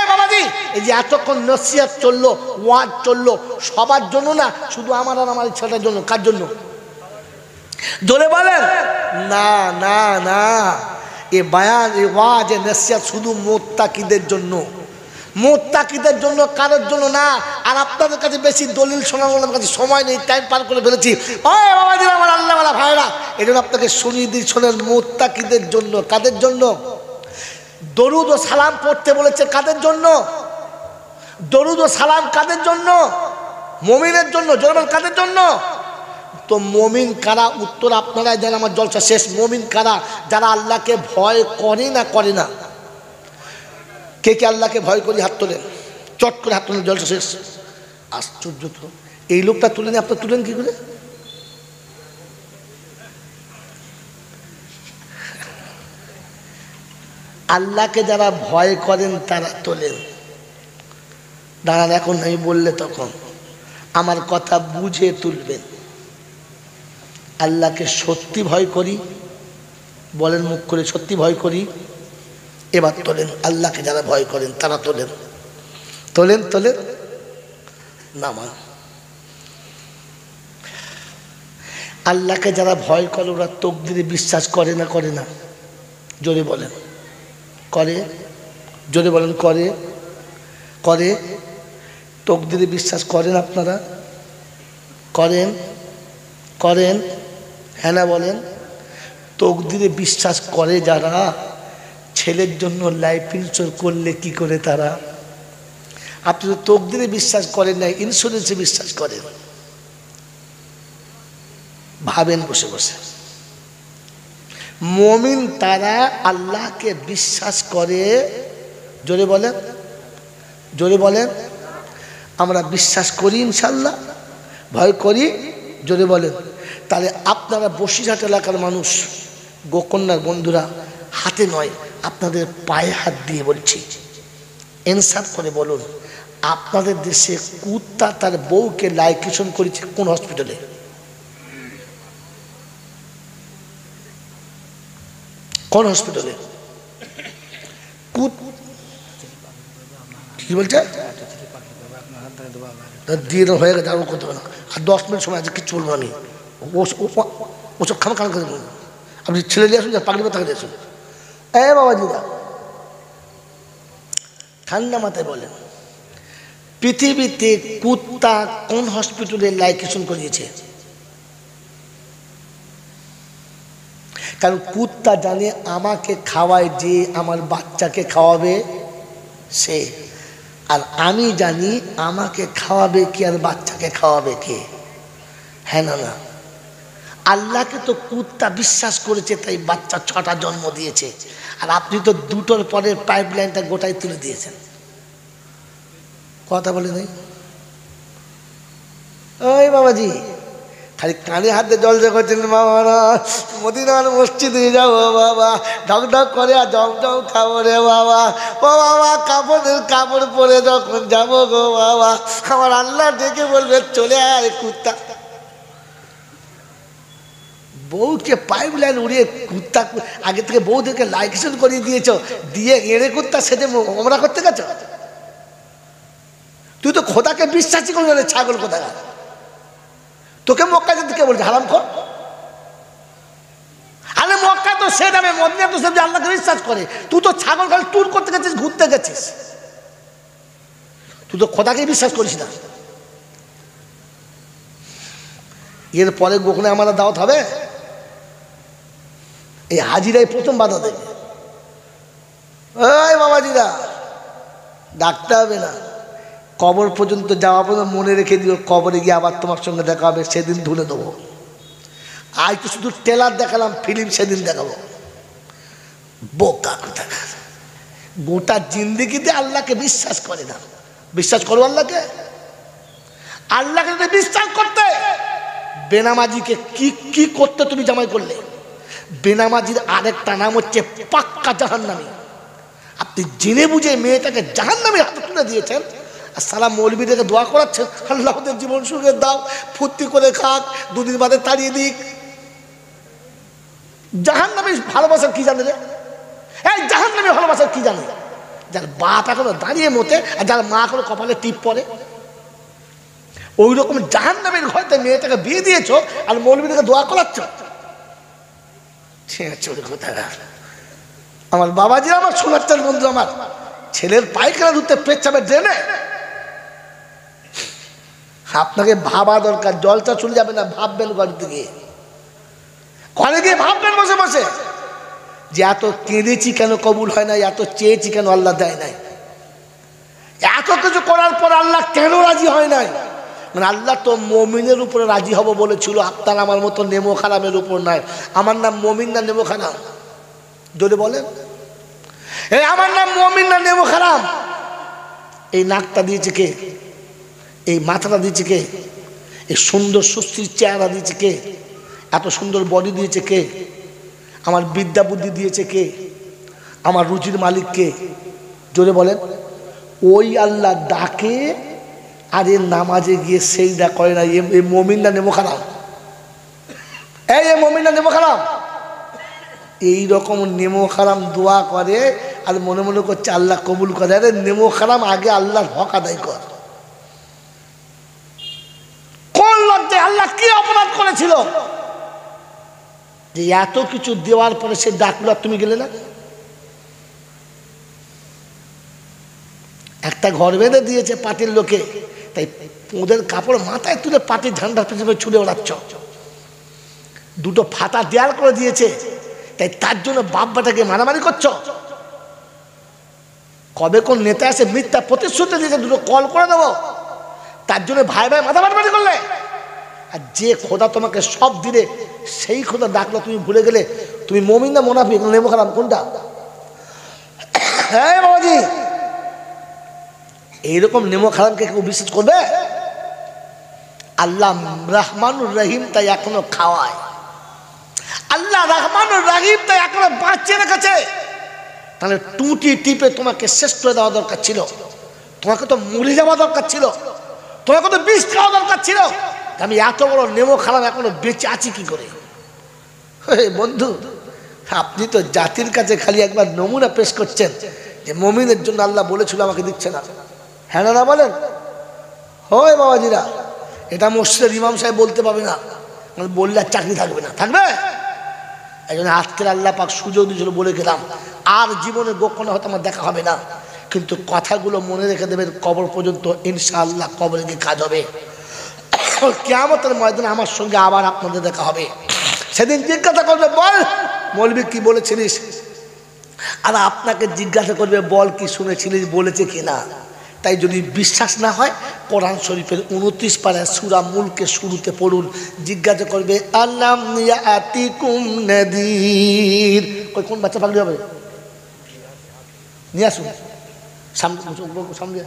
বাবাজি, এই যে এতক্ষণ নসিহত চললো, ওয়াজ চললো, সবার জন্য না, শুধু আমার আর আমার ইচ্ছাটার জন্য। কার জন্য? জোরে বলেন না। না না, এ বায়ান, এ ওয়াজ, এ নসিহত শুধু মুত্তাকিদের জন্য, মুত্তাকিদের জন্য, কারোর জন্য না। আর আপনাদের কাছে বেশি দলিল শোনানোর আমার কাছে সময় নেই, টাইম পার করে ফেলেছি। ওই বাবাজি, আমার আল্লাহওয়ালা ভাইরা, এই জন্য আপনাকে শুনিয়ে দিই, শোনেন, মুত্তাকিদের জন্য। কাদের জন্য? দরুদ ও সালাম পড়তে বলেছে কাদের জন্য? দরুদ ও সালাম কাদের জন্য? মুমিনের জন্য। জোরে কাদের জন্য? তো মুমিন কারা? উত্তর আপনারা জানেন, আমার জলসা শেষ। মুমিন কারা? যারা আল্লাহকে ভয় করে না, করে না। কে কে আল্লাহকে ভয় করি? হাত তোলেন, চট করে হাত তোলেন, জলসা শেষ। আশ্চর্য তো, এই লোকটা তুলেন, আপনার তুলেন কি করে? আল্লাহকে যারা ভয় করেন তারা তোলেন। দাঁড়ান, এখন আমি বললে তখন আমার কথা বুঝে তুলবেন। আল্লাহকে সত্যি ভয় করি, বলেন মুখ করে, সত্যি ভয় করি। এবার তোলেন, আল্লাহকে যারা ভয় করেন তারা তোলেন, তোলেন, তোলেন, নামান। আল্লাহকে যারা ভয় করে ওরা তকদিরে বিশ্বাস করে না, করে না? জোরে বলেন, করে? জোরে বলেন, করে? করে? তকদিরে বিশ্বাস করেন আপনারা? করেন? করেন? হ্যাঁ না বলেন? তকদিরে বিশ্বাস করে যারা, ছেলের জন্য লাইফ ইন্স্যুরেন্স করলে কি করে তারা? আপনি তো তকদিরে বিশ্বাস করেন না, ইন্স্যুরেন্সে বিশ্বাস করেন। ভাবেন বসে বসে। মুমিন তারা আল্লাহকে বিশ্বাস করে। জোরে বলেন, জোরে বলেন। আমরা বিশ্বাস করি ইনশাল্লাহ, ভয় করি। জোরে বলেন। তাহলে আপনারা বসিরহাট এলাকার মানুষ, গোকন্যার বন্ধুরা, হাতে নয় আপনাদের পায়ে হাত দিয়ে বলছি, ইনসাফ করে বলুন, আপনাদের দেশে কুত্তা তার বউকে লাইকেশন করেছে কোন হসপিটালে? কোন হসপিটালে? কি বলছে? দিয়ে হয়ে গেছে, আর করতে হবে না, আর 10 মিনিট সময় আছে, কিচ্ছু বলবো আমি। ওসব খামা খান করে বলুন। আপনি ছেলে দিয়ে আসুন, পাগলি কথা দিয়ে আসুন। বাবাজিরা, ঠান্ডা মাথায় বলেন, পৃথিবীতে কুত্তা কোন হসপিটালে লাইকেশন করিয়েছে? কারণ কুত্তা জানে আমাকে খাওয়ায় যে আমার বাচ্চাকে খাওয়াবে সে। আর আমি জানি আমাকে খাওয়াবে কে আর বাচ্চাকে খাওয়াবে কে? হ্যাঁ না না, আল্লাহকে তো কুত্তা বিশ্বাস করেছে, তাই বাচ্চা 6টা জন্ম দিয়েছে, আর আপনি তো দুটোর পরে পাইপ লাইনটা গোটাই তুলে দিয়েছেন। কথা বলে নাই ওই বাবাজি, খালি কানে হাতে জল যে করছেন বাবা, মদিনার মসজিদে যাবো বাবা, ঢকঢক করে আর জমজম খাবো রে বাবা, ও বাবা কাপড়ের কাপড় পরে যখন যাবো গো বাবা, আমার আল্লাহ ডেকে বলবে চলে আয় কুত্তা। বউকে পাইপ লাইন উড়িয়ে কুত্তা, আগে থেকে বউদেরকে লাইকেশন করিয়ে দিয়েছ, দিয়ে এড়ে কুত্তা সেজে ওমরা করতে গেছ। তুই তো খোদাকে বিশ্বাসই করবি না, ছাগল কোথাকার। তোকে মক্কা যেতে কে বলছে হারাম খোর? আরে মক্কা তো সে যাবে, মদিনা তো সে আল্লাহকে বিশ্বাস করে। তুই তো ছাগল খালি ট্যুর করতে গেছিস, ঘুরতে গেছিস, তুই তো খোদাকে বিশ্বাস করিস না। এর পরে গোখনে আমার দাওয়াত হবে, এই হাজিরাই প্রথম বাধা দেবে। ওই বাবাজিরা ডাকতে হবে না, কবর পর্যন্ত যাওয়া পর্যন্ত মনে রেখে দিও, কবরে গিয়ে আবার তোমার সঙ্গে দেখা হবে, সেদিন ধুলে দেবো। আজ তো শুধু ট্রেলার দেখালাম, ফিল্ম সেদিন দেখাবো। বোকা কোথাকার, গোটা জিন্দেগিতে আল্লাহকে বিশ্বাস করে না। বিশ্বাস করো আল্লাহকে, আল্লাহকে যদি বিশ্বাস করতে, বেনামাজিকে কি কি করতে তুমি জামাই করলে? বেনামাজির আরেকটা নাম হচ্ছে পাক্কা জাহান্নামী। আপনি জেনে বুঝে মেয়েটাকে জাহান্নামীর হাতে তুলে দিয়েছেন, আর সারা মৌলবীদেরকে দোয়া করাচ্ছেন আল্লাহ ওদের জীবন সুখে দাও, ফুর্তি করে খাক, দুদিন বাদে তাড়িয়ে দিক। জাহান্নামীর ভালোবাসার কি জানে রে? এই জাহান্নামীর ভালোবাসার কি জানে? যার বাপ এখনো দাঁড়িয়ে মতে, আর যার মা এখনো কপালে টিপ পরে, ওই রকম জাহান্নামীর ঘরেতে মেয়েটাকে বিয়ে দিয়েছ, আর মৌলবীদেরকে দোয়া করাচ্ছ। আমার বাবাজি, আমার সোনার বন্ধু, আমার ছেলের পায়খানা ধুতে পেচ্ছাবে ড্রেনে, আপনাকে ভাবা দরকার। জলটা চলে যাবে না, ভাববেন ঘরেতে গিয়ে, ঘরে গিয়ে ভাববেন বসে বসে যে এত কেঁদেছি কেন কবুল হয় নাই, এত চেয়েছি কেন আল্লাহ দেয় নাই, এত কিছু করার পর আল্লাহ কেন রাজি হয় নাই। মানে আল্লাহ তো মমিনের উপরে রাজি হব বলেছিল, আপনার আমার মতো নেমো খারামের উপর নয়। আমার নাম মমিন না নেমো খারাম? যদি বলেন এই আমার নাম মমিন না নেমো খারাম? এই নাকটা দিয়েছে কে? এই মাথাটা দিয়েছে কে? এই সুন্দর সুস্থির চেহারা দিয়েছে কে? এত সুন্দর বডি দিয়েছে কে? আমার বিদ্যা বুদ্ধি দিয়েছে কে? আমার রুচির মালিক কে? জোরে বলেন। ওই আল্লাহ ডাকে, আর এর নামাজে গিয়ে সেইদা করে না। এই মমিন না নেমো খারাম? এই মমিন না নেমো খারাম? এইরকম নেমো খারাম দোয়া করে, আর মনে মনে করছে আল্লাহ কবুল করে। আরে নেমো খারাম, আগে আল্লাহর হক আদায় কর। কোন লজ্জায় আল্লাহ কি অপরাধ করেছিল যে এত কিছু দেওয়ার পরে সে ডাকলো আর তুমি গেলে না? একটা ঘর বেঁধে দিয়েছে পার্টির লোকে, তাই ওদের কাপড় মাথায় তুলে পার্টির ঝান্ডার পেছনে ছুড়ে ওড়াচ্ছ। দুটো ফাতা দেয়াল করে দিয়েছে, তাই তার জন্য বাপটাকে মারামারি করছো। কবে কোন নেতা এসে মিথ্যা প্রতিশ্রুতি দিয়েছে দুটো কল করে দেবো, তার জন্য ভাই ভাই মাথা মারামারি করলে। আর যে খোদা তোমাকে সব দিলে, সেই খোদা ডাকলো তুমি ভুলে গেলে। তুমি মুমিন না মুনাফিক না নেমো খারাম, কোনটা? হ্যাঁ বাবাজি, এইরকম নেমো খারামকে কেউ বিশ্বাস করবে? আল্লাহ রহমানুর রহিম, তাই এখনো খাওয়ায়। আল্লাহ রহমানুর রহিম, তাই এখনো বাঁচিয়ে রেখেছে। তাহলে টুটি টিপে তোমাকে শেষ করে দেওয়া দরকার ছিল, তোমাকে তো মরে যাওয়া দরকার ছিল, তোমাকে তো বিষ খাওয়া দরকার ছিল। আমি এত বড় নেমো খারাপ এখনো বেঁচে আছি কি করে? বন্ধু, আপনি তো জাতির কাছে খালি একবার নমুনা পেশ করছেন যে মুমিনের জন্য আল্লাহ বলেছিল, আমাকে দিচ্ছে না। হ্যাঁ না বলেন? হয় বাবাজিরা, এটা মসজিদের ইমাম সাহেব বলতে পারবে না, বললে আর চাকরি থাকবে না। থাকবে? এই জন্য আজকের আল্লাহ পাক সুযোগ দিয়েছিল, বলে গেলাম আর জীবনে গোপনে হয়তো আমার দেখা হবে না, কিন্তু কথাগুলো মনে রেখে দেবেন, কবর পর্যন্ত ইনশাআল্লাহ কবরে গিয়ে কাজ হবে। কিয়ামতের ময়দানে আমার সঙ্গে আবার আপনাদের দেখা হবে। সেদিন জিজ্ঞাসা করবে, বল মৌলবি কি বলেছিলিস? আর আপনাকে জিজ্ঞাসা করবে, বল কি শুনেছিলিস, বলেছে কিনা। তাই যদি বিশ্বাস না হয় কোরআন শরীফের 29 পারায় সূরা মুলকে শুরুতে পড়ুন। জিজ্ঞাসা করবে আলাম ইয়াতিকুম নাদির, কোন বাচ্চা পাগড়ি হবে নিয়ে আসুন সামনে।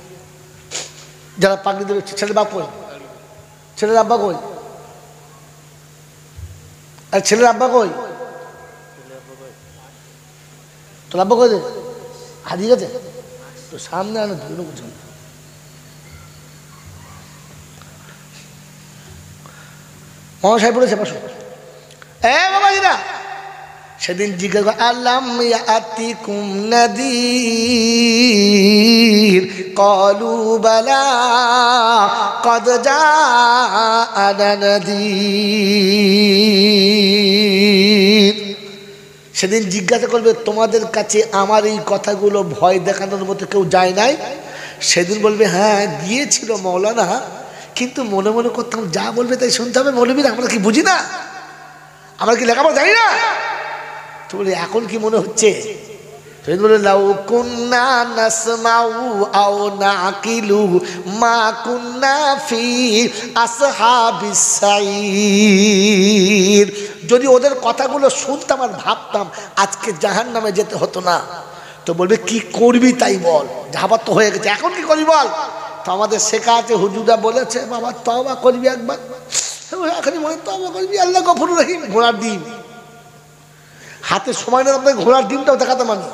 যারা পাগড়ি দেবে ছেলের বাপ কই, ছেলের আব্বা কই, আর ছেলের আব্বা কই, তোর আব্বা কই হারিয়ে গেছে তো সামনে আনে ধরে বুঝুন। মামা সাহেব বলেছে পাশো বাবাজিরা, সেদিন জিজ্ঞাসা আল্লাম ইয়াতিকুম নাদির ক্বালু বালা ক্বাদ জাআনা নাদির। সেদিন জিজ্ঞাসা করবে তোমাদের কাছে আমার এই কথাগুলো ভয় দেখানোর মতো কেউ যায় নাই? সেদিন বলবে হ্যাঁ গিয়েছিল মৌলানা, কিন্তু মনে মনে করতাম যা বলবে তাই শুনতে হবে। মৌলবীরা আমরা কি বুঝি না, আমরা কি লেখাপড়া জানি না? তো বলে এখন কি মনে হচ্ছে? বলে লাউ কুন্না নাসমাউ আও নাকিলু মা কুন্না ফি আসহাবিস সাইর। যদি ওদের কথাগুলো শুনতাম আর ভাবতাম আজকে জাহান্নামে যেতে হতো না। তো বলবে কি করবি তাই বল, যাবার তো হয়ে গেছে, এখন কি করবি বল। তো আমাদের শেখা আছে, হুজুরা বলেছে বাবা তওবা করবি একবার, এখনই মনে তওবা করবি, আল্লাহ গফুর রহিম। ঘোড়ার ডিম হাতে সময় না, আপনাকে ঘোড়ার ডিমটাও দেখাতে মানে।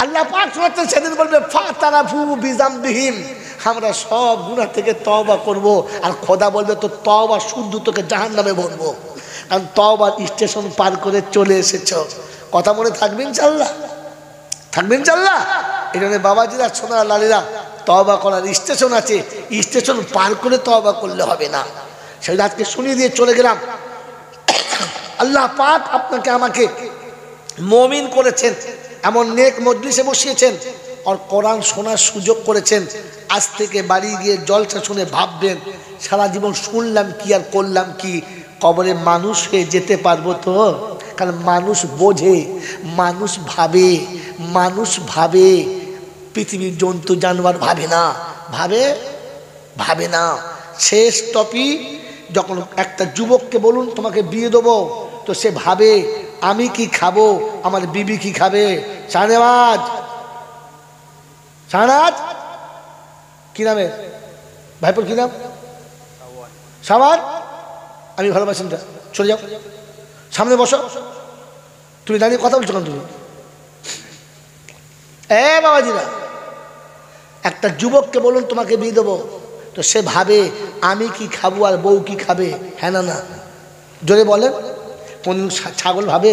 আল্লাহ পাক শোনাচ্ছেন সেদিন বলবে ফাতারাফু বিজামবিহিম, আমরা সব গুনাহ থেকে তওবা করব। আর খোদা বলবে তো তওবা শুদ্ধ তোকে জাহান্নামে ভরবো, কারণ তওবার স্টেশন পার করে চলে এসেছো। কথা মনে থাকবে ইনশাআল্লাহ, থাকবে ইনশাআল্লাহ। এই জন্য বাবাজিরা সোনার লালীরা তওবা করার স্টেশন আছে, স্টেশন পার করে তওবা করলে হবে না। সেটা আজকে শুনিয়ে দিয়ে চলে গেলাম। আল্লাহ পাক আপনাকে আমাকে মুমিন করেছেন, এমন নেক মজলিসে বসিয়েছেন, আর কোরআন শোনার সুযোগ করেছেন। আজ থেকে বাড়ি গিয়ে জলসা শুনে ভাববেন সারা জীবন শুনলাম কি আর করলাম কি, কবরে মানুষ হয়ে যেতে পারবো তো? কারণ মানুষ বোঝে, মানুষ ভাবে, মানুষ ভাবে, পৃথিবীর জন্তু জানোয়ার ভাবে না, ভাবে না। শেষ টপি যখন একটা যুবককে বলুন তোমাকে বিয়ে দেবো, তো সে ভাবে আমি কি খাবো, আমার বিবি কি খাবে। শাহনেওয়াজ, শাহনাজ কি নামে ভাইপোর কি নাম? সাবান। আমি ভালোবাসি, চলে যাও সামনে বসো। তুমি দাঁড়িয়ে কথা বলছো কেন তুমি? বাবাজিরা, একটা যুবককে বলুন তোমাকে বিয়ে দেবো, তো সে ভাবে আমি কি খাবো আর বউ কি খাবে। হ্যাঁ না না, জোরে বলেন। কোন ছাগল ভাবে,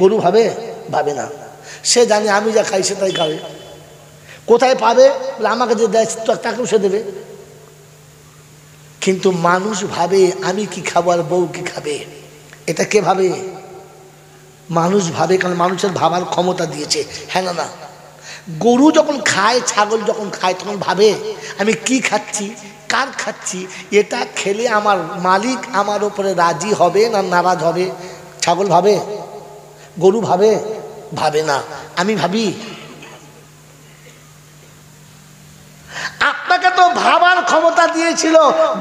গরু ভাবে না। সে জানে আমি যা খাই সে তাই খাবে। কোথায় পাবে? আমাকে যে দেয় তাকেও সে দেবে। কিন্তু মানুষ ভাবে আমি কি খাবো আর বউ কি খাবে। এটা কে ভাবে? মানুষ ভাবে, কারণ মানুষের ভাবার ক্ষমতা দিয়েছে। হ্যাঁ না না, গরু যখন খায়, ছাগল যখন খায়, তখন ভাবে আমি কি খাচ্ছি, কার খাচ্ছি, এটা খেলে আমার মালিক আমার উপরে রাজি হবে না নারাজ হবে। ছাগল ভাবে, গরু ভাবে না। আমি ভাবি। আপনাকে তো ভাবার ক্ষমতা দিয়েছিল,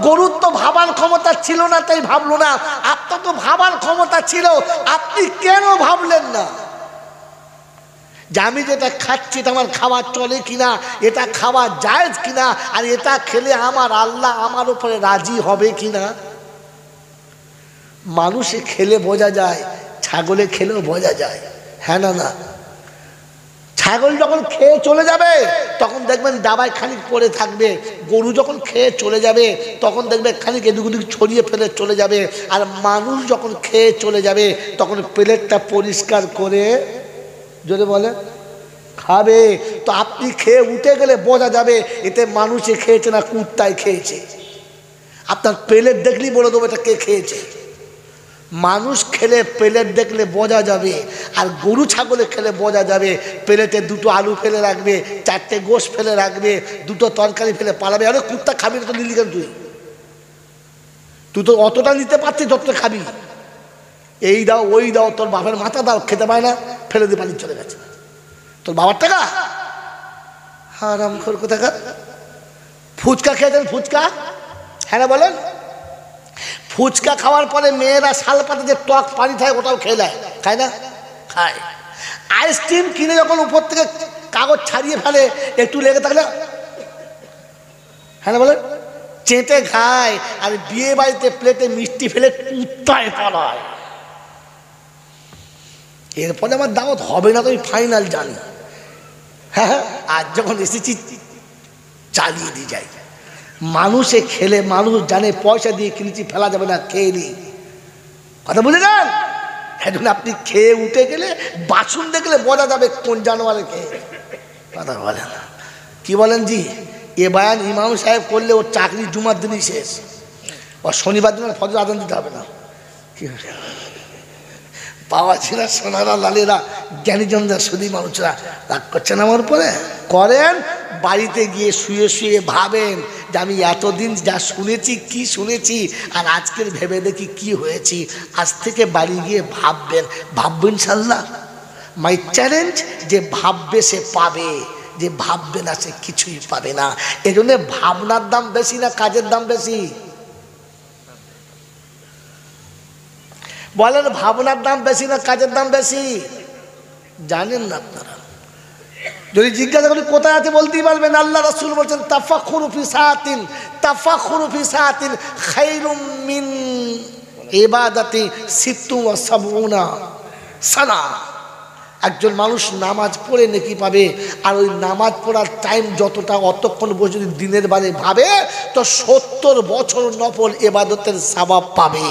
গরুর তো ভাবার ক্ষমতা ছিল না তাই ভাবলো না। আপনার তো ভাবার ক্ষমতা ছিল, আপনি কেন ভাবলেন না যে আমি যেটা খাচ্ছি এটা আমার খাওয়া চলে কিনা, এটা খাওয়া জায়েজ কিনা, আর এটা খেলে আমার আল্লাহ আমার উপরে রাজি হবে কিনা। মানুষে খেলে বোঝা যায়, ছাগলে খেলেও বোঝা যায়। হ্যাঁ না না, ছাগল যখন খেয়ে চলে যাবে তখন দেখবেন দাবায় খানিক পড়ে থাকবে, গরু যখন খেয়ে চলে যাবে তখন দেখবে খানিক এদিক ওদিক ছড়িয়ে ফেলে চলে যাবে, আর মানুষ যখন খেয়ে চলে যাবে তখন প্লেটটা পরিষ্কার করে জোরে বলে খাবে। তো আপনি খেয়ে উঠে গেলে বোঝা যাবে এতে মানুষে খেয়েছে না কুত্তায় খেয়েছে। আপনার প্লেট দেখলেই বলে দেবো এটা কে খেয়েছে। মানুষ খেলে প্লেট দেখলে বোঝা যাবে, আর গরু ছাগলে খেলে বোঝা যাবে। প্লেটে দুটো আলু ফেলে রাখবে, চারটে গোশ ফেলে রাখবে, দুটো তরকারি ফেলে পালাবে। আরে কুত্তা খাবি না তো নিলি কেন? তুই তো অতটা নিতে পারছিস যতটা খাবি। এই দাও ওই দাও, তোর বাপের মাথা দাও, খেতে পায় না, ফেলে দিয়ে পানি চলে গেছে। তোর বাবার টাকা? হারামখোর কোথাকার। ফুচকা খেয়েছেন? ফুচকা, হ্যাঁ না বলেন? ফুচকা খাওয়ার পরে মেয়েরা শাল পাতে যে টক পানি থাকে ওটাও খেয়ে নেয়, খায় না? খায়। আইসক্রিম কিনে যখন উপর থেকে কাগজ ছাড়িয়ে ফেলে, একটু লেগে থাকলে হ্যাঁ না বলেন, চেটে খায়। আর বিয়ে বাড়িতে প্লেটে মিষ্টি ফেলে কুত্তায় পালায়। এরপরে আমার দাওয়াত হবে না তো আমি ফাইনাল জানি। হ্যাঁ, আর যখন এসেছি চালিয়ে দিয়ে যাই। মানুষে খেলে মানুষ জানে পয়সা দিয়ে কিনেছি, ফেলা যাবে না, খেয়ে নি। কথা বুঝে যান? এখন আপনি খেয়ে উঠে গেলে বাসন দেখলে বোঝা যাবে কোন জানোয়ারে খেয়ে। কথা বলেন কি বলেন জি? এ বায়ান ইমাম সাহেব করলে ওর চাকরি জুমার দিনই শেষ। ও শনিবার দিন ফজর আজান দিতে হবে না। কি পাওয়া ছিল সোনারা লালেরা জ্ঞানীজনরা শুধু মানুষরা রাগ করছেন আমার উপরে? করেন, বাড়িতে গিয়ে শুয়ে শুয়ে ভাবেন যে আমি এতদিন যা শুনেছি, কি শুনেছি, আর আজকের ভেবে দেখি কি হয়েছি। আজ থেকে বাড়ি গিয়ে ভাববেন, ভাববেন ইনশাল্লাহ। মাই চ্যালেঞ্জ, যে ভাববে সে পাবে, যে ভাববে না সে কিছুই পাবে না। এই জন্য ভাবনার দাম বেশি না কাজের দাম বেশি? বলেন, ভাবনার দাম বেশি না কাজের দাম বেশি? জানেন না আপনারা? যদি জিজ্ঞাসা করি কোথায় আছে বলতেই পারবেন। আল্লাহ রাসূল বলছেন তাফাক্কুরু ফি সাআতিন, তাফাক্কুরু ফি সাআতিন খায়রুম মিন ইবাদাতি ৭৭ সানা। একজন মানুষ নামাজ পড়ে নেকি পাবে, আর ওই নামাজ পড়ার টাইম যতটা, অতক্ষণ বসে যদি দিনের বারে ভাবে তো ৭০ বছর নফল ইবাদতের সওয়াব পাবে।